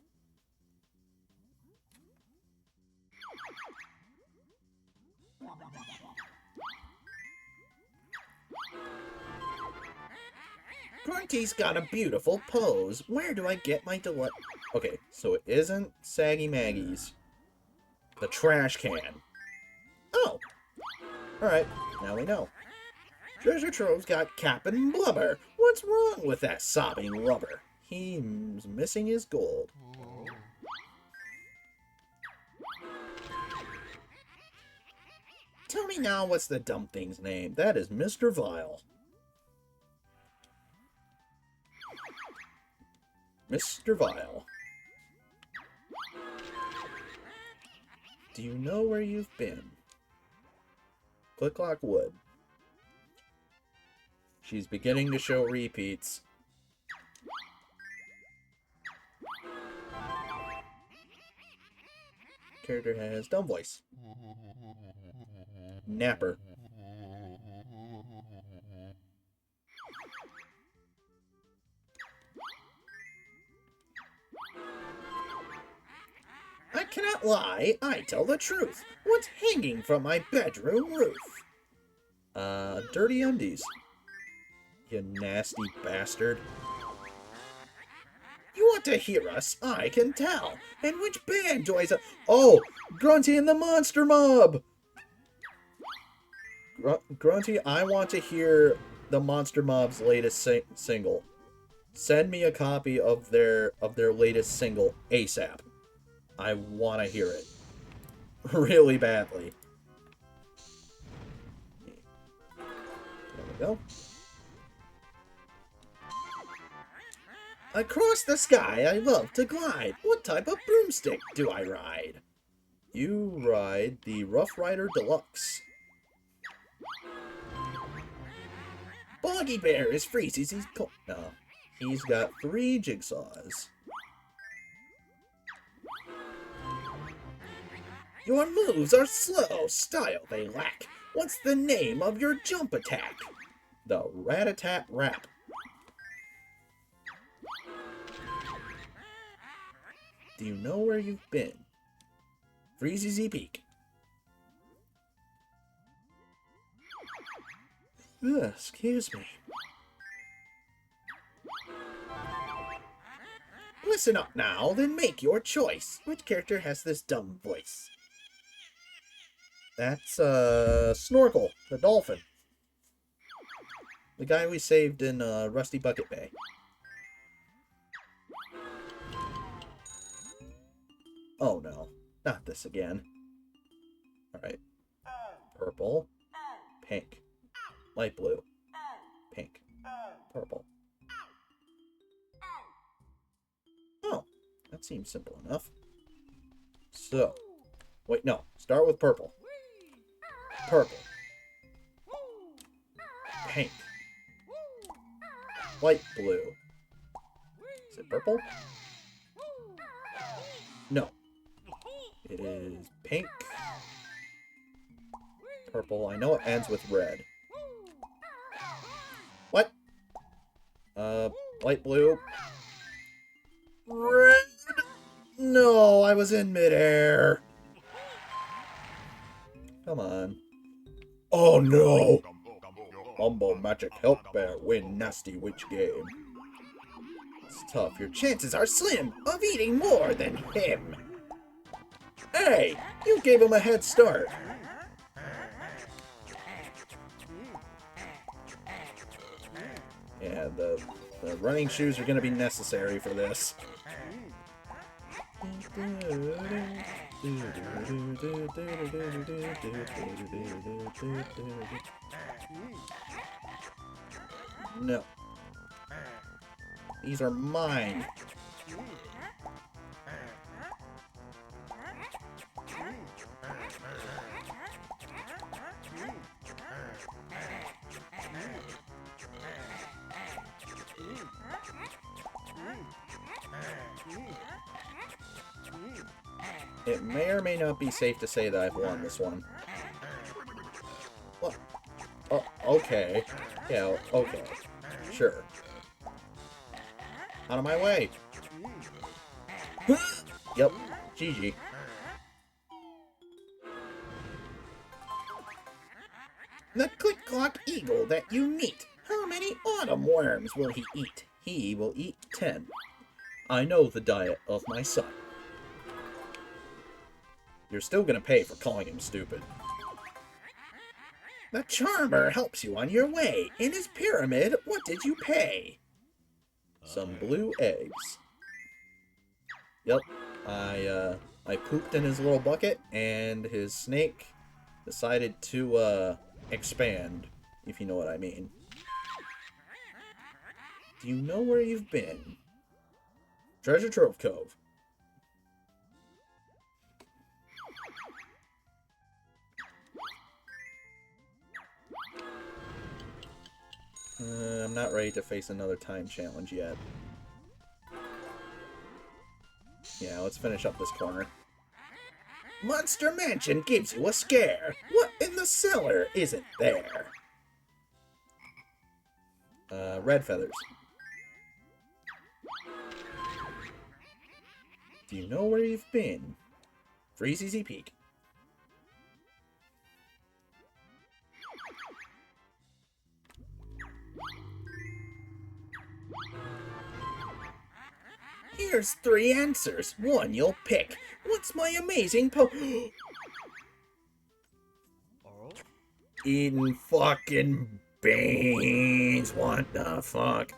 Grunty's got a beautiful pose. Where do I get my delight? Okay, so it isn't Saggy Maggie's. The trash can. Oh, Alright, now we know. Treasure Trove's got Cap'n Blubber. What's wrong with that sobbing rubber? He's missing his gold. Tell me now, what's the dumb thing's name? That is Mr. Vile. Mr. Vile. Do you know where you've been? Click-Clock Wood. She's beginning to show repeats. Character has dumb voice. Napper. I cannot lie, I tell the truth. What's hanging from my bedroom roof? Dirty undies. You nasty bastard. You want to hear us, I can tell. And which band joins a... Oh! Grunty and the Monster Mob! Grunty, I want to hear the Monster Mob's latest single. Send me a copy of their latest single ASAP. I want to hear it. Really badly. There we go. Across the sky I love to glide. What type of broomstick do I ride? You ride the Rough Rider Deluxe. Boggy Bear is Freezy's... No. He's got 3 jigsaws. Your moves are slow, style they lack. What's the name of your jump attack? The Rat-a-tat Rap. Do you know where you've been? Freezy Peak. Excuse me. Listen up now, then make your choice. Which character has this dumb voice? That's, Snorkel, the dolphin. The guy we saved in, Rusty Bucket Bay. Oh no, not this again. Alright. Purple. Pink. Light blue. Pink. Purple. Oh, that seems simple enough. So, wait, no. Start with purple. Purple. Pink. Light blue. Is it purple? No. It is pink. Purple. I know it ends with red. What? Light blue. Red. No, I was in midair. Come on. Oh no! Mumbo Magic Help Bear win Nasty Witch game. It's tough. Your Chances are slim of eating more than him. Hey, you gave him a head start. Yeah, the running shoes are going to be necessary for this. No. These are mine. It may or may not be safe to say that I've won this one. Well, oh, okay. Yeah, okay. Sure. Out of my way. Yep. GG. The Click-Clock Eagle that you meet. How many autumn worms will he eat? He will eat 10. I know the diet of my son. You're still gonna pay for calling him stupid. The Charmer helps you on your way. In his pyramid, what did you pay? Some blue eggs. Yep. I pooped in his little bucket, and his snake decided to, expand, if you know what I mean. Do you know where you've been? Treasure Trove Cove. I'm not ready to face another time challenge yet. Yeah, let's finish up this corner. Monster Mansion gives you a scare. What in the cellar isn't there? Red feathers. Do you know where you've been? Freeze Easy Peek. Here's 3 answers. One you'll pick. What's my amazing Eating fucking beans. What the fuck?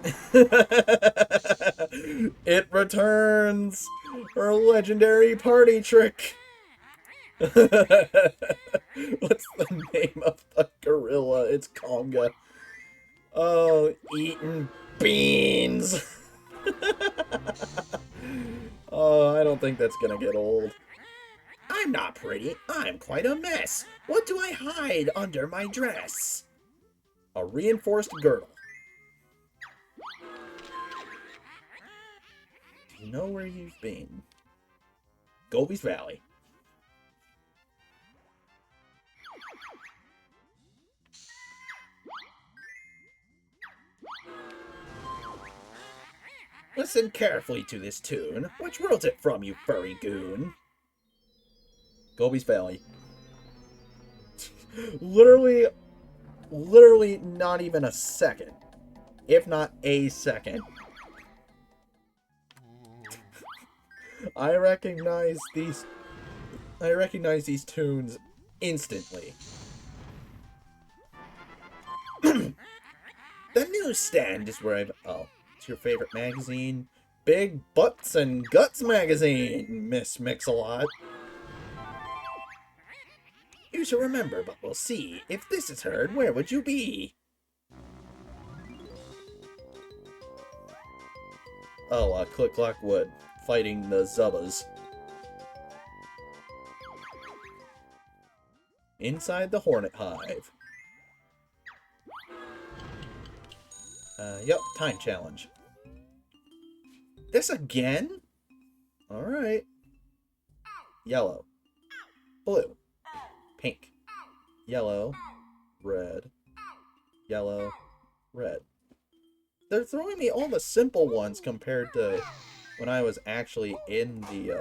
It returns! Her legendary party trick! What's the name of the gorilla? It's Conga. Oh, eating beans! Oh, I don't think that's gonna get old. I'm not pretty. I'm quite a mess. What do I hide under my dress? A reinforced girdle. Do you know where you've been? Gobi's Valley. Listen carefully to this tune. Which world's it from, you furry goon? Gobi's Valley. Literally not even a second. If not a second. I recognize these tunes instantly. The newsstand is where I've... Oh, it's your favorite magazine? Big Butts and Guts magazine, Miss Mix-a-Lot. You should remember, but we'll see. If this is heard, where would you be? Oh, Click Clock Wood, fighting the Zubbas. Inside the Hornet Hive. Yep, time challenge. This again? Alright. Yellow. Blue. Pink. Yellow. Red. Yellow. Red. They're throwing me all the simple ones compared to when I was actually in the,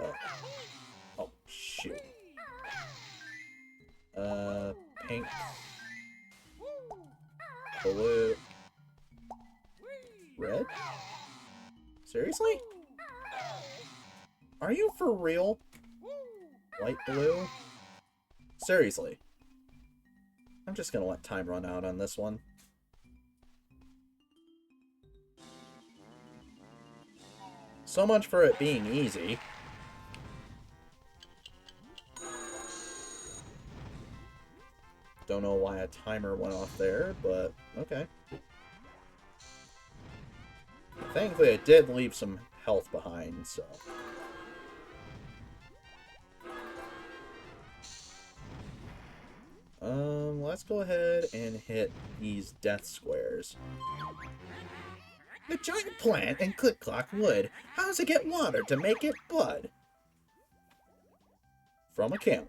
Oh, shoot. Pink. Blue. Red? Seriously? Are you for real? Light blue? Seriously. I'm just gonna let time run out on this one. So much for it being easy. Don't know why a timer went off there, but okay. Thankfully, it did leave some health behind, so... Let's go ahead and hit these death squares. The giant plant and Click Clock Wood. How does it get water to make it bud? From a camel.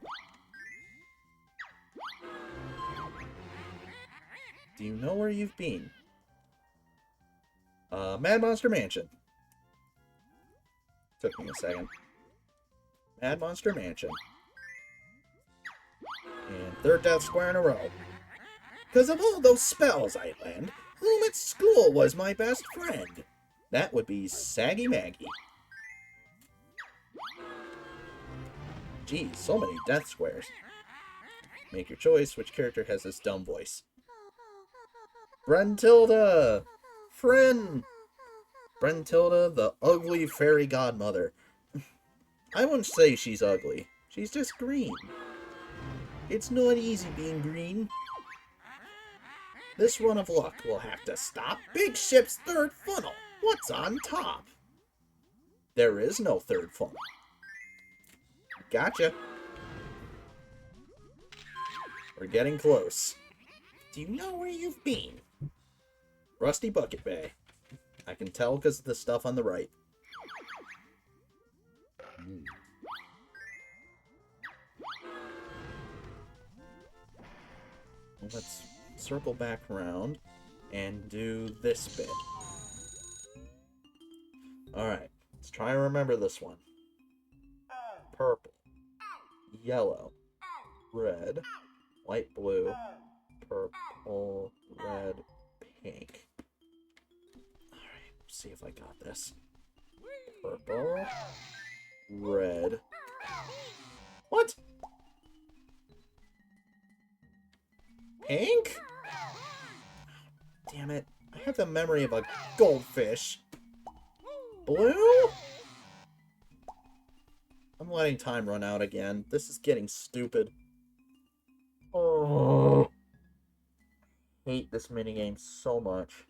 Do you know where you've been? Mad Monster Mansion. Took me a second. Mad Monster Mansion. And third death square in a row. 'Cause of all those spells I learned, whom at school was my best friend? That would be Saggy Maggie. Geez, so many death squares. Make your choice. Which character has this dumb voice? Gruntilda! Friend! Gruntilda, the ugly fairy godmother. I wouldn't say she's ugly. She's just green. It's not easy being green. This run of luck will have to stop. Big ship's third funnel. What's on top? There is no third phone. Gotcha. We're getting close. Do you know where you've been? Rusty Bucket Bay. I can tell because of the stuff on the right. Let's circle back around and do this bit. Alright, let's try and remember this one. Purple, yellow, red, light blue, purple, red, pink. Alright, see if I got this. Purple, red. What? Pink? Damn it. I have the memory of a goldfish. Blue? I'm letting time run out again. This is getting stupid. Oh. Hate this minigame so much.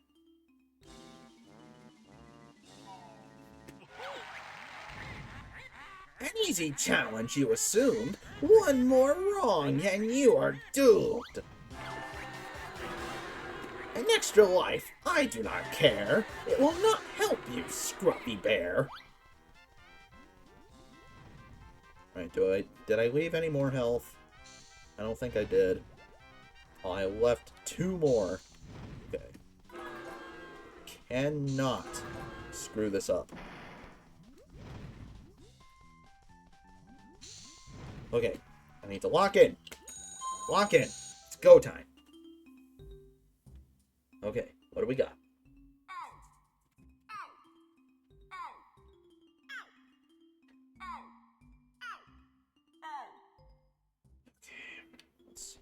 An easy challenge, you assumed. One more wrong, and you are doomed. An extra life, I do not care. It will not help you, scruffy bear. Alright, did I leave any more health? I don't think I did. Oh, I left 2 more. Okay. Cannot screw this up. Okay, I need to lock in. Lock in. It's go time. Okay, what do we got? Okay, let's see.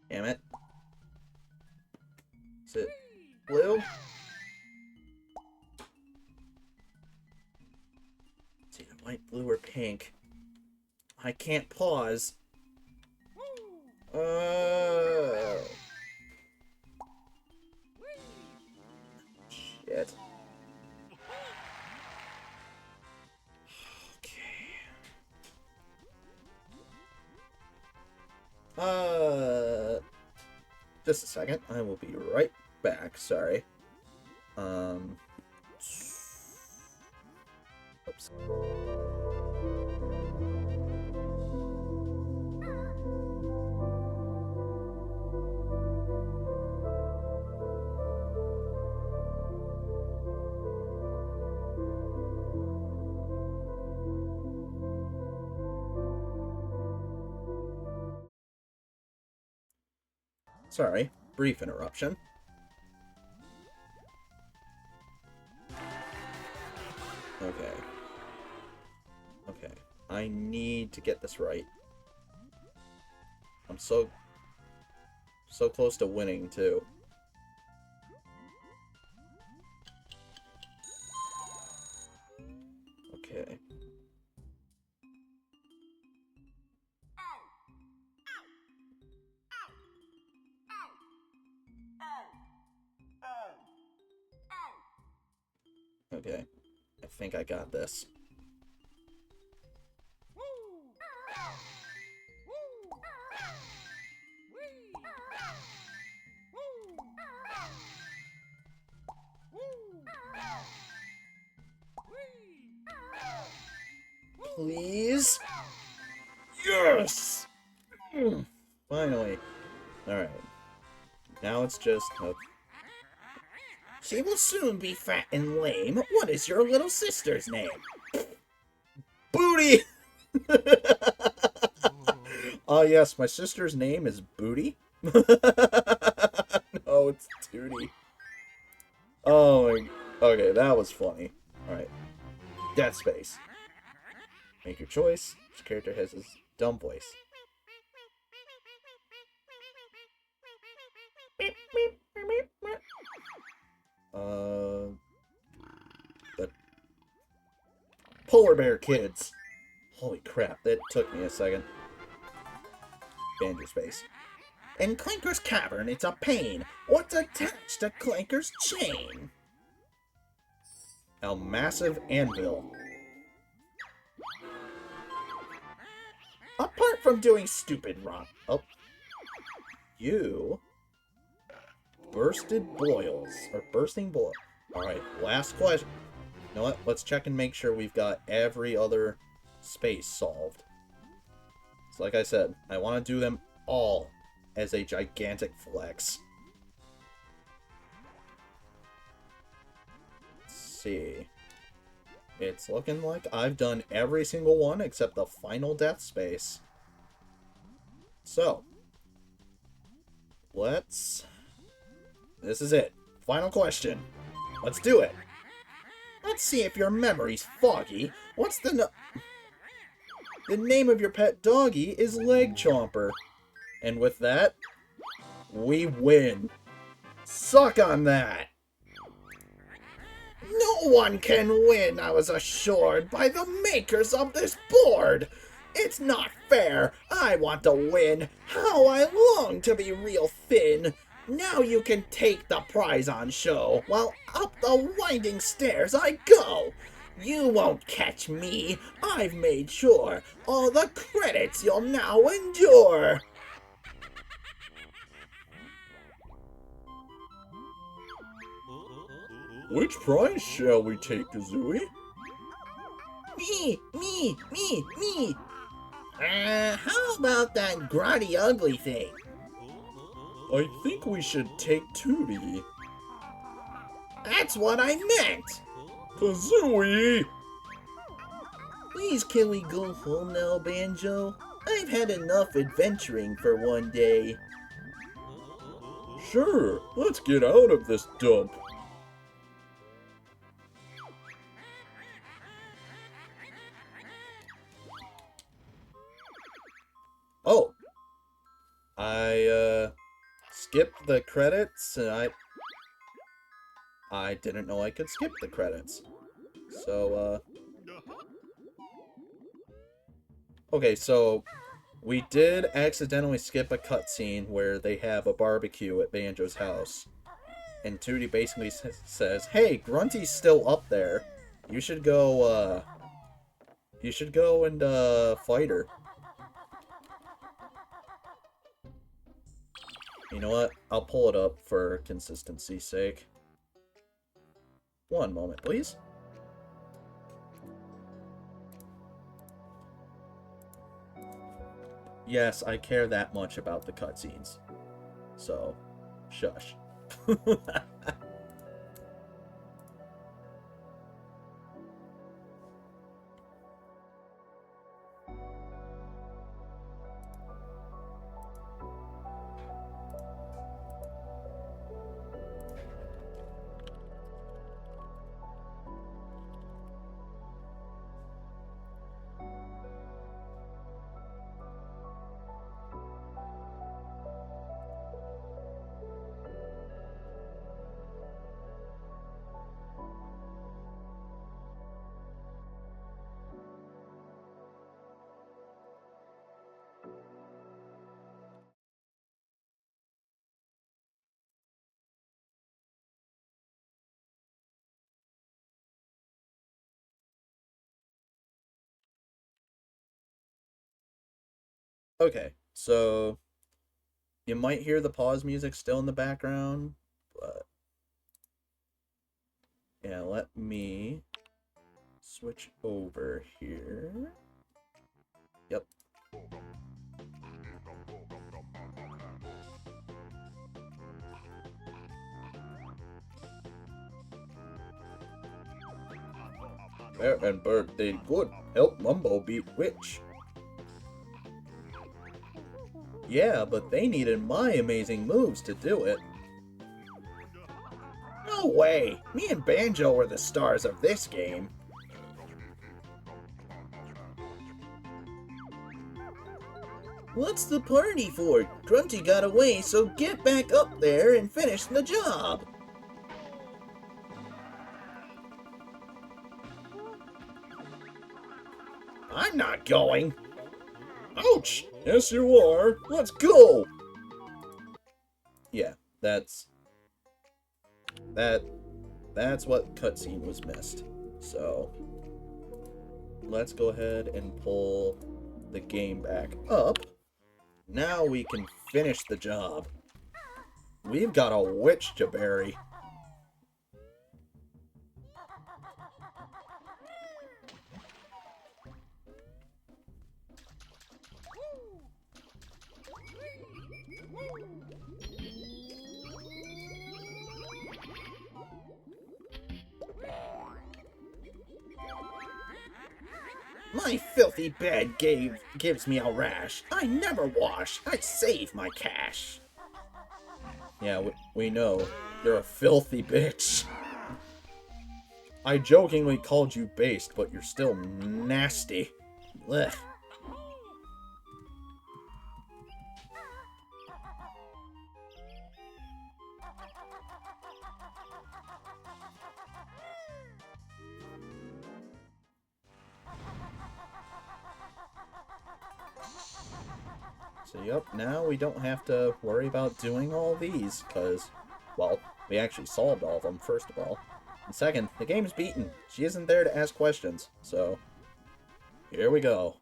Damn it. Is it blue? It's either white, blue, or pink. I can't pause. Shit. Okay. Just a second. I will be right back. Sorry. Oops. Sorry, brief interruption. Okay. Okay. I need to get this right. I'm so close to winning, too. Okay. Okay. I think I got this. Please? Yes! Finally. Alright. Now it's just... She will soon be fat and lame. What is your little sister's name? Booty! Yes, my sister's name is Booty. No, it's Tootie. Oh my... Okay, that was funny. Alright. Death Space. Make your choice. Each character has his dumb voice. The Polar Bear Kids. Holy crap, that took me a second. Banjo space. In Clanker's cavern, it's a pain. What's attached to Clanker's chain? A massive anvil. Apart from doing stupid wrong. Oh. You bursted boils. Or bursting boil. Alright, last question. You know what? Let's check and make sure we've got every other space solved. So like I said, I want to do them all as a gigantic flex. Let's see. It's looking like I've done every single one except the final death space. So, this is it. Final question. Let's do it. Let's see if your memory's foggy. What's the name of your pet doggy is Leg Chomper. And with that, we win. Suck on that! No one can win, I was assured by the makers of this board. It's not fair. I want to win. How I long to be real thin. Now you can take the prize on show, while up the winding stairs I go. You won't catch me. I've made sure. All the credits you'll now endure. Which prize shall we take, Kazooie? Me. How about that grotty ugly thing? I think we should take Tootie. That's what I meant. Kazooie! Please can we go home now, Banjo? I've had enough adventuring for one day. Sure, let's get out of this dump. Oh! I, skipped the credits, and I didn't know I could skip the credits. So, okay, so we did accidentally skip a cutscene where they have a barbecue at Banjo's house. And Tootie basically says, "Hey, Grunty's still up there. You should go and, fight her." You know what? I'll pull it up for consistency's sake. One moment, please. Yes, I care that much about the cutscenes. So, shush. Okay, so you might hear the pause music still in the background, but yeah, let me switch over here. Yep. Bear and Bird did good. Help Mumbo beat Witch. Yeah, but they needed my amazing moves to do it. No way! Me and Banjo were the stars of this game. What's the party for? Grunty got away, so get back up there and finish the job. I'm not going. Ouch! Yes, you are. Let's go! Yeah, that's what cutscene was missed. So let's go ahead and pull the game back up. Now we can finish the job. We've got a witch to bury. My filthy bed gives me a rash. I never wash. I save my cash. Yeah, we know. You're a filthy bitch. I jokingly called you based, but you're still nasty. Ugh. So, yep, now we don't have to worry about doing all these, because, well, we actually solved all of them, first of all. And second, the game's beaten. She isn't there to ask questions, so here we go.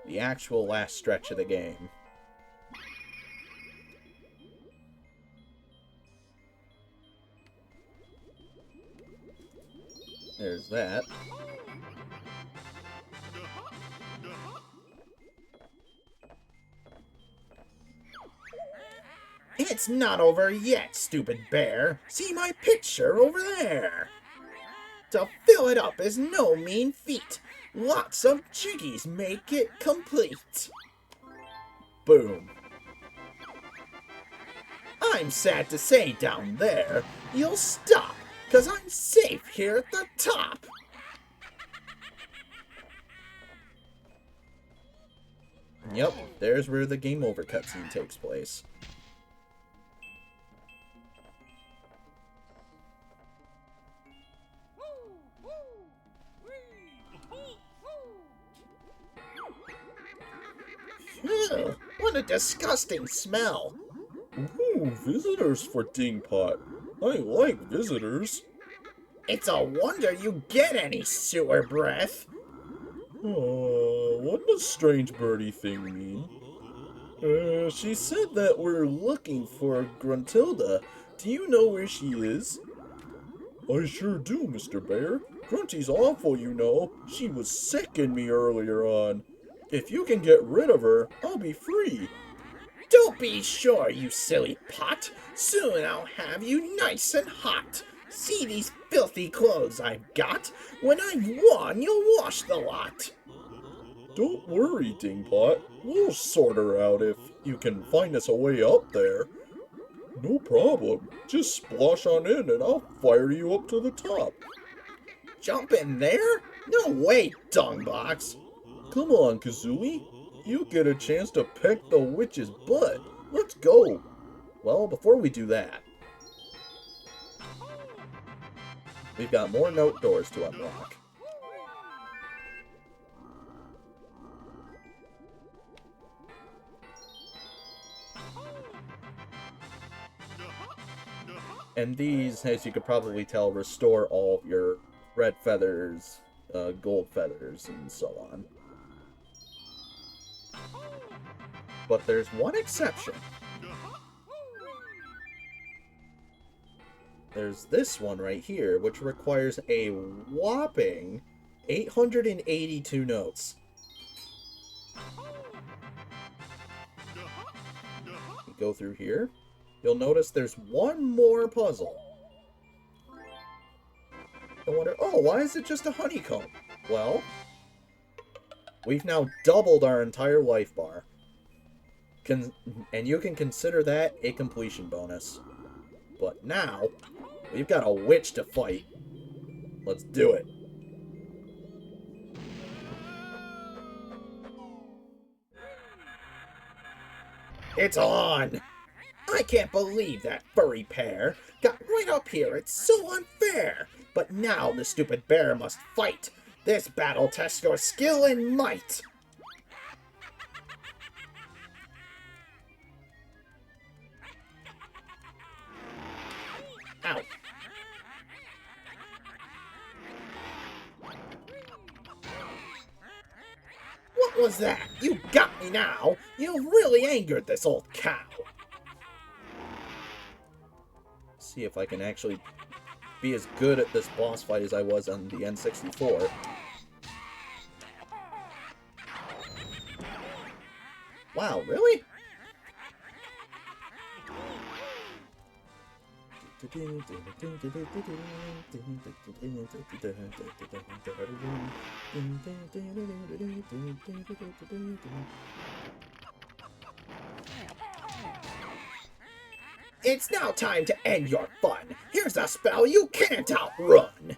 The actual last stretch of the game. There's that. It's not over yet, stupid bear. See my picture over there. To fill it up is no mean feat. Lots of jiggies make it complete. Boom. I'm sad to say down there, you'll stop, 'cause I'm safe here at the top. Yep, there's where the game over cutscene takes place. Ew, what a disgusting smell. Ooh, visitors for Dingpot. I like visitors. It's a wonder you get any sewer breath. Oh, what does strange birdie thing mean? She said that we're looking for Gruntilda. Do you know where she is? I sure do, Mr. Bear. Grunty's awful, you know. She was sicking me earlier on. If you can get rid of her, I'll be free. Don't be sure, you silly pot. Soon I'll have you nice and hot. See these filthy clothes I've got? When I've won, you'll wash the lot. Don't worry, Dingpot. We'll sort her out if you can find us a way up there. No problem. Just splosh on in and I'll fire you up to the top. Jump in there? No way, dongbox. Come on, Kazooie. You get a chance to peck the witch's butt. Let's go. Well, before we do that, we've got more note doors to unlock. And these, as you could probably tell, restore all of your red feathers, gold feathers, and so on. But there's one exception. There's this one right here, which requires a whopping 882 notes. You go through here. You'll notice there's one more puzzle. I wonder, oh, why is it just a honeycomb? Well, we've now doubled our entire life bar. And you can consider that a completion bonus. But now, we've got a witch to fight. Let's do it. It's on! I can't believe that furry pair got right up here. It's so unfair. But now the stupid bear must fight. This battle tests your skill and might. Ow. What was that? You got me now. You've really angered this old cow. See if I can actually be as good at this boss fight as I was on the N64. Wow, really? It's now time to end your fun. Here's a spell you can't outrun.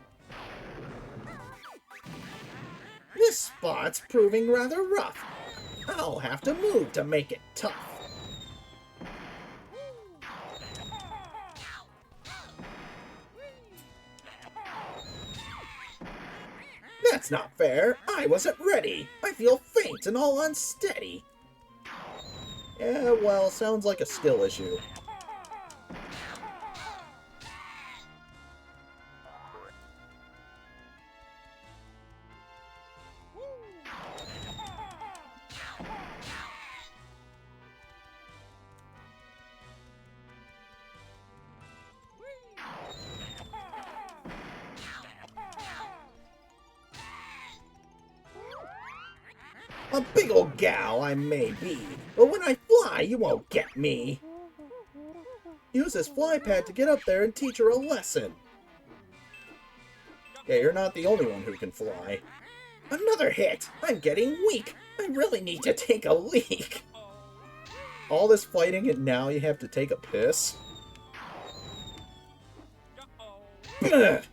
This spot's proving rather rough. I'll have to move to make it tough. That's not fair. I wasn't ready. I feel faint and all unsteady. Yeah, well, sounds like a skill issue. A big old gal I may be, but when I fly, you won't get me. Use this fly pad to get up there and teach her a lesson. Yeah, you're not the only one who can fly. Another hit! I'm getting weak. I really need to take a leak. All this fighting and now you have to take a piss? Ugh.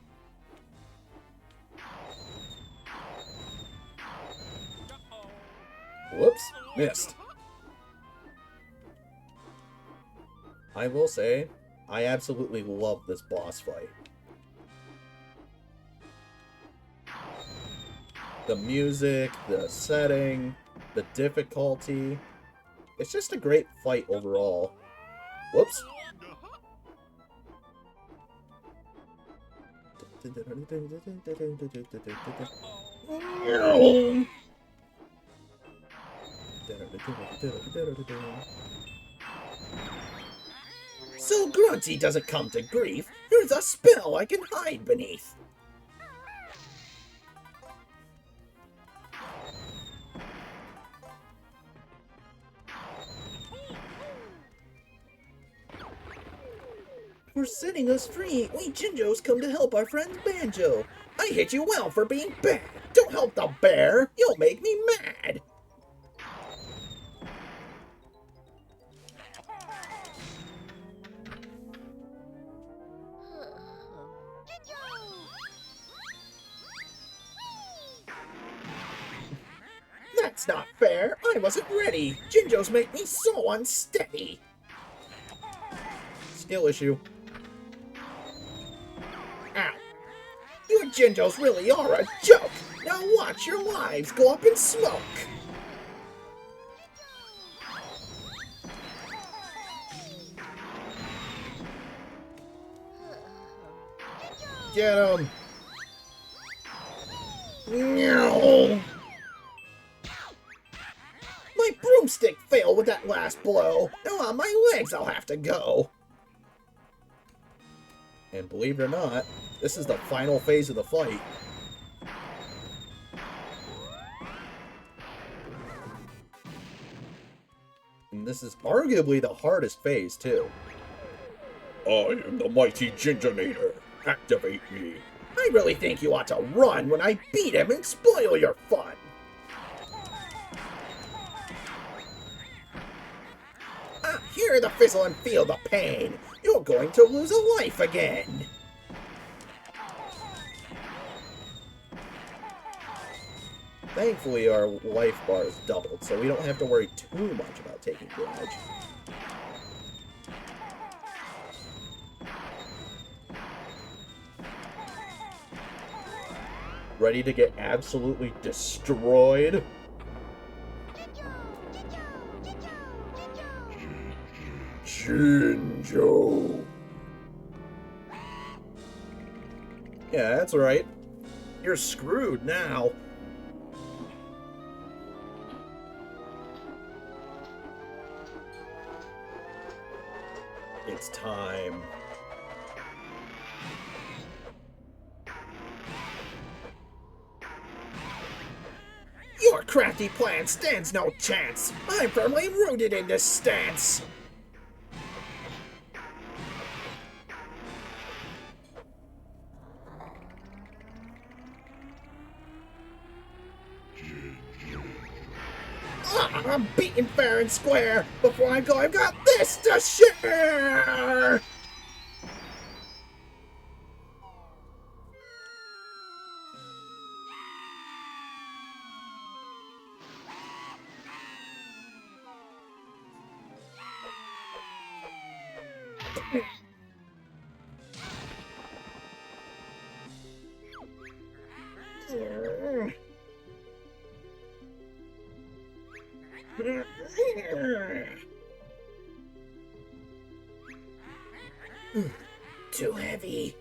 Whoops, missed. I will say, I absolutely love this boss fight. The music, the setting, the difficulty. It's just a great fight overall. Whoops. So Grunty doesn't come to grief. Here's a spell I can hide beneath. We're setting us free. We Jinjos come to help our friend Banjo. I hit you well for being bad. Don't help the bear. You'll make me mad. That's not fair. I wasn't ready. Jinjos make me so unsteady. Skill issue. Ow. You Jinjos really are a joke. Now watch your lives go up in smoke. Get him. Meow. My broomstick failed with that last blow. Now on my legs I'll have to go. And believe it or not, this is the final phase of the fight. And this is arguably the hardest phase, too. I am the mighty Gingernator. Activate me. I really think you ought to run when I beat him and spoil your fun. Hear the fizzle and feel the pain. You're going to lose a life again. Thankfully, our life bar is doubled, so we don't have to worry too much about taking damage. ready to get absolutely destroyed. Jinjo. Yeah, that's right. You're screwed now. It's time. Your crafty plan stands no chance. I'm firmly rooted in this stance. I'm beaten fair and square. Before I go, I've got this to share. Too heavy.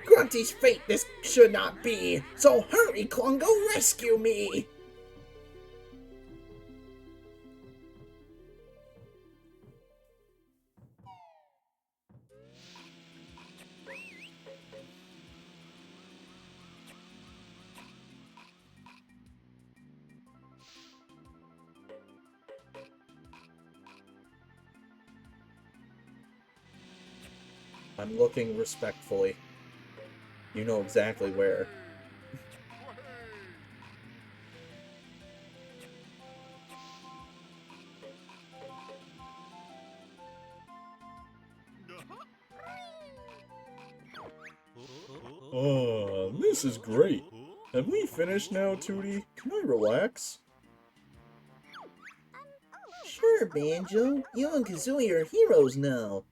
Grunty's fate this should not be. So hurry, Klungo, rescue me. I'm looking respectfully. You know exactly where. Oh, this is great. Have we finished now, Tootie? Can I relax? Sure, Banjo. You and Kazooie are heroes now.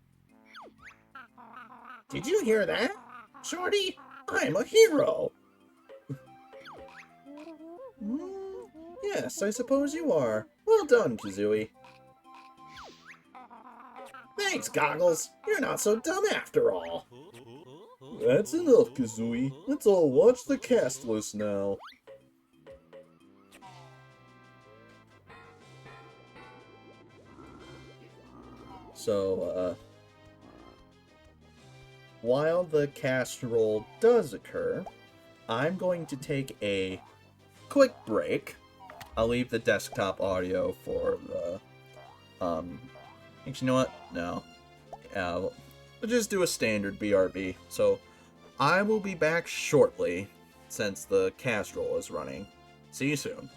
Did you hear that? Shorty, I'm a hero. Yes, I suppose you are. Well done, Kazooie. Thanks, Goggles. You're not so dumb after all. That's enough, Kazooie. Let's all watch the cast list now. So, while the cast roll does occur, I'm going to take a quick break. I'll leave the desktop audio for the, actually, you know what? No. We'll just do a standard BRB. So, I will be back shortly, since the cast roll is running. See you soon.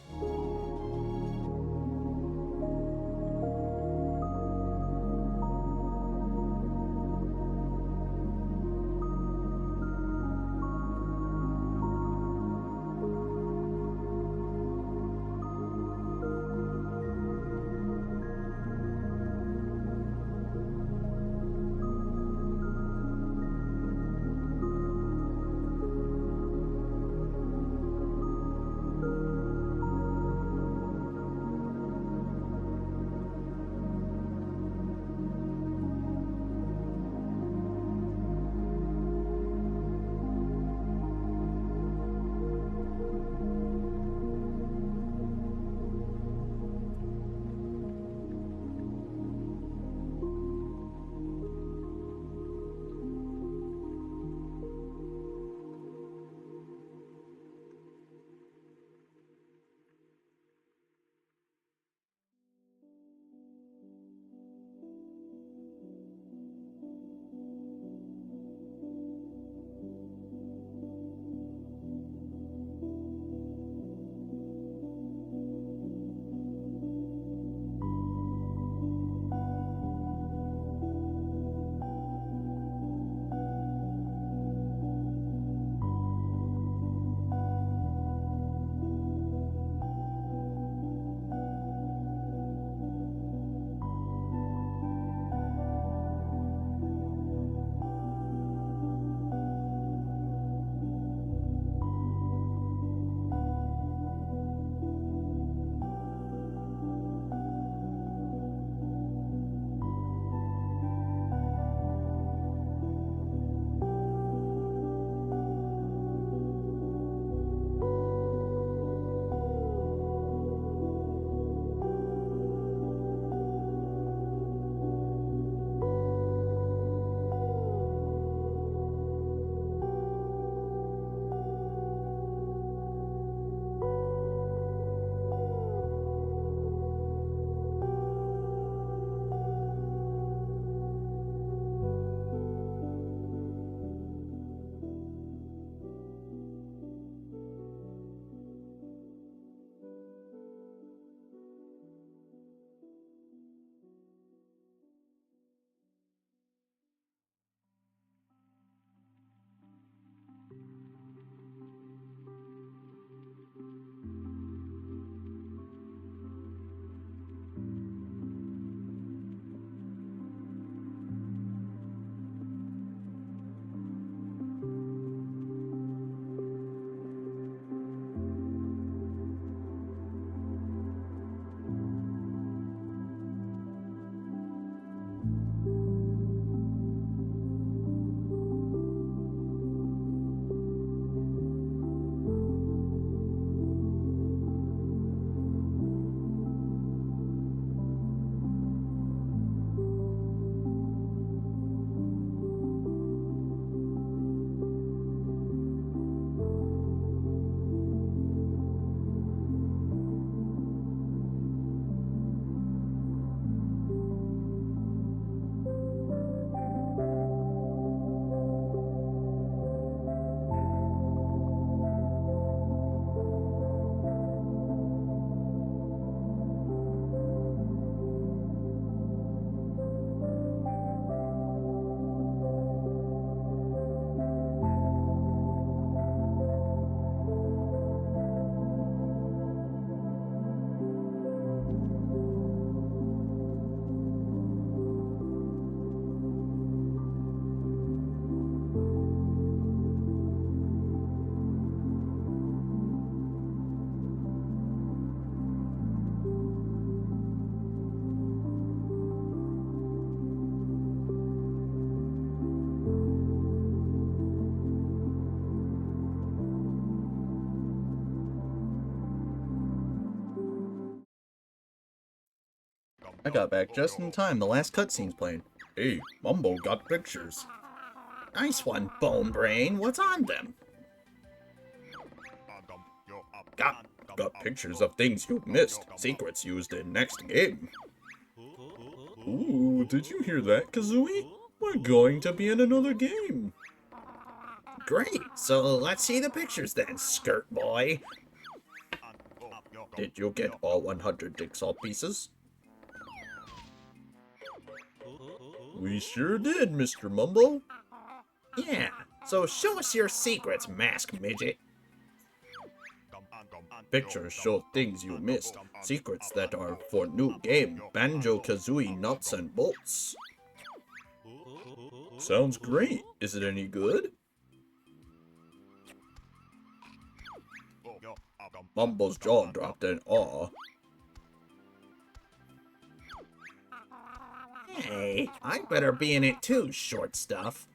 I got back just in time. The last cutscene's playing. Hey, Mumbo got pictures. Nice one, Bone Brain. What's on them? Got pictures of things you missed. Secrets used in next game. Ooh, did you hear that, Kazooie? We're going to be in another game. Great. So let's see the pictures then, Skirt Boy. Did you get all 100 jigsaw pieces? We sure did, Mr. Mumbo. Yeah. So show us your secrets, Mask Midget. Pictures show things you missed. Secrets that are for new game, Banjo-Kazooie Nuts and Bolts. Sounds great. Is it any good? Mumbo's jaw dropped in awe. Hey, I better be in it too, short stuff.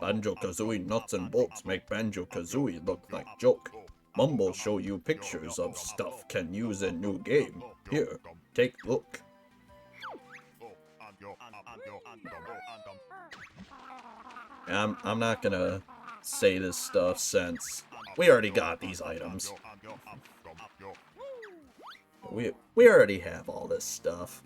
Banjo-Kazooie Nuts and Bolts make Banjo-Kazooie look like joke. Mumbo show you pictures of stuff can use in new game. Here, take look. I'm not gonna say this stuff since we already got these items. We already have all this stuff.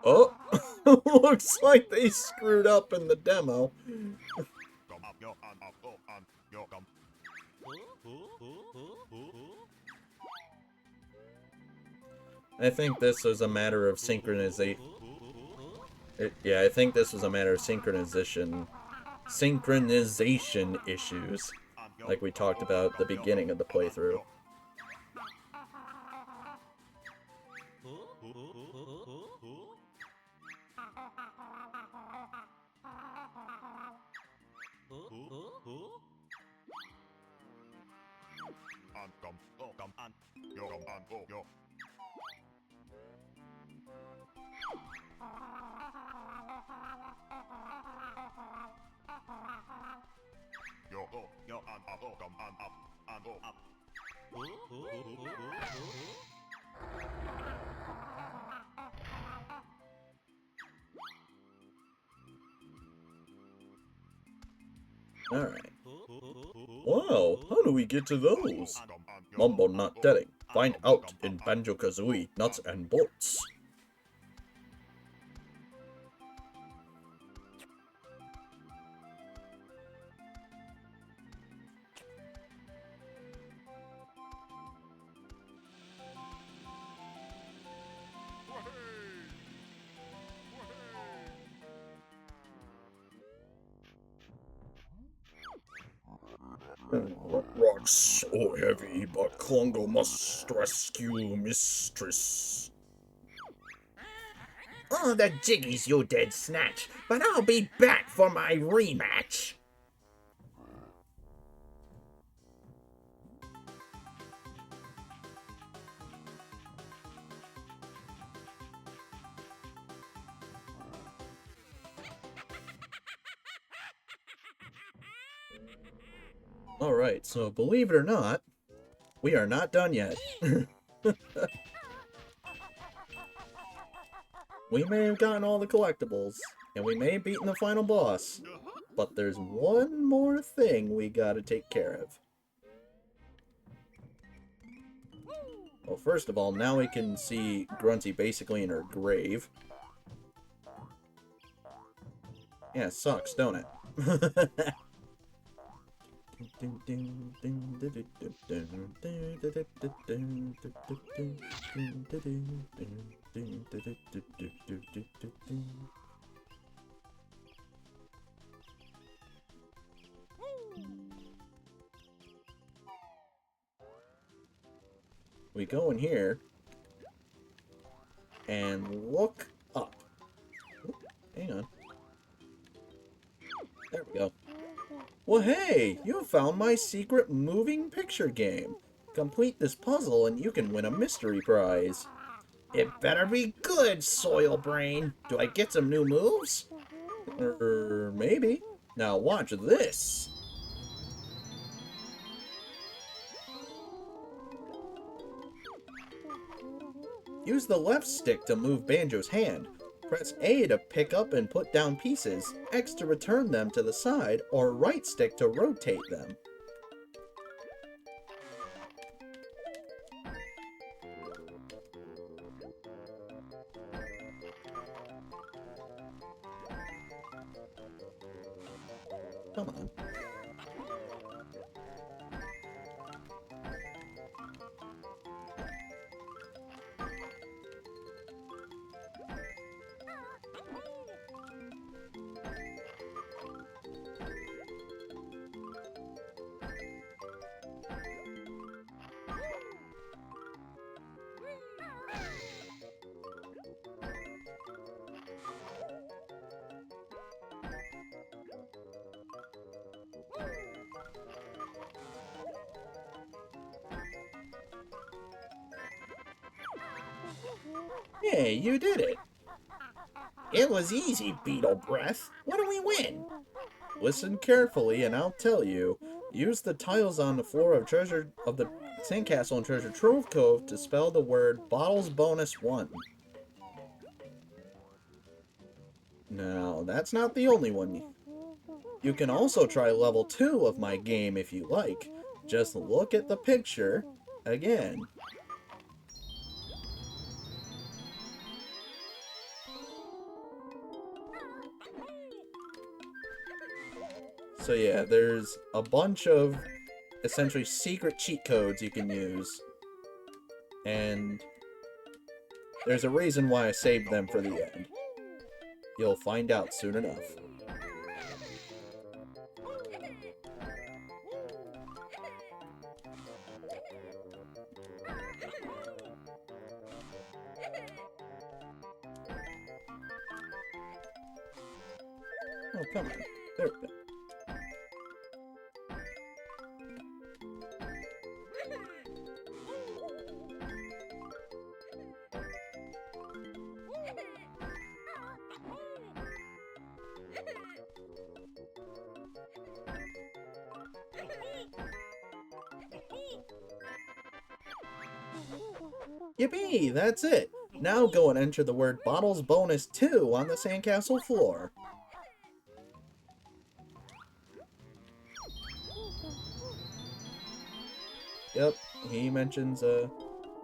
Oh, looks like they screwed up in the demo. I think this was a matter of synchronization. Yeah, I think this was a matter of synchronization issues, like we talked about at the beginning of the playthrough. Alright. Wow, how do we get to those? Mumbo not telling. Find out in Banjo-Kazooie Nuts and Bolts. Rock's so heavy, but Klungo must rescue Mistress. Oh, the jiggies you did snatch, but I'll be back for my rematch. Alright, so believe it or not, we are not done yet. We may have gotten all the collectibles, and we may have beaten the final boss, but there's one more thing we gotta take care of. Well, first of all, now we can see Grunty basically in her grave. Yeah, it sucks, don't it? We go in here and look up. Oop, hang on. Well, hey, you found my secret moving picture game. Complete this puzzle and you can win a mystery prize. It better be good, Soil Brain. Do I get some new moves? Maybe. Now watch this. Use the left stick to move Banjo's hand. Press A to pick up and put down pieces, X to return them to the side, or right stick to rotate them. Come on. Hey, you did it! It was easy, Beetle Breath. What do we win? Listen carefully and I'll tell you. Use the tiles on the floor of the sandcastle in Treasure Trove Cove to spell the word Bottles Bonus 1. Now, that's not the only one. You can also try level 2 of my game if you like. Just look at the picture again. So yeah, there's a bunch of essentially secret cheat codes you can use. And there's a reason why I saved them for the end. You'll find out soon enough. Oh, come on. There we go. Yippee! That's it! Now go and enter the word Bottles Bonus 2 on the sandcastle floor. Yep, he mentions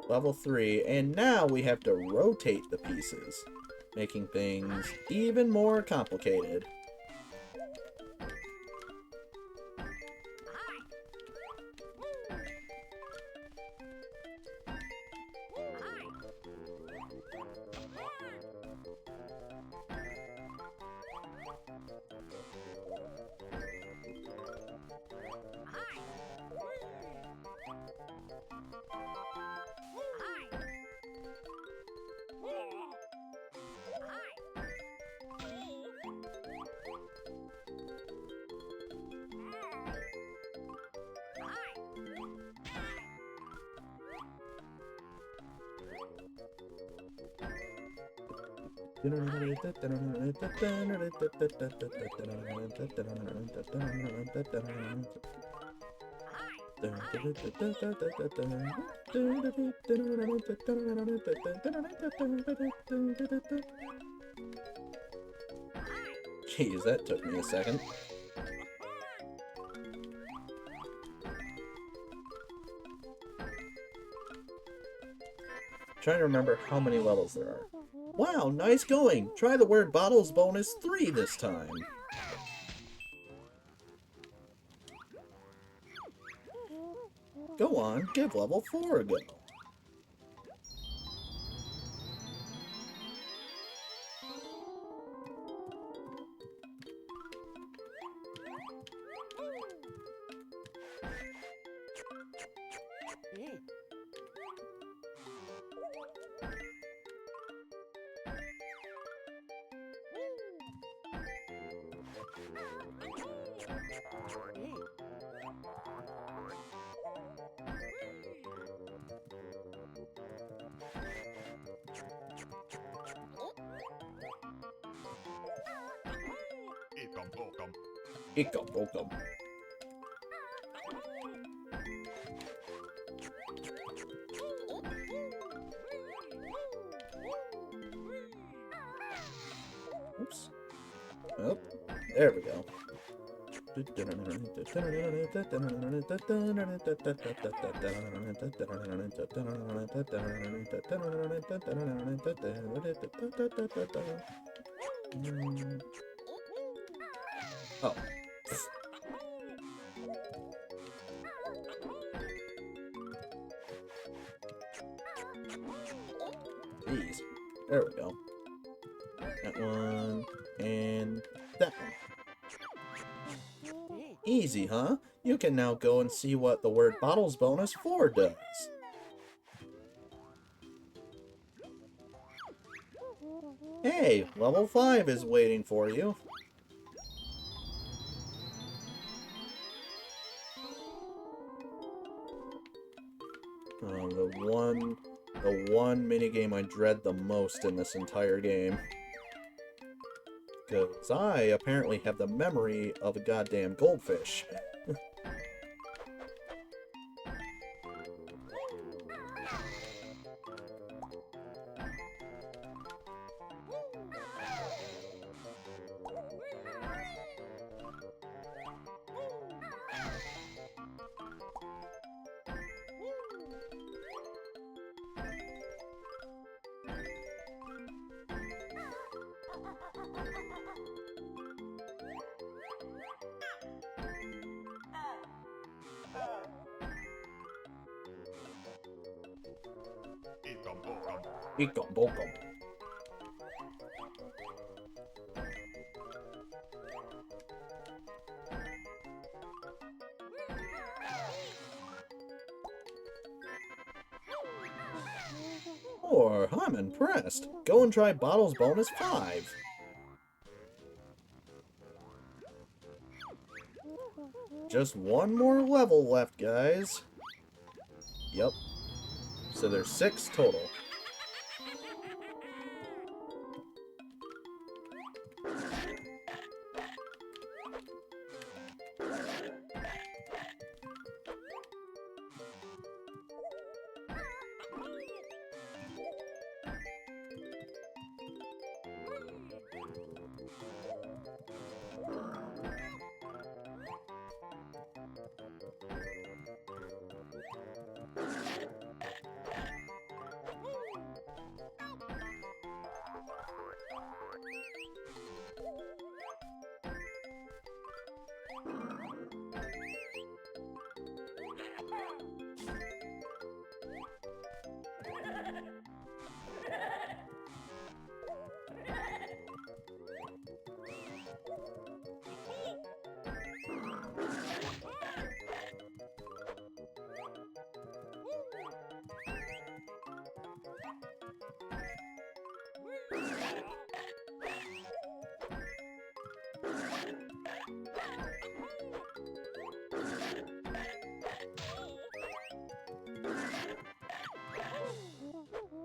level 3, and now we have to rotate the pieces, making things even more complicated. Jeez, that took me a second. Trying to remember how many levels there are. Wow, nice going! Try the word Bottles Bonus 3 this time. Go on, give level 4 a go. Icum, ocum. Oops. Oh, there we go. Oh. Jeez. There we go. That one. And that one. Easy, huh? You can now go and see what the word bottles bonus 4 does. Hey, level 5 is waiting for you. The one minigame I dread the most in this entire game. Because I apparently have the memory of a goddamn goldfish. Icum, bocum. Or, I'm impressed. Go and try Bottles Bonus 5. Just one more level left, guys. Yep. So there's 6 total.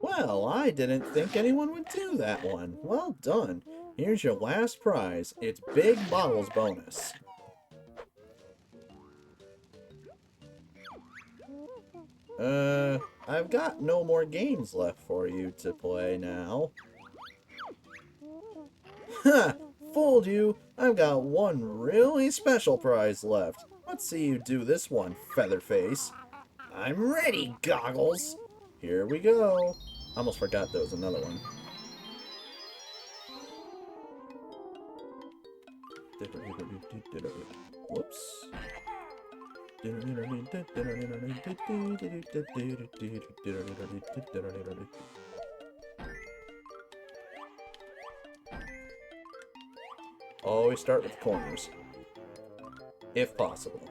Well, I didn't think anyone would do that one. Well done. Here's your last prize. It's Big Bottles Bonus. I've got no more games left for you to play now. Ha! Fooled you! I've got one really special prize left. Let's see you do this one, Featherface. I'm ready, Goggles. Here we go. Almost forgot there was another one. Whoops. Always start with corners, if possible.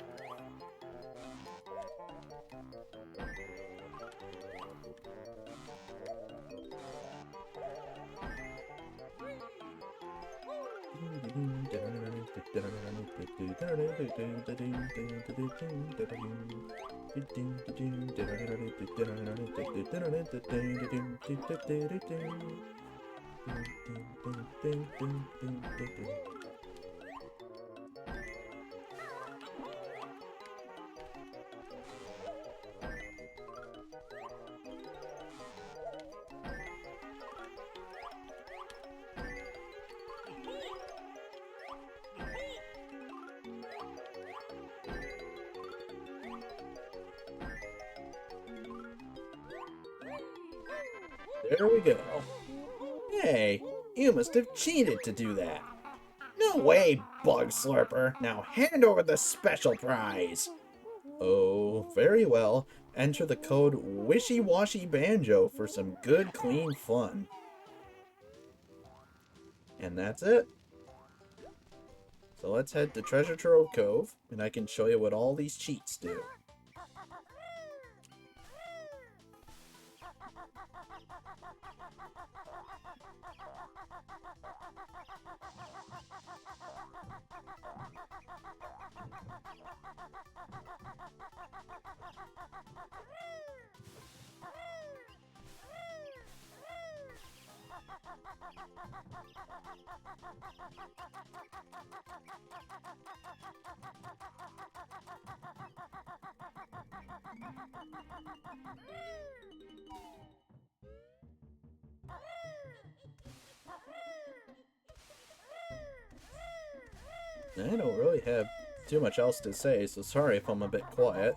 There we go. Hey, you must have cheated to do that. No way, Bug Slurper. Now hand over the special prize. Oh, very well. Enter the code Wishy-Washy Banjo for some good, clean fun. And that's it. So let's head to Treasure Trove Cove, and I can show you what all these cheats do. I don't really have too much else to say, so sorry if I'm a bit quiet.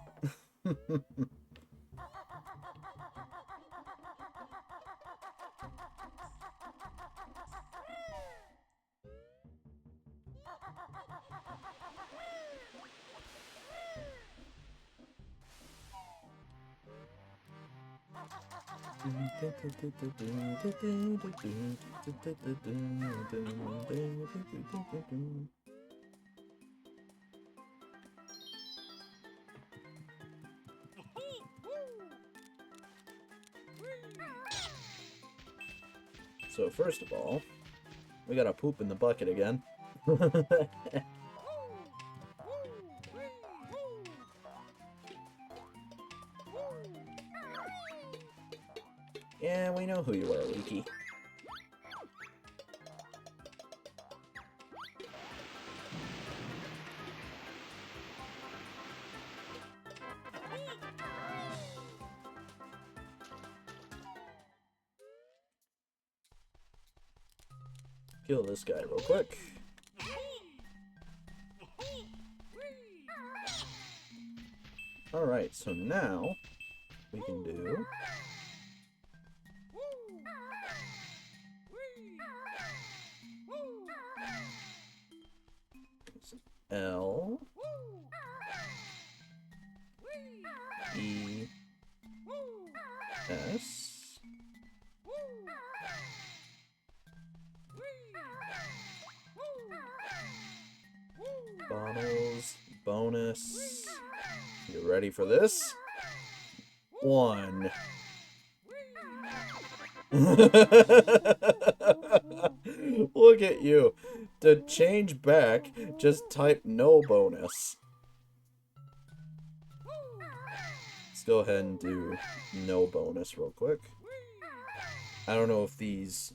So first of all, we gotta poop in the bucket again. Yeah, we know who you are, Leaky. Kill this guy real quick. Alright, so now we can do L E S bottles bonus. You ready for this? 1. Look at you. To change back, just type no bonus. Let's go ahead and do no bonus real quick. I don't know if these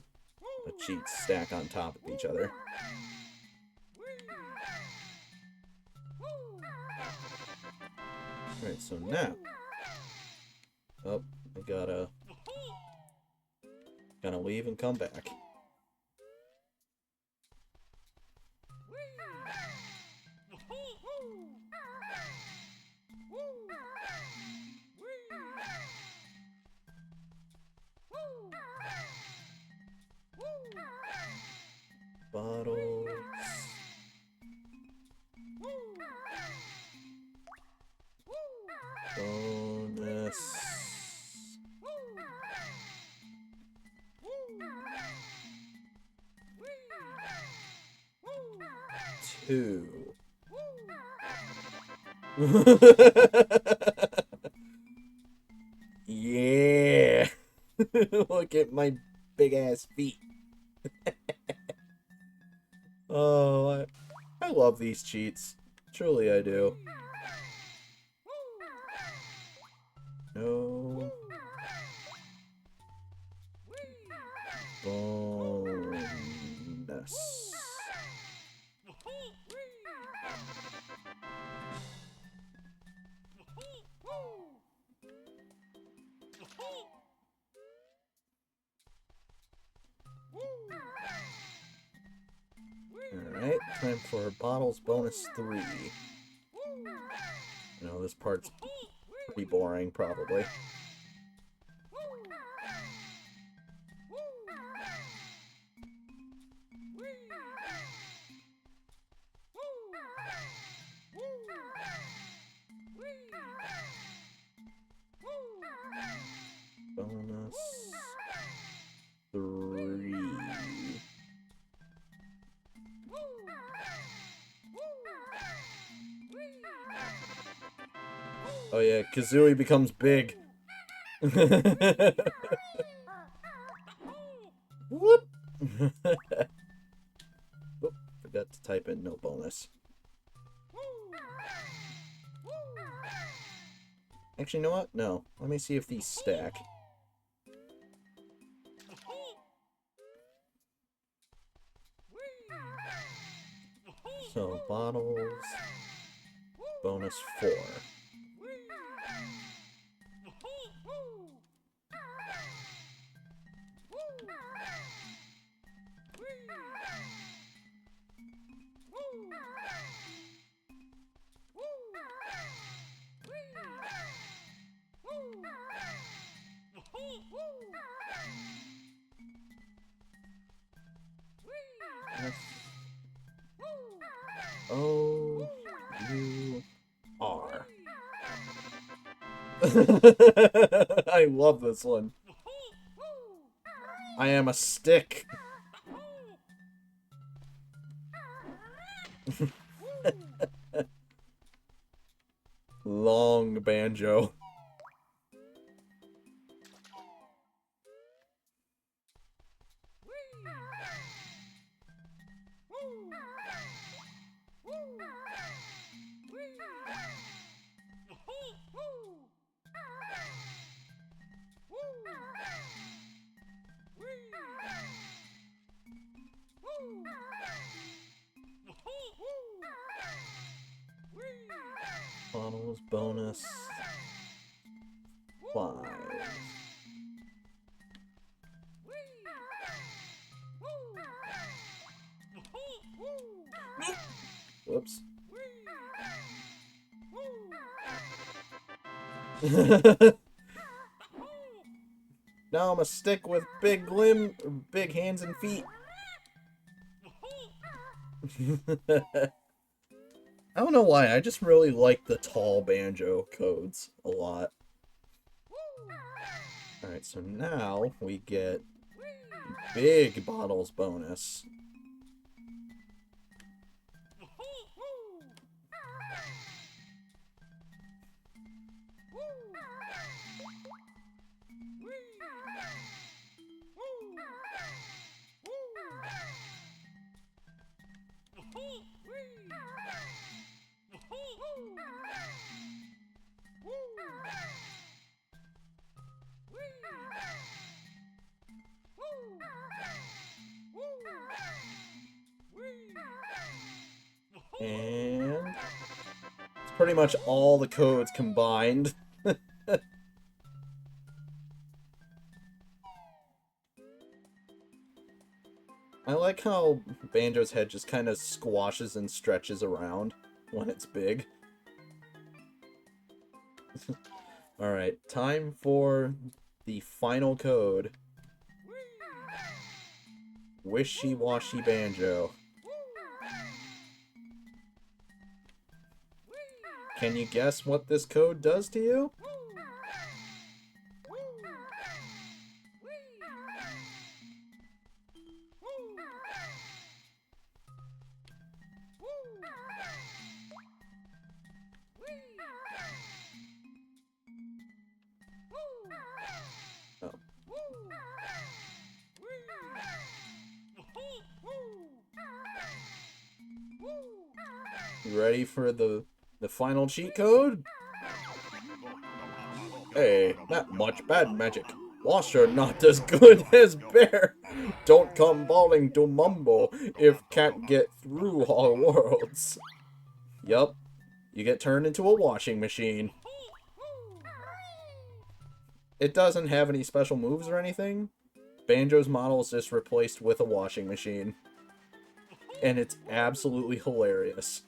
cheats stack on top of each other. Alright, so now. Oh, I gotta leave and come back. Bottles. Bonus. 2. Yeah. Look at my big ass feet. Oh, I I love these cheats. Truly I do. No. Bonus. Alright, time for bottles bonus 3. You know, this part's pretty boring, probably. Bonus 3. Oh yeah, Kazooie becomes big. Whoop! Oop, forgot to type in no bonus. Actually, you know what? No. Let me see if these stack. So, bottles... bonus 4. F-O-U-R. I love this one. I am a stick. Long banjo. Bottles bonus 5. Whoops. Now I'm a stick with big hands and feet. I don't know why, I just really like the tall banjo codes a lot. Alright, so now we get big bottles bonus. And it's pretty much all the codes combined. I like how Banjo's head just kind of squashes and stretches around when it's big. Alright, time for the final code. Wishy-washy banjo. Can you guess what this code does to you? Oh. You ready for the final cheat code? Hey, not much bad magic. Lost are not as good as bear. Don't come bawling to mumbo if can't get through all worlds. Yup. You get turned into a washing machine. It doesn't have any special moves or anything. Banjo's model is just replaced with a washing machine. And it's absolutely hilarious.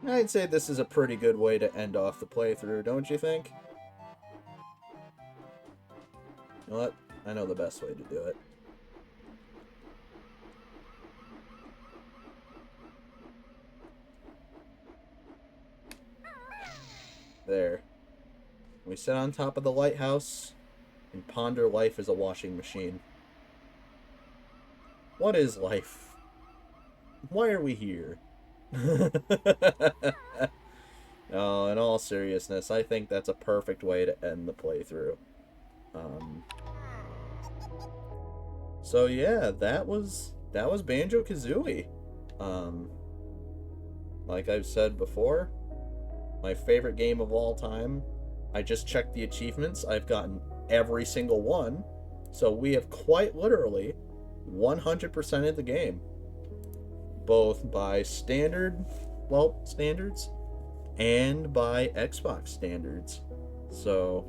I'd say this is a pretty good way to end off the playthrough, don't you think? You know what? I know the best way to do it. There. We sit on top of the lighthouse and ponder life as a washing machine. What is life? Why are we here? No, in all seriousness, I think that's a perfect way to end the playthrough. So yeah, that was Banjo-Kazooie. Like I've said before, my favorite game of all time. I just checked the achievements. I've gotten every single one. So we have quite literally 100% of the game. Both by standards, and by Xbox standards. So,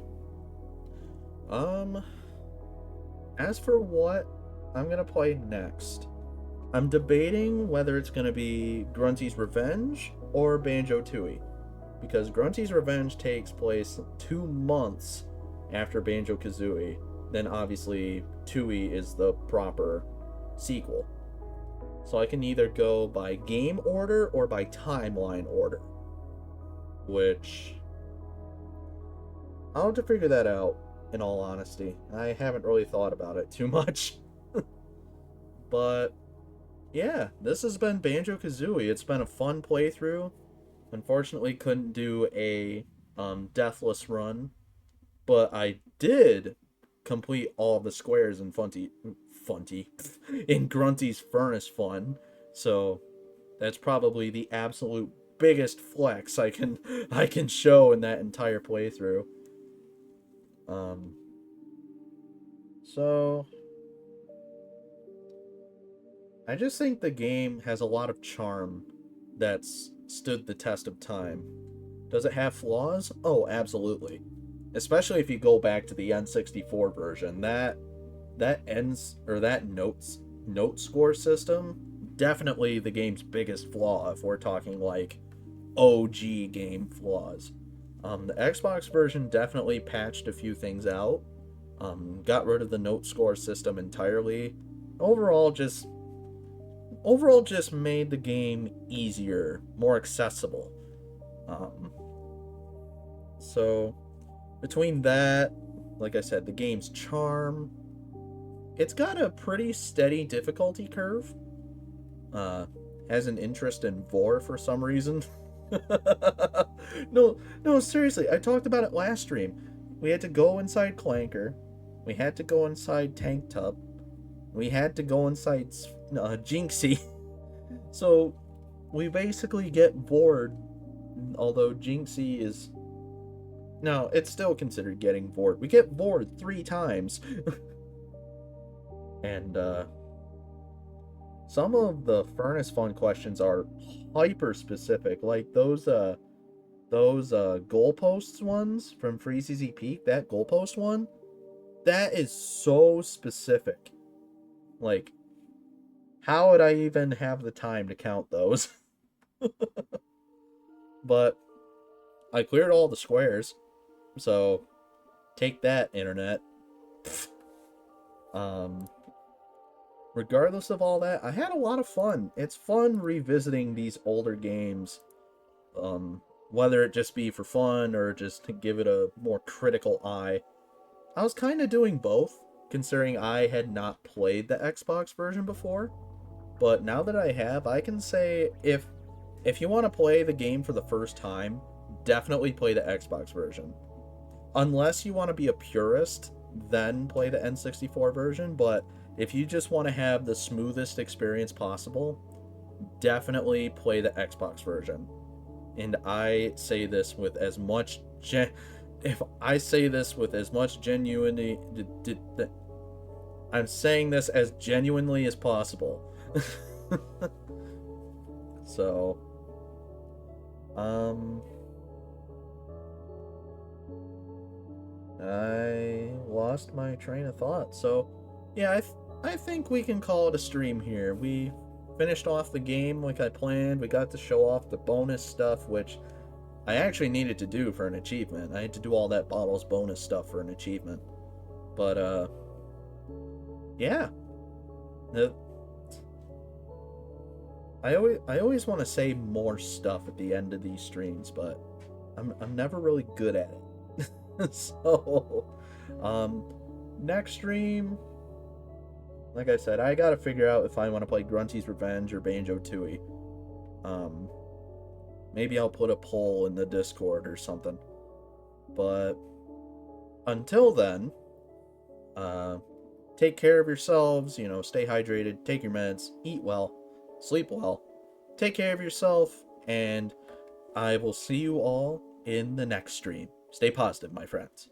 as for what I'm gonna play next, I'm debating whether it's gonna be Grunty's Revenge or Banjo-Tooie, because Grunty's Revenge takes place 2 months after Banjo-Kazooie. Then obviously Tooie is the proper sequel. So I can either go by game order or by timeline order. Which, I'll have to figure that out, in all honesty. I haven't really thought about it too much. But, yeah, this has been Banjo-Kazooie. It's been a fun playthrough. Unfortunately, couldn't do a deathless run. But I did complete all of the squares in in Grunty's Furnace Fun. So that's probably the absolute biggest flex I can show in that entire playthrough. So I just think the game has a lot of charm that's stood the test of time. Does it have flaws? Oh, absolutely. Especially if you go back to the N64 version. That note score system, definitely the game's biggest flaw if we're talking like OG game flaws. The Xbox version definitely patched a few things out. Got rid of the note score system entirely. Overall just made the game easier, more accessible. So between that, like I said, the game's charm, it's got a pretty steady difficulty curve. Has an interest in vor for some reason. No, seriously, I talked about it last stream. We had to go inside Clanker. We had to go inside Tank Tub. We had to go inside Jinxie. So we basically get bored, although Jinxie is... No, it's still considered getting bored. We get bored 3 times. And, some of the Furnace Fun questions are hyper specific, like those goalposts ones from Freezezy Peak, that goalpost one, that is so specific. Like, how would I even have the time to count those? But I cleared all the squares, so take that, internet. Regardless of all that, I had a lot of fun. It's fun revisiting these older games, whether it just be for fun or just to give it a more critical eye. I was kind of doing both, considering I had not played the Xbox version before. But now that I have, I can say if if you want to play the game for the first time, definitely play the Xbox version. Unless you want to be a purist, then play the N64 version. But if you just want to have the smoothest experience possible, definitely play the Xbox version. And I say this with as much if I say this with as much genuinity, I'm saying this as genuinely as possible. So, I lost my train of thought. So, yeah, I think we can call it a stream here. We finished off the game like I planned. We got to show off the bonus stuff, which I actually needed to do for an achievement. I had to do all that bottles bonus stuff for an achievement. But, yeah. I always want to say more stuff at the end of these streams, but I'm never really good at it. So, next stream, like I said, I gotta figure out if I want to play Grunty's Revenge or Banjo-Tooie. Maybe I'll put a poll in the Discord or something. But until then, take care of yourselves, stay hydrated, take your meds, eat well, sleep well, take care of yourself, and I will see you all in the next stream. Stay positive, my friends.